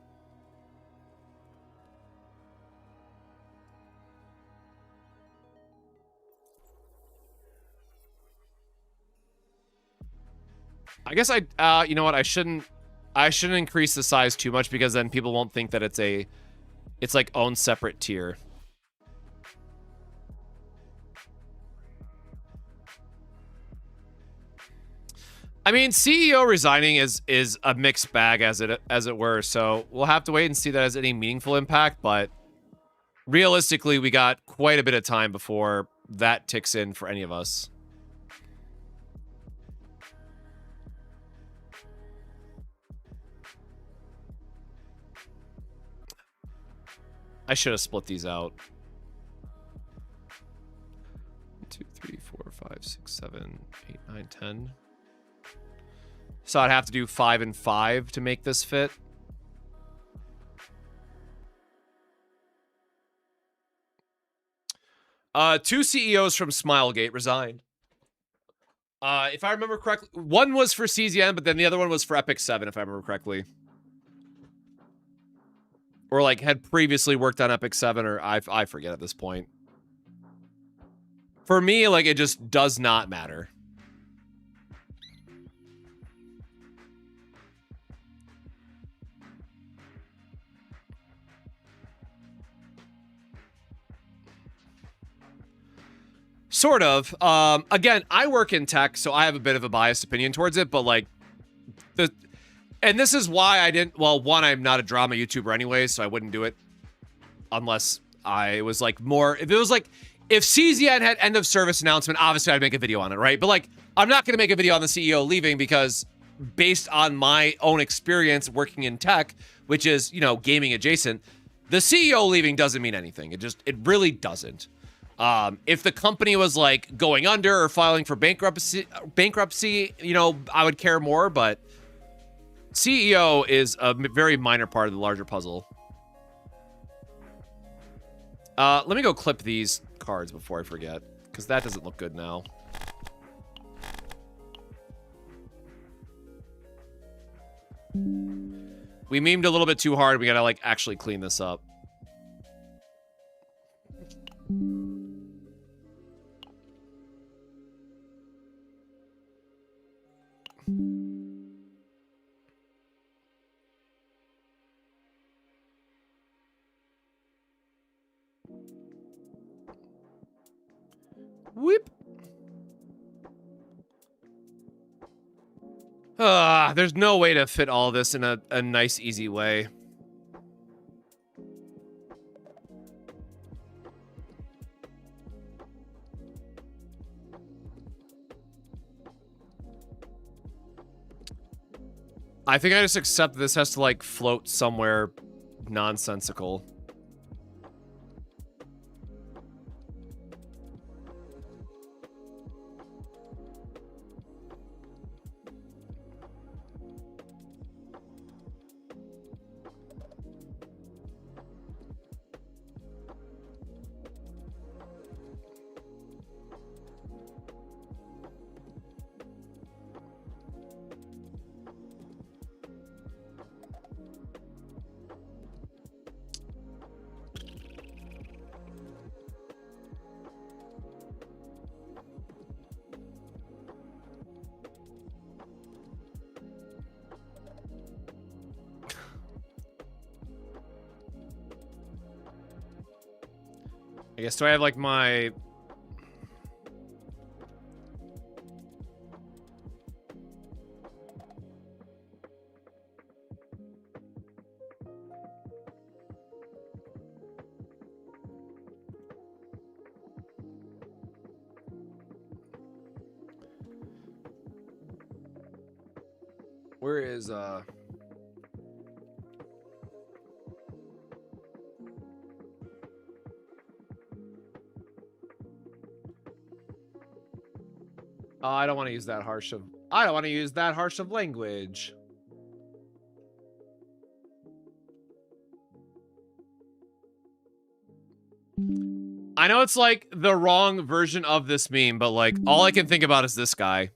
I guess you know what, I shouldn't increase the size too much because then people won't think that it's like own separate tier. I mean, CEO resigning is a mixed bag as it were, so we'll have to wait and see if that has any meaningful impact, but realistically, we got quite a bit of time before that ticks in for any of us. I should have split these out. 1, 2, 3, 4, 5, 6, 7, 8, 9, 10. So I'd have to do 5 and 5 to make this fit. Two CEOs from Smilegate resigned. If I remember correctly, one was for CZN, but then the other one was for Epic 7, if I remember correctly. Or like had previously worked on Epic 7, or I forget at this point. For me, like, it just does not matter. Sort of. Again, I work in tech, so I have a bit of a biased opinion towards it, but like and this is why I didn't, well, one, I'm not a drama YouTuber anyway, so I wouldn't do it unless I was like more, if it was like, if CZN had end of service announcement, obviously I'd make a video on it, right? But like, I'm not going to make a video on the CEO leaving because based on my own experience working in tech, which is, you know, gaming adjacent, the CEO leaving doesn't mean anything. It really doesn't. If the company was like going under or filing for bankruptcy, you know, I would care more, but CEO is a very minor part of the larger puzzle. Let me go clip these cards before I forget, because that doesn't look good now. We memed a little bit too hard. We gotta like actually clean this up. Whip. There's no way to fit all this in a nice, easy way. I think I just accept this has to like float somewhere nonsensical. I guess, do I have like my... Where is, I don't want to use that harsh of... I don't want to use that harsh of language. I know it's like the wrong version of this meme, but like all I can think about is this guy.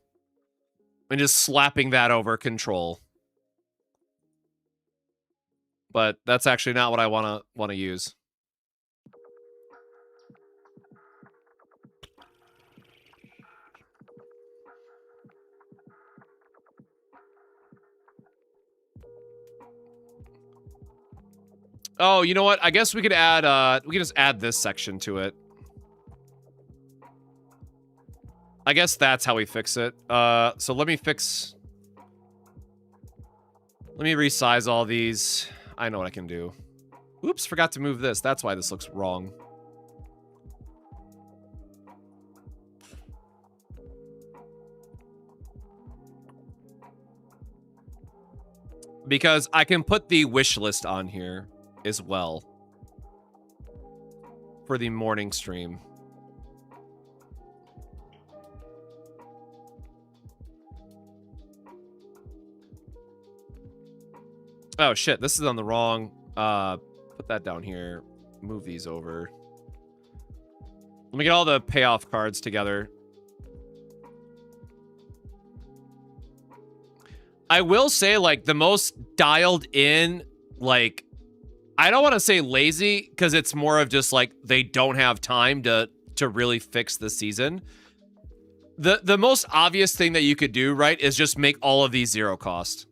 And just slapping that over control. But that's actually not what I want to use. Oh, you know what? I guess we could add, we could just add this section to it. I guess that's how we fix it. So let me resize all these. I know what I can do. Oops, forgot to move this. That's why this looks wrong. Because I can put the wish list on here as well. for the morning stream. Oh shit, this is on the wrong. Put that down here. Move these over. Let me get all the payoff cards together. I will say, like, the most dialed in, like, I don't want to say lazy, because it's more of just, like, they don't have time to really fix the season. The most obvious thing that you could do, right, is just make all of these 0 cost.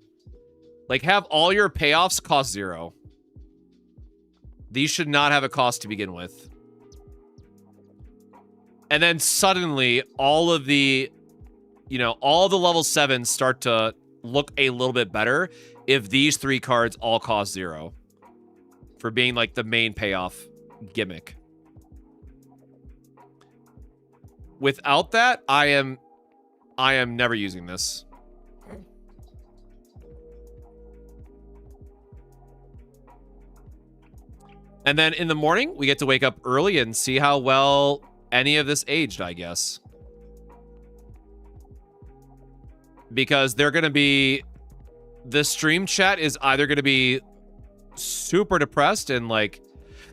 Like, have all your payoffs cost 0. These should not have a cost to begin with. And then suddenly, all of the, you know, all the level 7s start to look a little bit better if these 3 cards all cost 0. For being, like, the main payoff gimmick. Without that, I am never using this. And then in the morning, we get to wake up early and see how well any of this aged, I guess. Because they're going to be... The stream chat is either going to be super depressed and, like...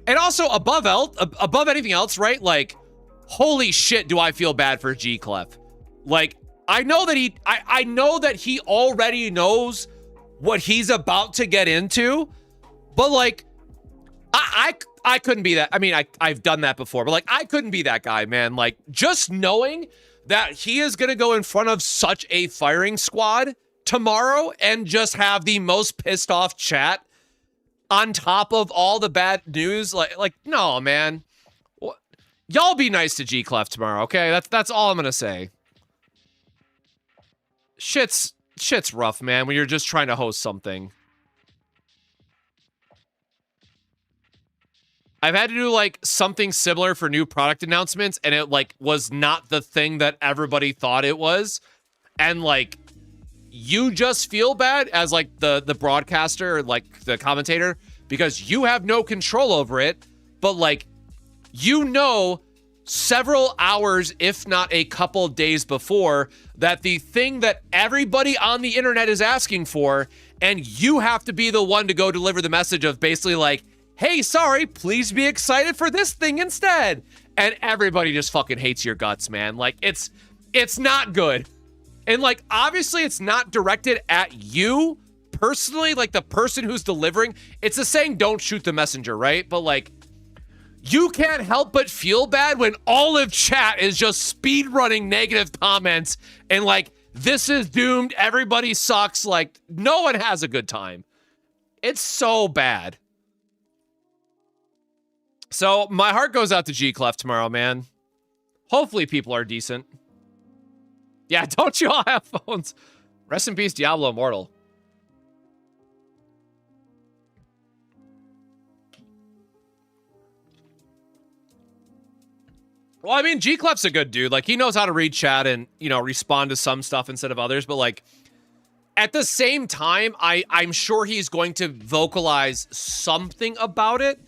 And also, above anything else, right? Like, holy shit, do I feel bad for G-Clef. Like, I know that I know that he already knows what he's about to get into. But, like... I couldn't be that. I mean, I've done that before, but like, I couldn't be that guy, man. Like, just knowing that he is going to go in front of such a firing squad tomorrow and just have the most pissed off chat on top of all the bad news. Like, no, man. Y'all be nice to G-Clef tomorrow, okay? That's all I'm going to say. Shit's rough, man, when you're just trying to host something. I've had to do, like, something similar for new product announcements, and it, like, was not the thing that everybody thought it was. And, like, you just feel bad as, like, the broadcaster or, like, the commentator because you have no control over it. But, like, you know several hours, if not a couple days before, that the thing that everybody on the internet is asking for, and you have to be the one to go deliver the message of basically, like, hey, sorry, please be excited for this thing instead. And everybody just fucking hates your guts, man. Like, it's not good. And, like, obviously it's not directed at you personally, like the person who's delivering. It's the saying, don't shoot the messenger, right? But, like, you can't help but feel bad when all of chat is just speed running negative comments and, like, this is doomed, everybody sucks. Like, no one has a good time. It's so bad. So, my heart goes out to G-Clef tomorrow, man. Hopefully people are decent. Yeah, don't you all have phones? Rest in peace, Diablo Immortal. Well, I mean, G-Clef's a good dude. Like, he knows how to read chat and, you know, respond to some stuff instead of others. But, like, at the same time, I'm sure he's going to vocalize something about it.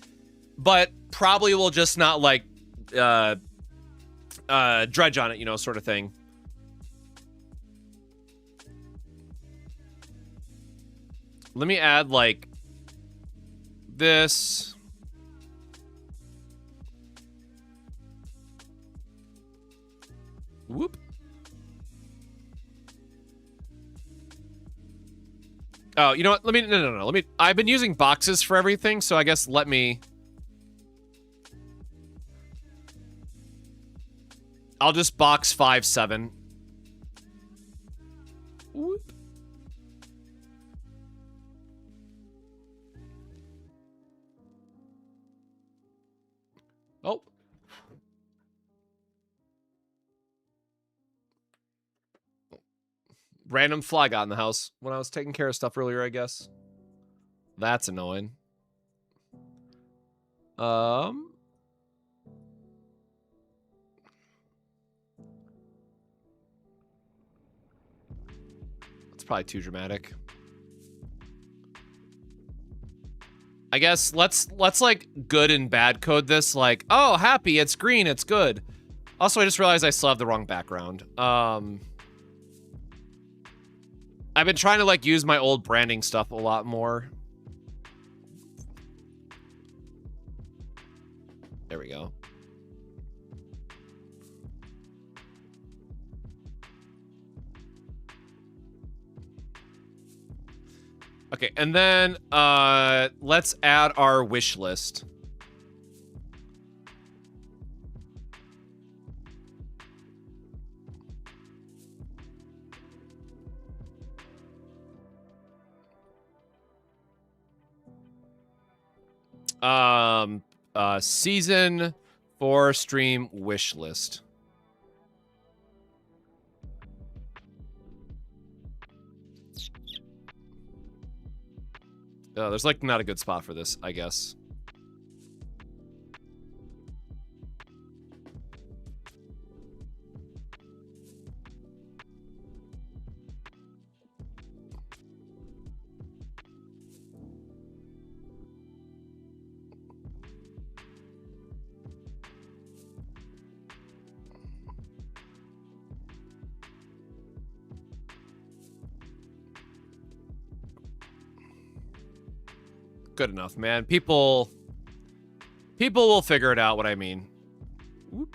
But probably will just not, like, dredge on it, you know, sort of thing. Let me add, like, this. Whoop. Oh, you know what? Let me, no. Let me, I've been using boxes for everything, so I guess let me... I'll just box 5-7. Whoop. Oh. Random fly got in the house when I was taking care of stuff earlier, I guess. That's annoying. It's probably too dramatic. I guess let's like good and bad code this. Like, oh, happy, it's green, it's good. Also, I just realized I still have the wrong background. I've been trying to like use my old branding stuff a lot more. There we go. Okay, and then let's add our wish list. Season 4 stream wish list. There's like not a good spot for this, I guess. Good enough, man. People will figure it out what I mean. Whoop.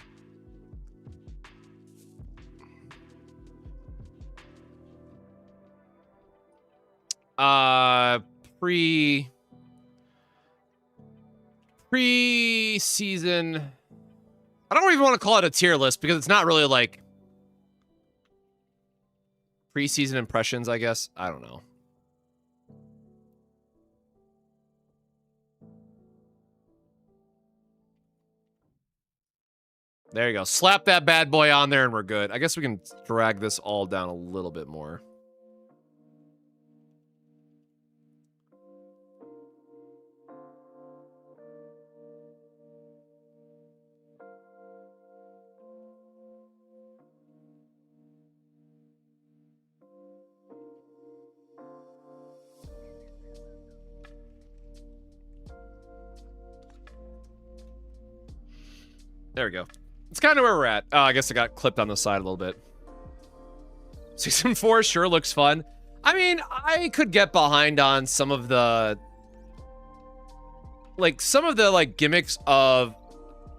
Pre-season. I don't even want to call it a tier list because it's not really like pre-season impressions, I guess. I don't know. There you go. Slap that bad boy on there and we're good. I guess we can drag this all down a little bit more. There we go. It's kind of where we're at. Oh, I guess it got clipped on the side a little bit. Season 4 sure looks fun. I mean, I could get behind on some of the gimmicks of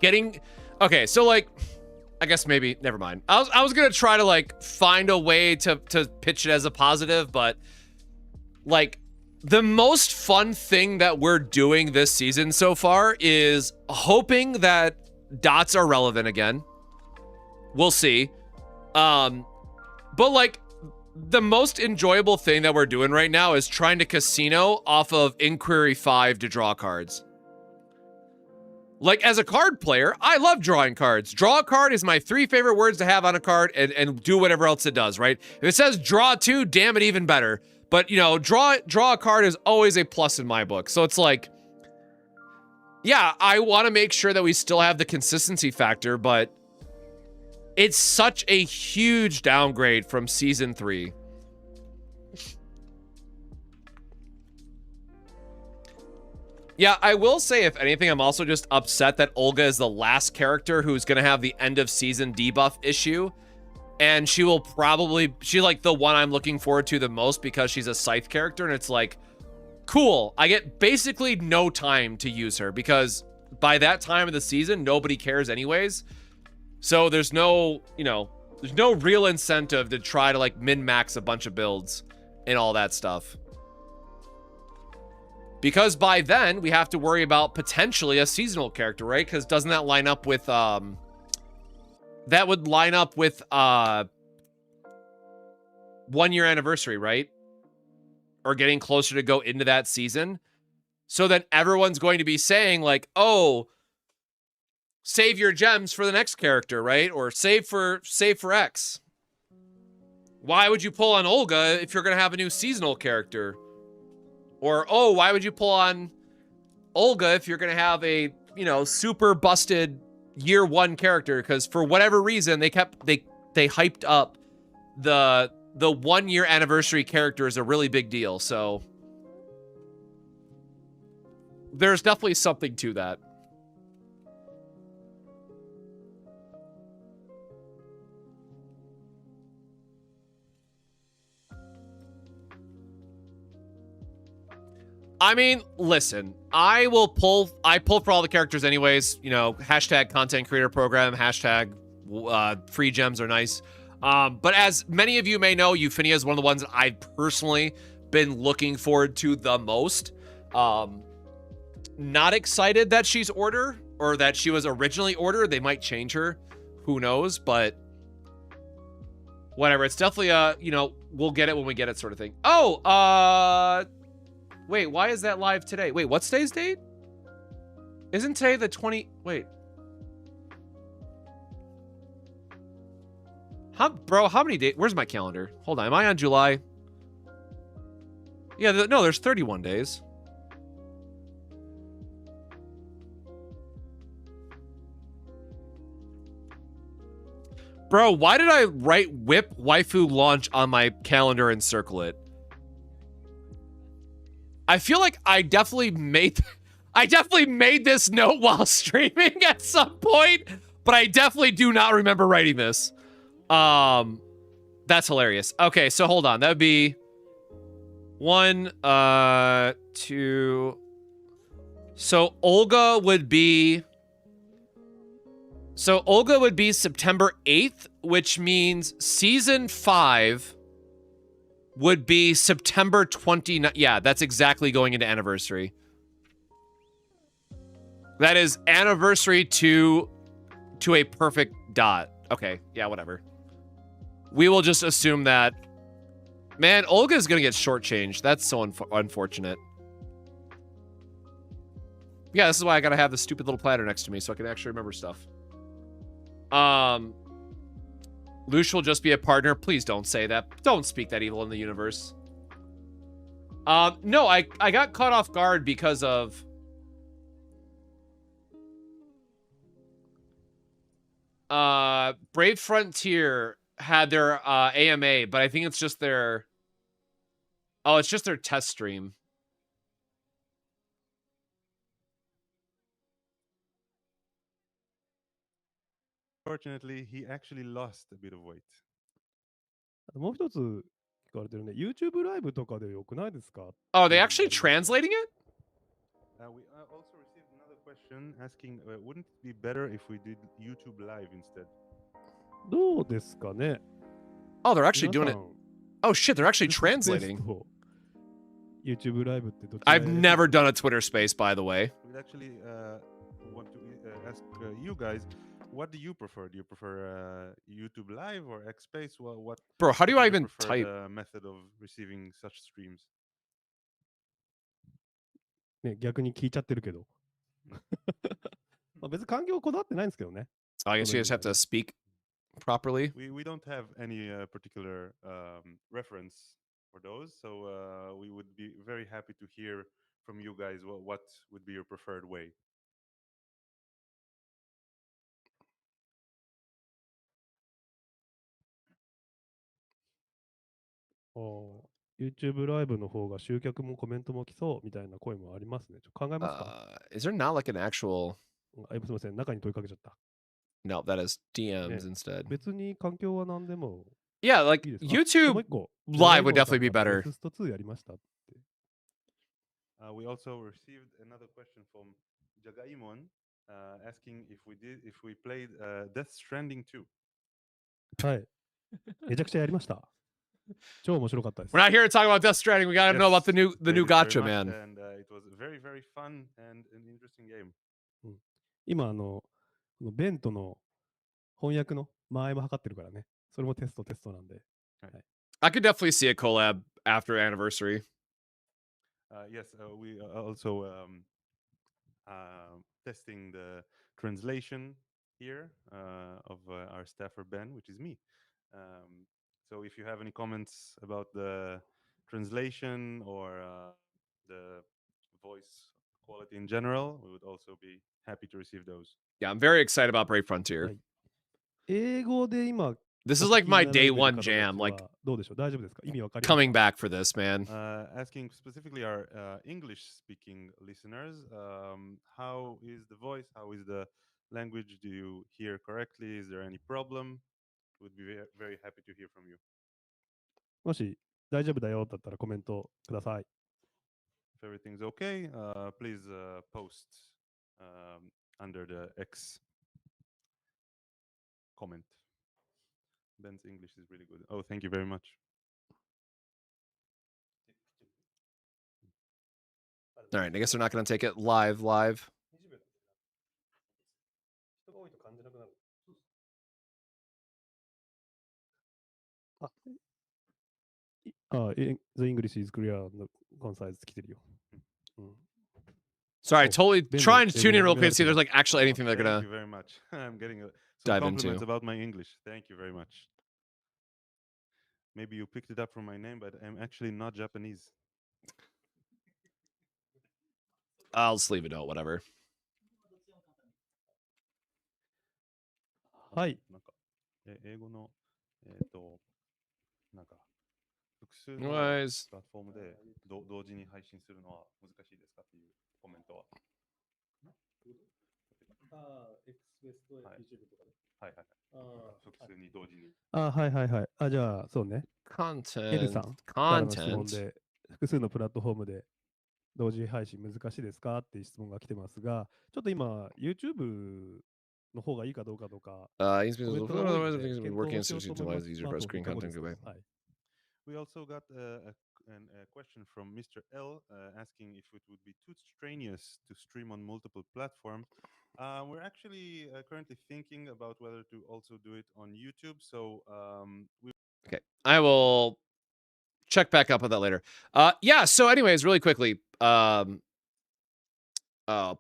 getting. Okay, so like, I guess maybe never mind. I was gonna try to like find a way to pitch it as a positive, but like the most fun thing that we're doing this season so far is hoping that dots are relevant again. We'll see. But like the most enjoyable thing that we're doing right now is trying to casino off of Inquiry 5 to draw cards. Like as a card player, I love drawing cards. Draw a card is my 3 favorite words to have on a card and do whatever else it does, right? If it says draw 2, damn it, even better. But you know, draw a card is always a plus in my book. So it's like, yeah, I want to make sure that we still have the consistency factor, but it's such a huge downgrade from season 3. Yeah, I will say, if anything, I'm also just upset that Olga is the last character who's going to have the end of season debuff issue. And she's like the one I'm looking forward to the most because she's a Scythe character. And it's like, cool, I get basically no time to use her because by that time of the season, nobody cares anyways. So there's no, there's no real incentive to try to like min-max a bunch of builds and all that stuff. Because by then, we have to worry about potentially a seasonal character, right? Because doesn't that line up with, that would line up with 1 year anniversary, right? Or getting closer to go into that season. So then everyone's going to be saying like, oh, save your gems for the next character, right? Or save for X. Why would you pull on Olga if you're going to have a new seasonal character? Or, oh, why would you pull on Olga if you're going to have a, super busted year 1 character? Because for whatever reason, they hyped up the 1 year anniversary character is a really big deal. So there's definitely something to that. I mean, listen, I pull for all the characters anyways, you know, hashtag content creator program, hashtag free gems are nice. But as many of you may know, Euphenia is one of the ones I've personally been looking forward to the most. Not excited that she's Order or that she was originally Order. They might change her. Who knows? But whatever. It's definitely you know, we'll get it when we get it sort of thing. Oh, wait, why is that live today? Wait, what's today's date? Isn't today the 20... Wait. Bro, how many days? Where's my calendar? Hold on, am I on July? Yeah, no, there's 31 days. Bro, why did I write whip waifu launch on my calendar and circle it? I feel like I definitely made this note while streaming at some point, but I definitely do not remember writing this. That's hilarious. Okay, so hold on. That would be 1, 2. So Olga would be September 8th, which means season 5 would be September 29th. Yeah, that's exactly going into anniversary. That is anniversary to a perfect dot. Okay, yeah, whatever. We will just assume that. Man, Olga's gonna get shortchanged. That's so unfortunate. Yeah, this is why I gotta have the stupid little platter next to me so I can actually remember stuff. Lush will just be a partner. Please don't say that. Don't speak that evil in the universe. No, I got caught off guard because of... Brave Frontier had their AMA, but I think it's just their... Oh, it's just their test stream. Fortunately, he actually lost a bit of weight. もう一つ聞かれてるね。YouTube ライブとかでよくないですか？ Oh, are they actually translating it? We also received another question asking, wouldn't it be better if we did YouTube Live instead? どうですかね？ Oh, they're actually 皆 doing さ it. ん Oh shit, they're actually スペース translating. と YouTube ライブってどちら I've never done a Twitter space, by the way. We'd actually want to ask you guys, what do you prefer? Do you prefer YouTube Live or Xspace? What Bro, how do what I is your even preferred, type? method of receiving such streams? ね、逆に聞いちゃってるけど。まあ別に環境こだわってないんですけどね。 Oh, I guess you just have to speak properly. We don't have any particular reference for those, so we would be very happy to hear from you guys what would be your preferred way. YouTube ライブの方が集客もコメントも来そうみたいな声もありますね。ちょっと考えますか？ Is there not like an actual... すみません、中に問いかけちゃった。 No, that is DMs Yeah. instead. 別に環境は何でも Yeah, like いいですか？もう YouTube 一個。 Live would definitely be ジャガイ better. モさんがネクスト2やりましたって。We also received another question from Jagaimon asking if we played Death Stranding 2. はい。めちゃくちゃやりました。超面白かったです。 We're not here to talk about Death Stranding. We gotta know about the new played it very gacha, much, man. And it was very, very fun and an interesting game. 今、このベントの翻訳の間合いも測ってるからね。それもテストなんで。 I could definitely see a collab after anniversary. Yes, we are also testing the translation here of our staffer Ben, which is me. So if you have any comments about the translation or the voice quality in general, we would also be happy to receive those. Yeah, I'm very excited about Brave Frontier. はい英語で今 This is お聞 like き my になられ day てる one 方たち jam. Like はどうでしょう、大丈夫ですか、意味わかります coming か？ back for this, man. Asking specifically our English-speaking listeners, how is the voice? How is the language? Do you hear correctly? Is there any problem? Would be very happy to hear from you. もし大丈夫だよだったらコメントください。 If everything's okay, please post under the X comment. Ben's English is really good. Oh, thank you very much. All right, I guess they're not going to take it live. 人が多いと感じなくなる。The English is clear and concise 来てるよ。Sorry, Oh, totally Ben, trying to tune in real Ben, quick to see if there's like actually anything they're Thank going you very much. I'm getting some dive compliments into. about my English. Thank you very much. Maybe you picked it up from my name, but I'm actually not Japanese. I'll just leave a note, whatever. はい。なんか、英語の、なんか、複数の Anyways, プラットフォームで同時に配信するのは難しいですかっていうコメントは。Express と YouTube とかで。はいはいはい。複数に同時に。はいはいはい。じゃあ、そうね。エルさ content, んからの質問 content. で、複数のプラットフォームで同時配信難しいですかっていう質問が来てますが、ちょっと今、YouTube の方がいいかどうかとか、 He's コ been メントが多いの otherwise で everything's been 検 working 討しよう since と you 思い utilize ます。 easier まあ for あと screen 5 content です go ね away. はい。 We also got a question from Mr. L asking if it would be too strenuous to stream on multiple platforms. We're actually currently thinking about whether to also do it on YouTube. So we Okay, I will check back up on that later. Yeah. So, anyways, really quickly, oh,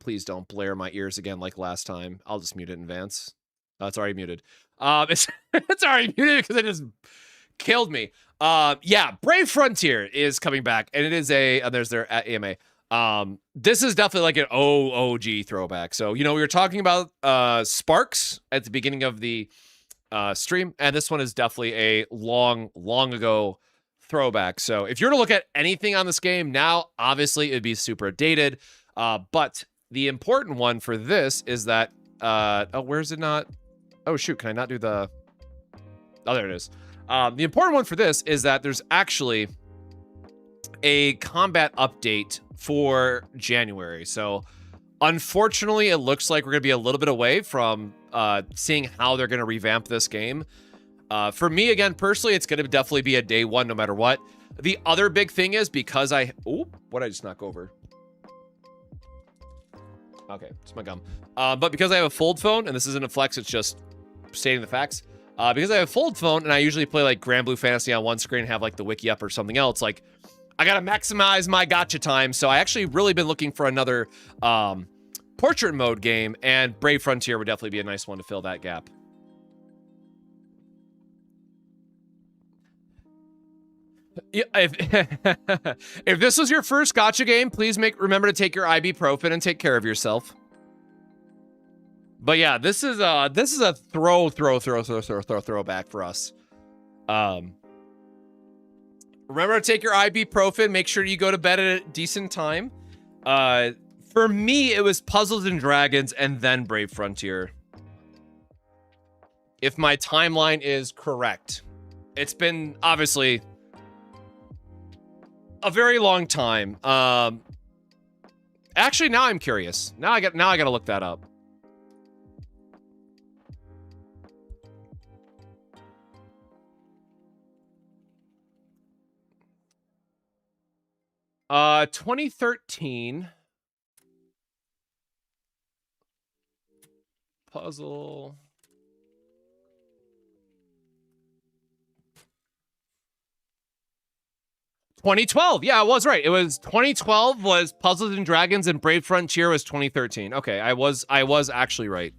please don't blare my ears again like last time. I'll just mute it in advance. It's already muted. It's it's already muted because it just killed me. Yeah, Brave Frontier is coming back, and it is there's their AMA. This is definitely like an OG throwback. So, you know, we were talking about Sparks at the beginning of the stream, and this one is definitely a long ago throwback. So if you're to look at anything on this game now, obviously it'd be super dated. But the important one for this is that where's it not? Oh shoot, can I not do the there it is. The important one for this is that there's actually a combat update for January. So unfortunately, it looks like we're going to be a little bit away from seeing how they're going to revamp this game. For me, again, personally, it's going to definitely be a day one no matter what. The other big thing is because what did I just knock over? Okay, it's my gum. But because I have a fold phone, and this isn't a flex, it's just stating the facts. Because I have a fold phone, and I usually play like Grand Blue Fantasy on one screen and have like the wiki up or something else, like I gotta maximize my gacha time. So I actually really been looking for another portrait mode game, and Brave Frontier would definitely be a nice one to fill that gap. Yeah, if this was your first gacha game, please remember to take your ibuprofen and take care of yourself. But yeah, this is a throwback for us. Remember to take your ibuprofen. Make sure you go to bed at a decent time. For me, it was Puzzles and Dragons and then Brave Frontier. If my timeline is correct. It's been obviously a very long time. Actually, now I'm curious. Now I gotta look that up. Uh, 2013 puzzle. $2012. Yeah, I was right. It was 2012 was Puzzles and Dragons, and Brave Frontier was 2013. Okay, I was actually right.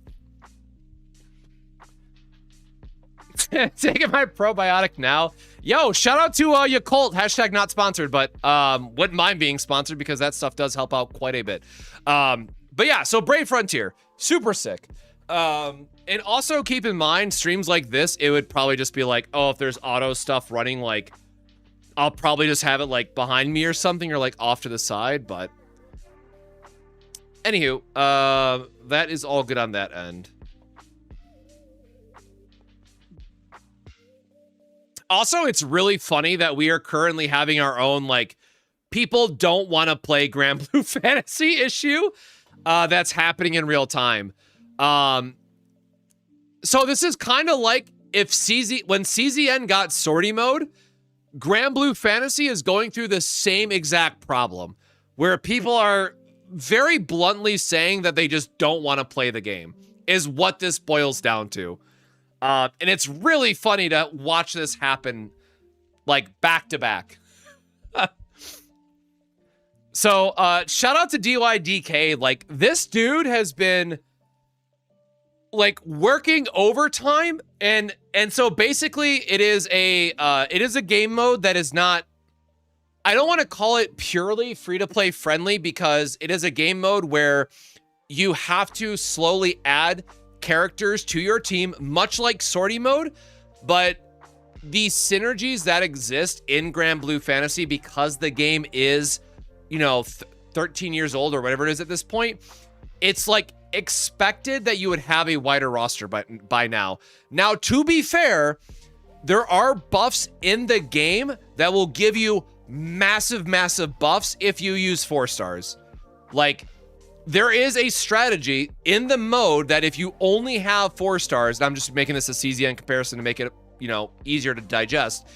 Taking my probiotic now. Yo, shout out to Yakult. Hashtag not sponsored, but wouldn't mind being sponsored because that stuff does help out quite a bit. But yeah, so Brave Frontier, super sick. And also keep in mind, streams like this, it would probably just be like, oh, if there's auto stuff running, like, I'll probably just have it like behind me or something, or like off to the side. But anywho, that is all good on that end. Also, it's really funny that we are currently having our own, like, people don't want to play Grand Blue Fantasy issue that's happening in real time. So this is kind of like if when CZN got sortie mode, Grand Blue Fantasy is going through the same exact problem, where people are very bluntly saying that they just don't want to play the game, is what this boils down to. And it's really funny to watch this happen, like, back to back. So, shout out to DYDK. Like, this dude has been, like, working overtime, and so basically it is a game mode that is not, I don't want to call it purely free-to-play friendly, because it is a game mode where you have to slowly add characters to your team, much like sortie mode, but the synergies that exist in Grand Blue Fantasy, because the game is, you know, 13 years old or whatever it is at this point, it's like expected that you would have a wider roster by now. Now, to be fair, there are buffs in the game that will give you massive buffs if you use 4 stars. Like, there is a strategy in the mode that if you only have 4 stars, and I'm just making this a CZN comparison to make it, you know, easier to digest.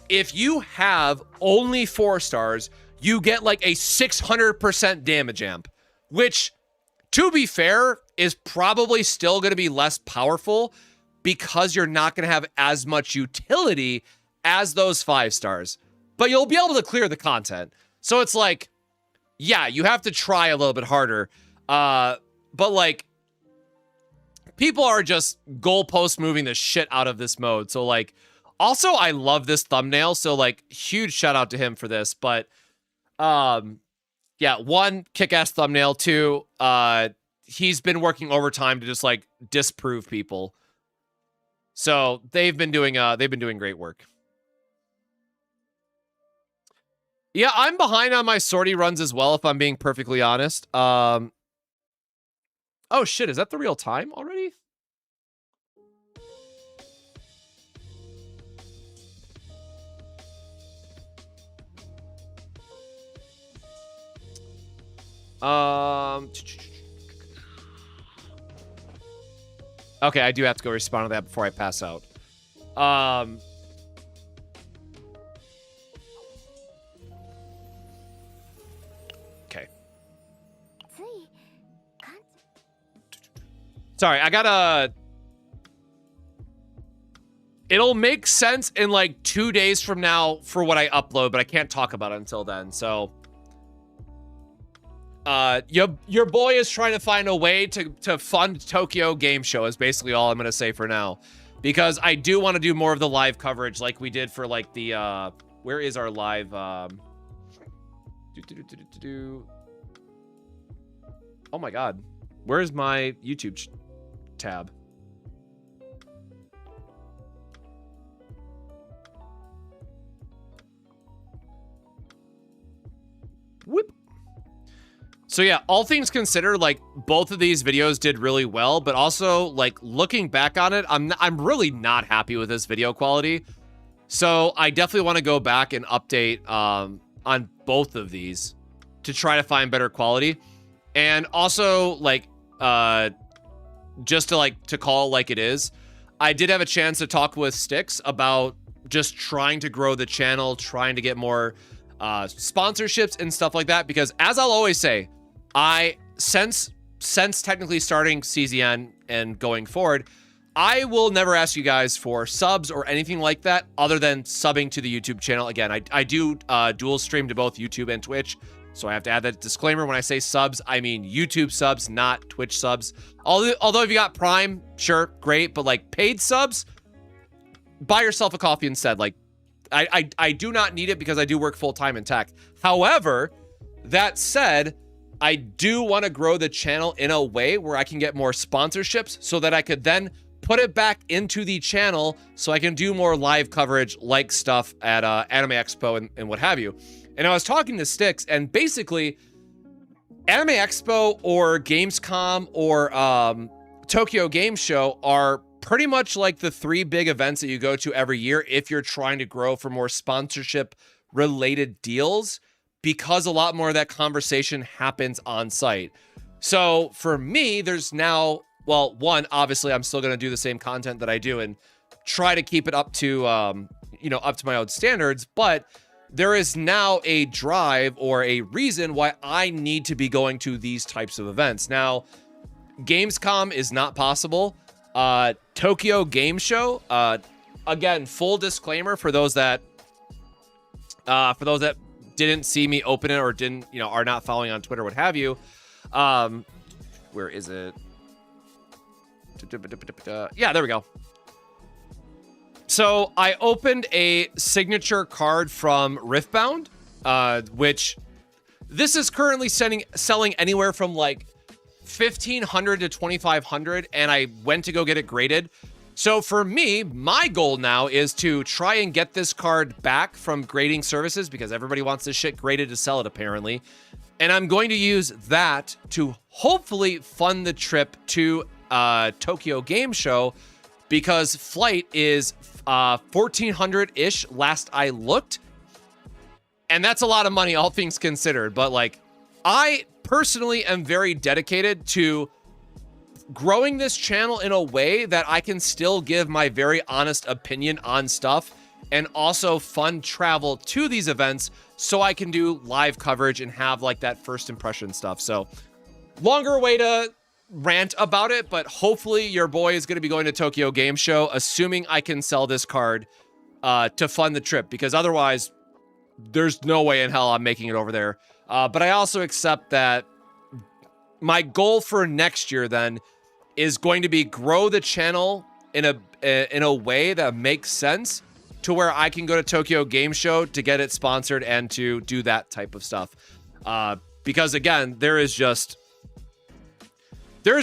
If you have only 4 stars, you get like a 600% damage amp, which, to be fair, is probably still going to be less powerful because you're not going to have as much utility as those 5 stars. But you'll be able to clear the content. So it's like, yeah, you have to try a little bit harder. But like, people are just goalpost moving the shit out of this mode. So like, also, I love this thumbnail. So like, huge shout out to him for this. But yeah, 1, kick-ass thumbnail. 2, he's been working overtime to just like disprove people. So they've been doing great work. Yeah, I'm behind on my sortie runs as well, if I'm being perfectly honest. Oh shit, is that the real time already? Okay, I do have to go respond to that before I pass out. Okay. Sorry, I gotta... It'll make sense in like 2 days from now for what I upload, but I can't talk about it until then, so... your boy is trying to find a way to fund Tokyo Game Show is basically all I'm gonna say for now, because I do want to do more of the live coverage like we did for like the where is our live oh my god, where's my YouTube tab? Whoop. So yeah, all things considered, like, both of these videos did really well, but also, like, looking back on it, I'm really not happy with this video quality. So I definitely want to go back and update on both of these to try to find better quality. And also, like, just to call it like it is, I did have a chance to talk with Styx about just trying to grow the channel, trying to get more sponsorships and stuff like that, because as I'll always say, since technically starting CZN and going forward, I will never ask you guys for subs or anything like that other than subbing to the YouTube channel. Again, I do dual stream to both YouTube and Twitch, so I have to add that disclaimer. When I say subs, I mean YouTube subs, not Twitch subs. Although if you got Prime, sure, great, but like paid subs, buy yourself a coffee instead. Like, I do not need it because I do work full-time in tech. However, that said, I do want to grow the channel in a way where I can get more sponsorships so that I could then put it back into the channel so I can do more live coverage like stuff at Anime Expo and what have you. And I was talking to Styx, and basically Anime Expo or Gamescom or Tokyo Game Show are pretty much like the 3 big events that you go to every year if you're trying to grow for more sponsorship related deals, because a lot more of that conversation happens on site. So for me, there's now, well, one, obviously I'm still going to do the same content that I do and try to keep it up to, up to my own standards, but there is now a drive or a reason why I need to be going to these types of events. Now, Gamescom is not possible. Tokyo Game Show, again, full disclaimer for those that didn't see me open it or didn't, are not following on Twitter, what have you. Where is it? Yeah, there we go. So I opened a signature card from Riftbound, which this is currently selling anywhere from like 1,500 to 2,500, and I went to go get it graded. So for me, my goal now is to try and get this card back from grading services because everybody wants this shit graded to sell it apparently. And I'm going to use that to hopefully fund the trip to Tokyo Game Show, because flight is 1,400-ish last I looked. And that's a lot of money, all things considered. But like, I personally am very dedicated to growing this channel in a way that I can still give my very honest opinion on stuff and also fund travel to these events so I can do live coverage and have like that first impression stuff. So longer way to rant about it, but hopefully your boy is going to be going to Tokyo Game Show, assuming I can sell this card to fund the trip, because otherwise there's no way in hell I'm making it over there. But I also accept that my goal for next year then is going to be grow the channel in a way that makes sense to where I can go to Tokyo Game Show to get it sponsored and to do that type of stuff. Because again, there's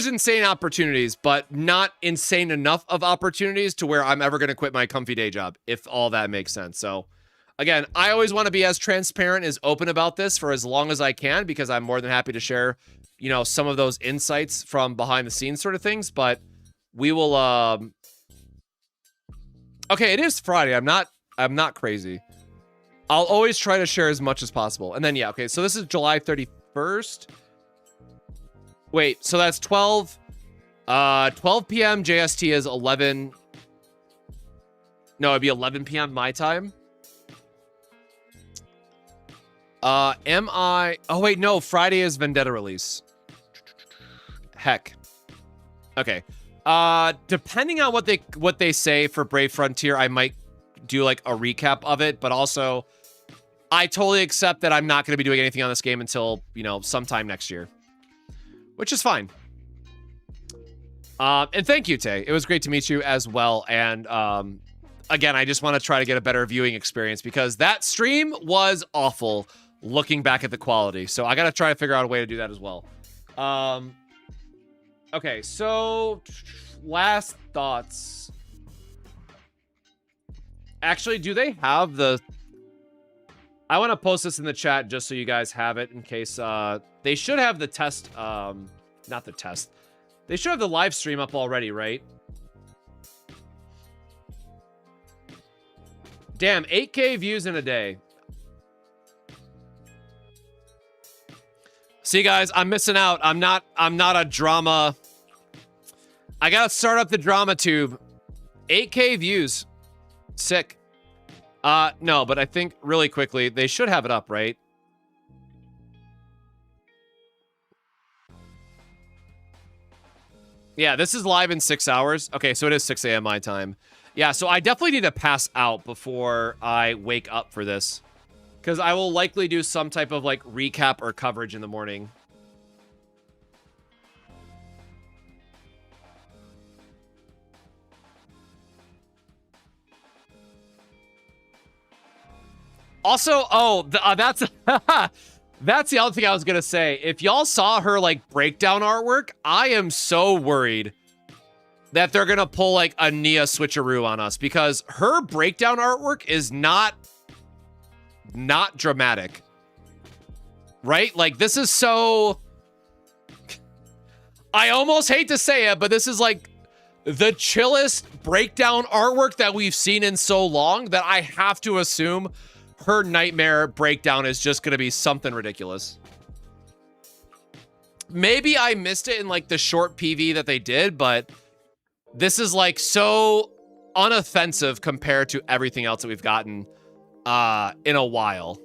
insane opportunities, but not insane enough of opportunities to where I'm ever going to quit my comfy day job, if all that makes sense. So again, I always want to be as transparent, as open about this for as long as I can, because I'm more than happy to share, some of those insights from behind the scenes sort of things. But we will, okay, it is Friday. I'm not crazy. I'll always try to share as much as possible. And then, yeah, okay, so this is July 31st. Wait, so that's 12 p.m. JST is 11. No, it'd be 11 p.m. my time. Oh wait, no, Friday is Vendetta release. Heck. Okay. Depending on what they say for Brave Frontier, I might do like a recap of it, but also I totally accept that I'm not going to be doing anything on this game until, sometime next year, which is fine. And thank you, Tay. It was great to meet you as well. And again, I just want to try to get a better viewing experience because that stream was awful looking back at the quality. So I got to try to figure out a way to do that as well. Okay, so last thoughts. Actually, do they have the... I want to post this in the chat just so you guys have it in case... they should have the test... not the test. They should have the live stream up already, right? Damn, 8K views in a day. See, guys, I'm missing out. I'm not a drama. I gotta start up the drama tube. 8K views. Sick. No, but I think really quickly, they should have it up, right? Yeah, this is live in 6 hours. Okay, so it is 6 a.m. my time. Yeah, so I definitely need to pass out before I wake up for this. Because I will likely do some type of, like, recap or coverage in the morning. Also, oh, that's... That's the other thing I was gonna say. If y'all saw her like breakdown artwork, I am so worried that they're gonna pull like a Nia switcheroo on us, because her breakdown artwork is not dramatic, right? Like, this is so, I almost hate to say it, but this is like the chillest breakdown artwork that we've seen in so long that I have to assume her Nightmare breakdown is just going to be something ridiculous. Maybe I missed it in like the short PV that they did, but this is like so unoffensive compared to everything else that we've gotten in a while.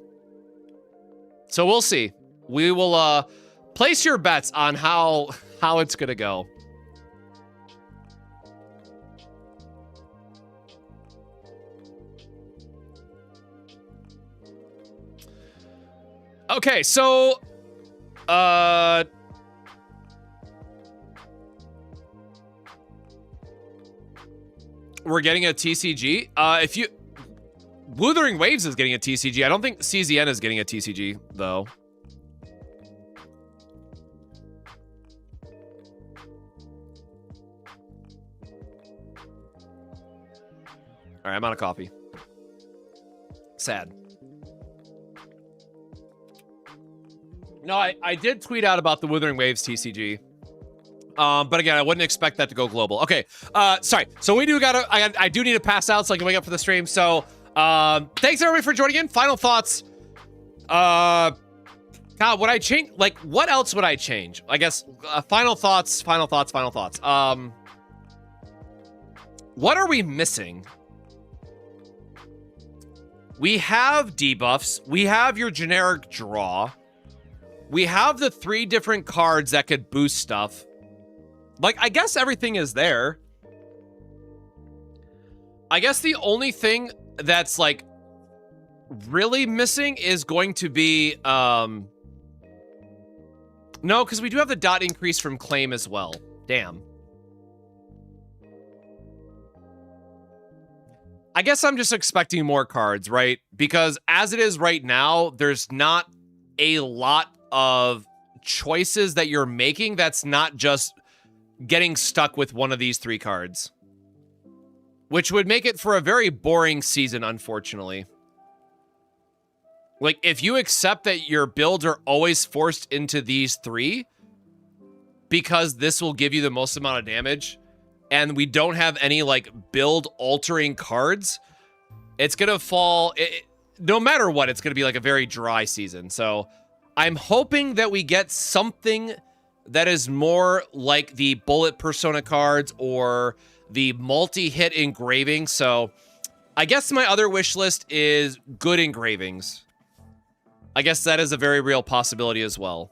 So we'll see. We will place your bets on how it's going to go. Okay, so we're getting a TCG. If you Wuthering Waves is getting a TCG. I don't think CZN is getting a TCG though. All right, I'm out of coffee. Sad. No, I did tweet out about the Wuthering Waves TCG. But again, I wouldn't expect that to go global. Okay, sorry. So we do I do need to pass out so I can wake up for the stream. So, thanks everybody for joining in. Final thoughts. God, would I change? Like, what else would I change? I guess, final thoughts. What are we missing? We have debuffs. We have your generic draw. We have the 3 different cards that could boost stuff. Like, I guess everything is there. I guess the only thing that's, like, really missing is going to be, no, because we do have the dot increase from claim as well. Damn. I guess I'm just expecting more cards, right? Because as it is right now, there's not a lot of choices that you're making that's not just getting stuck with one of these 3 cards, which would make it for a very boring season, unfortunately. Like, if you accept that your builds are always forced into these 3 because this will give you the most amount of damage, and we don't have any like build altering cards, it's gonna fall, no matter what, it's gonna be like a very dry season. So I'm hoping that we get something that is more like the bullet persona cards or the multi-hit engraving. So I guess my other wish list is good engravings. I guess that is a very real possibility as well.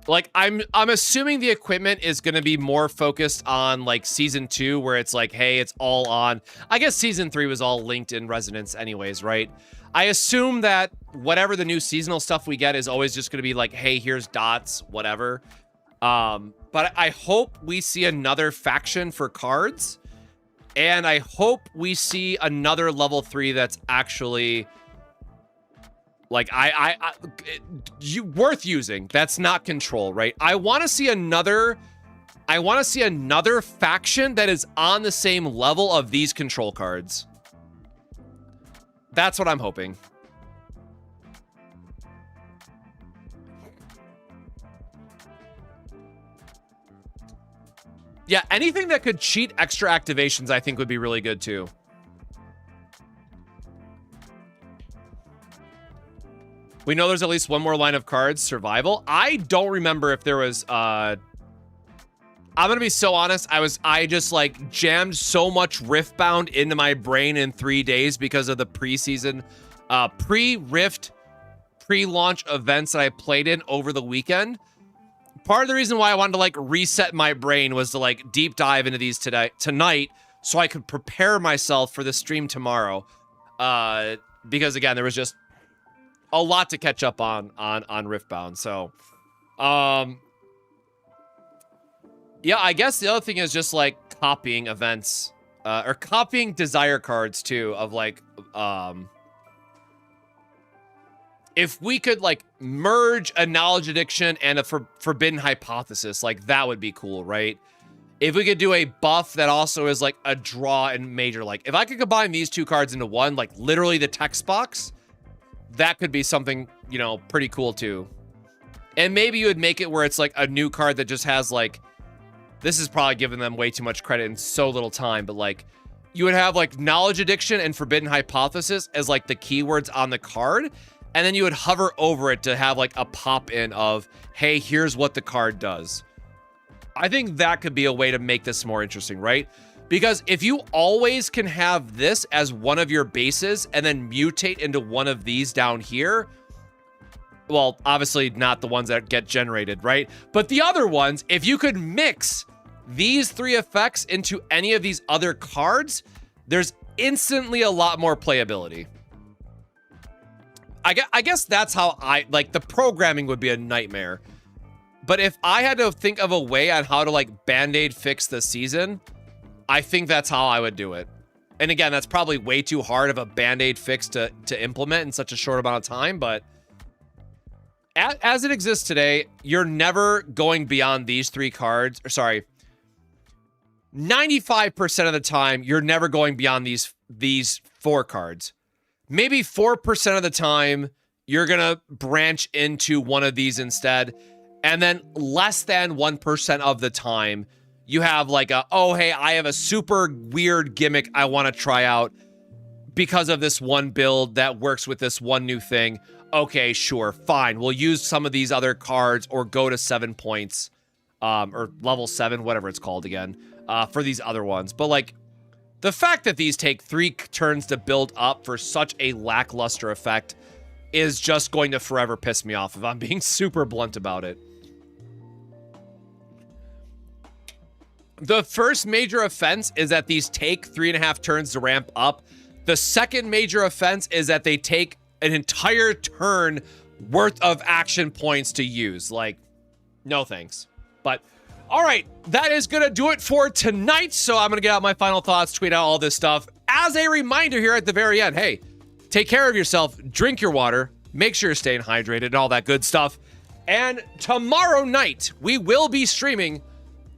Like, I'm assuming the equipment is going to be more focused on, like, Season 2, where it's like, hey, it's all on. I guess Season 3 was all linked in Resonance anyways, right? I assume that whatever the new seasonal stuff we get is always just going to be like, hey, here's dots, whatever. But I hope we see another faction for cards. And I hope we see another level 3 that's actually... like, worth using. That's not control, right? I want to see another faction that is on the same level of these control cards. That's what I'm hoping. Yeah, anything that could cheat extra activations, I think would be really good too. We know there's at least one more line of cards, Survival. I don't remember if there was, I'm gonna be so honest, I just like jammed so much Riftbound into my brain in 3 days because of the preseason, pre-Rift, pre-launch events that I played in over the weekend. Part of the reason why I wanted to like reset my brain was to like deep dive into these tonight so I could prepare myself for the stream tomorrow. Because again, there was just a lot to catch up on Riftbound. So, yeah, I guess the other thing is just like copying events, or copying desire cards too, of like if we could like merge a knowledge addiction and a forbidden hypothesis, like that would be cool, right? If we could do a buff that also is like a draw and major, like if I could combine these two cards into one, like literally the text box, that could be something, you know, pretty cool too. And maybe you would make it where it's like a new card that just has like, this is probably giving them way too much credit in so little time, but like you would have like knowledge addiction and forbidden hypothesis as like the keywords on the card. And then you would hover over it to have like a pop in of, hey, here's what the card does. I think that could be a way to make this more interesting, right? Because if you always can have this as one of your bases and then mutate into one of these down here, well, obviously not the ones that get generated, right? But the other ones, if you could mix these three effects into any of these other cards, there's instantly a lot more playability. I guess that's how like the programming would be a nightmare. But if I had to think of a way on how to like Band-Aid fix the season, I think that's how I would do it. And again, that's probably way too hard of a Band-Aid fix to implement in such a short amount of time, but as it exists today, you're never going beyond these three cards. Or sorry, 95% of the time, you're never going beyond these four cards. Maybe 4% of the time, you're gonna branch into one of these instead. And then less than 1% of the time, you have like a, oh, hey, I have a super weird gimmick I want to try out because of this one build that works with this one new thing. Okay, sure, fine. We'll use some of these other cards or go to 7 points, or level 7, whatever it's called again, for these other ones. But like, the fact that these take 3 turns to build up for such a lackluster effect is just going to forever piss me off if I'm being super blunt about it. The first major offense is that these take 3.5 turns to ramp up. The second major offense is that they take an entire turn worth of action points to use. Like, no thanks. But, all right, that is going to do it for tonight. So I'm going to get out my final thoughts, tweet out all this stuff. As a reminder here at the very end, hey, take care of yourself, drink your water, make sure you're staying hydrated and all that good stuff. And tomorrow night, we will be streaming,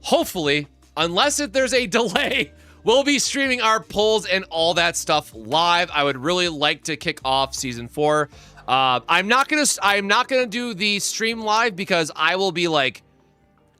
hopefully, unless there's a delay, we'll be streaming our polls and all that stuff live. I would really like to kick off season 4. I'm not gonna do the stream live because I will be like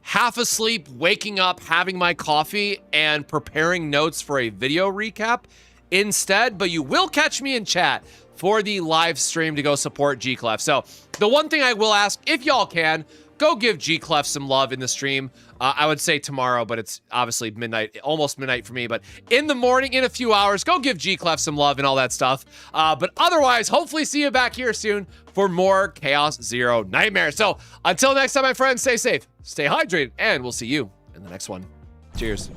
half asleep, waking up, having my coffee, and preparing notes for a video recap instead. But you will catch me in chat for the live stream to go support G-Clef. So the one thing I will ask, if y'all can, go give G-Clef some love in the stream. I would say tomorrow, but it's obviously midnight, almost midnight for me. But in the morning, in a few hours, go give G-Clef some love and all that stuff. But otherwise, hopefully see you back here soon for more Chaos Zero Nightmares. So until next time, my friends, stay safe, stay hydrated, and we'll see you in the next one. Cheers.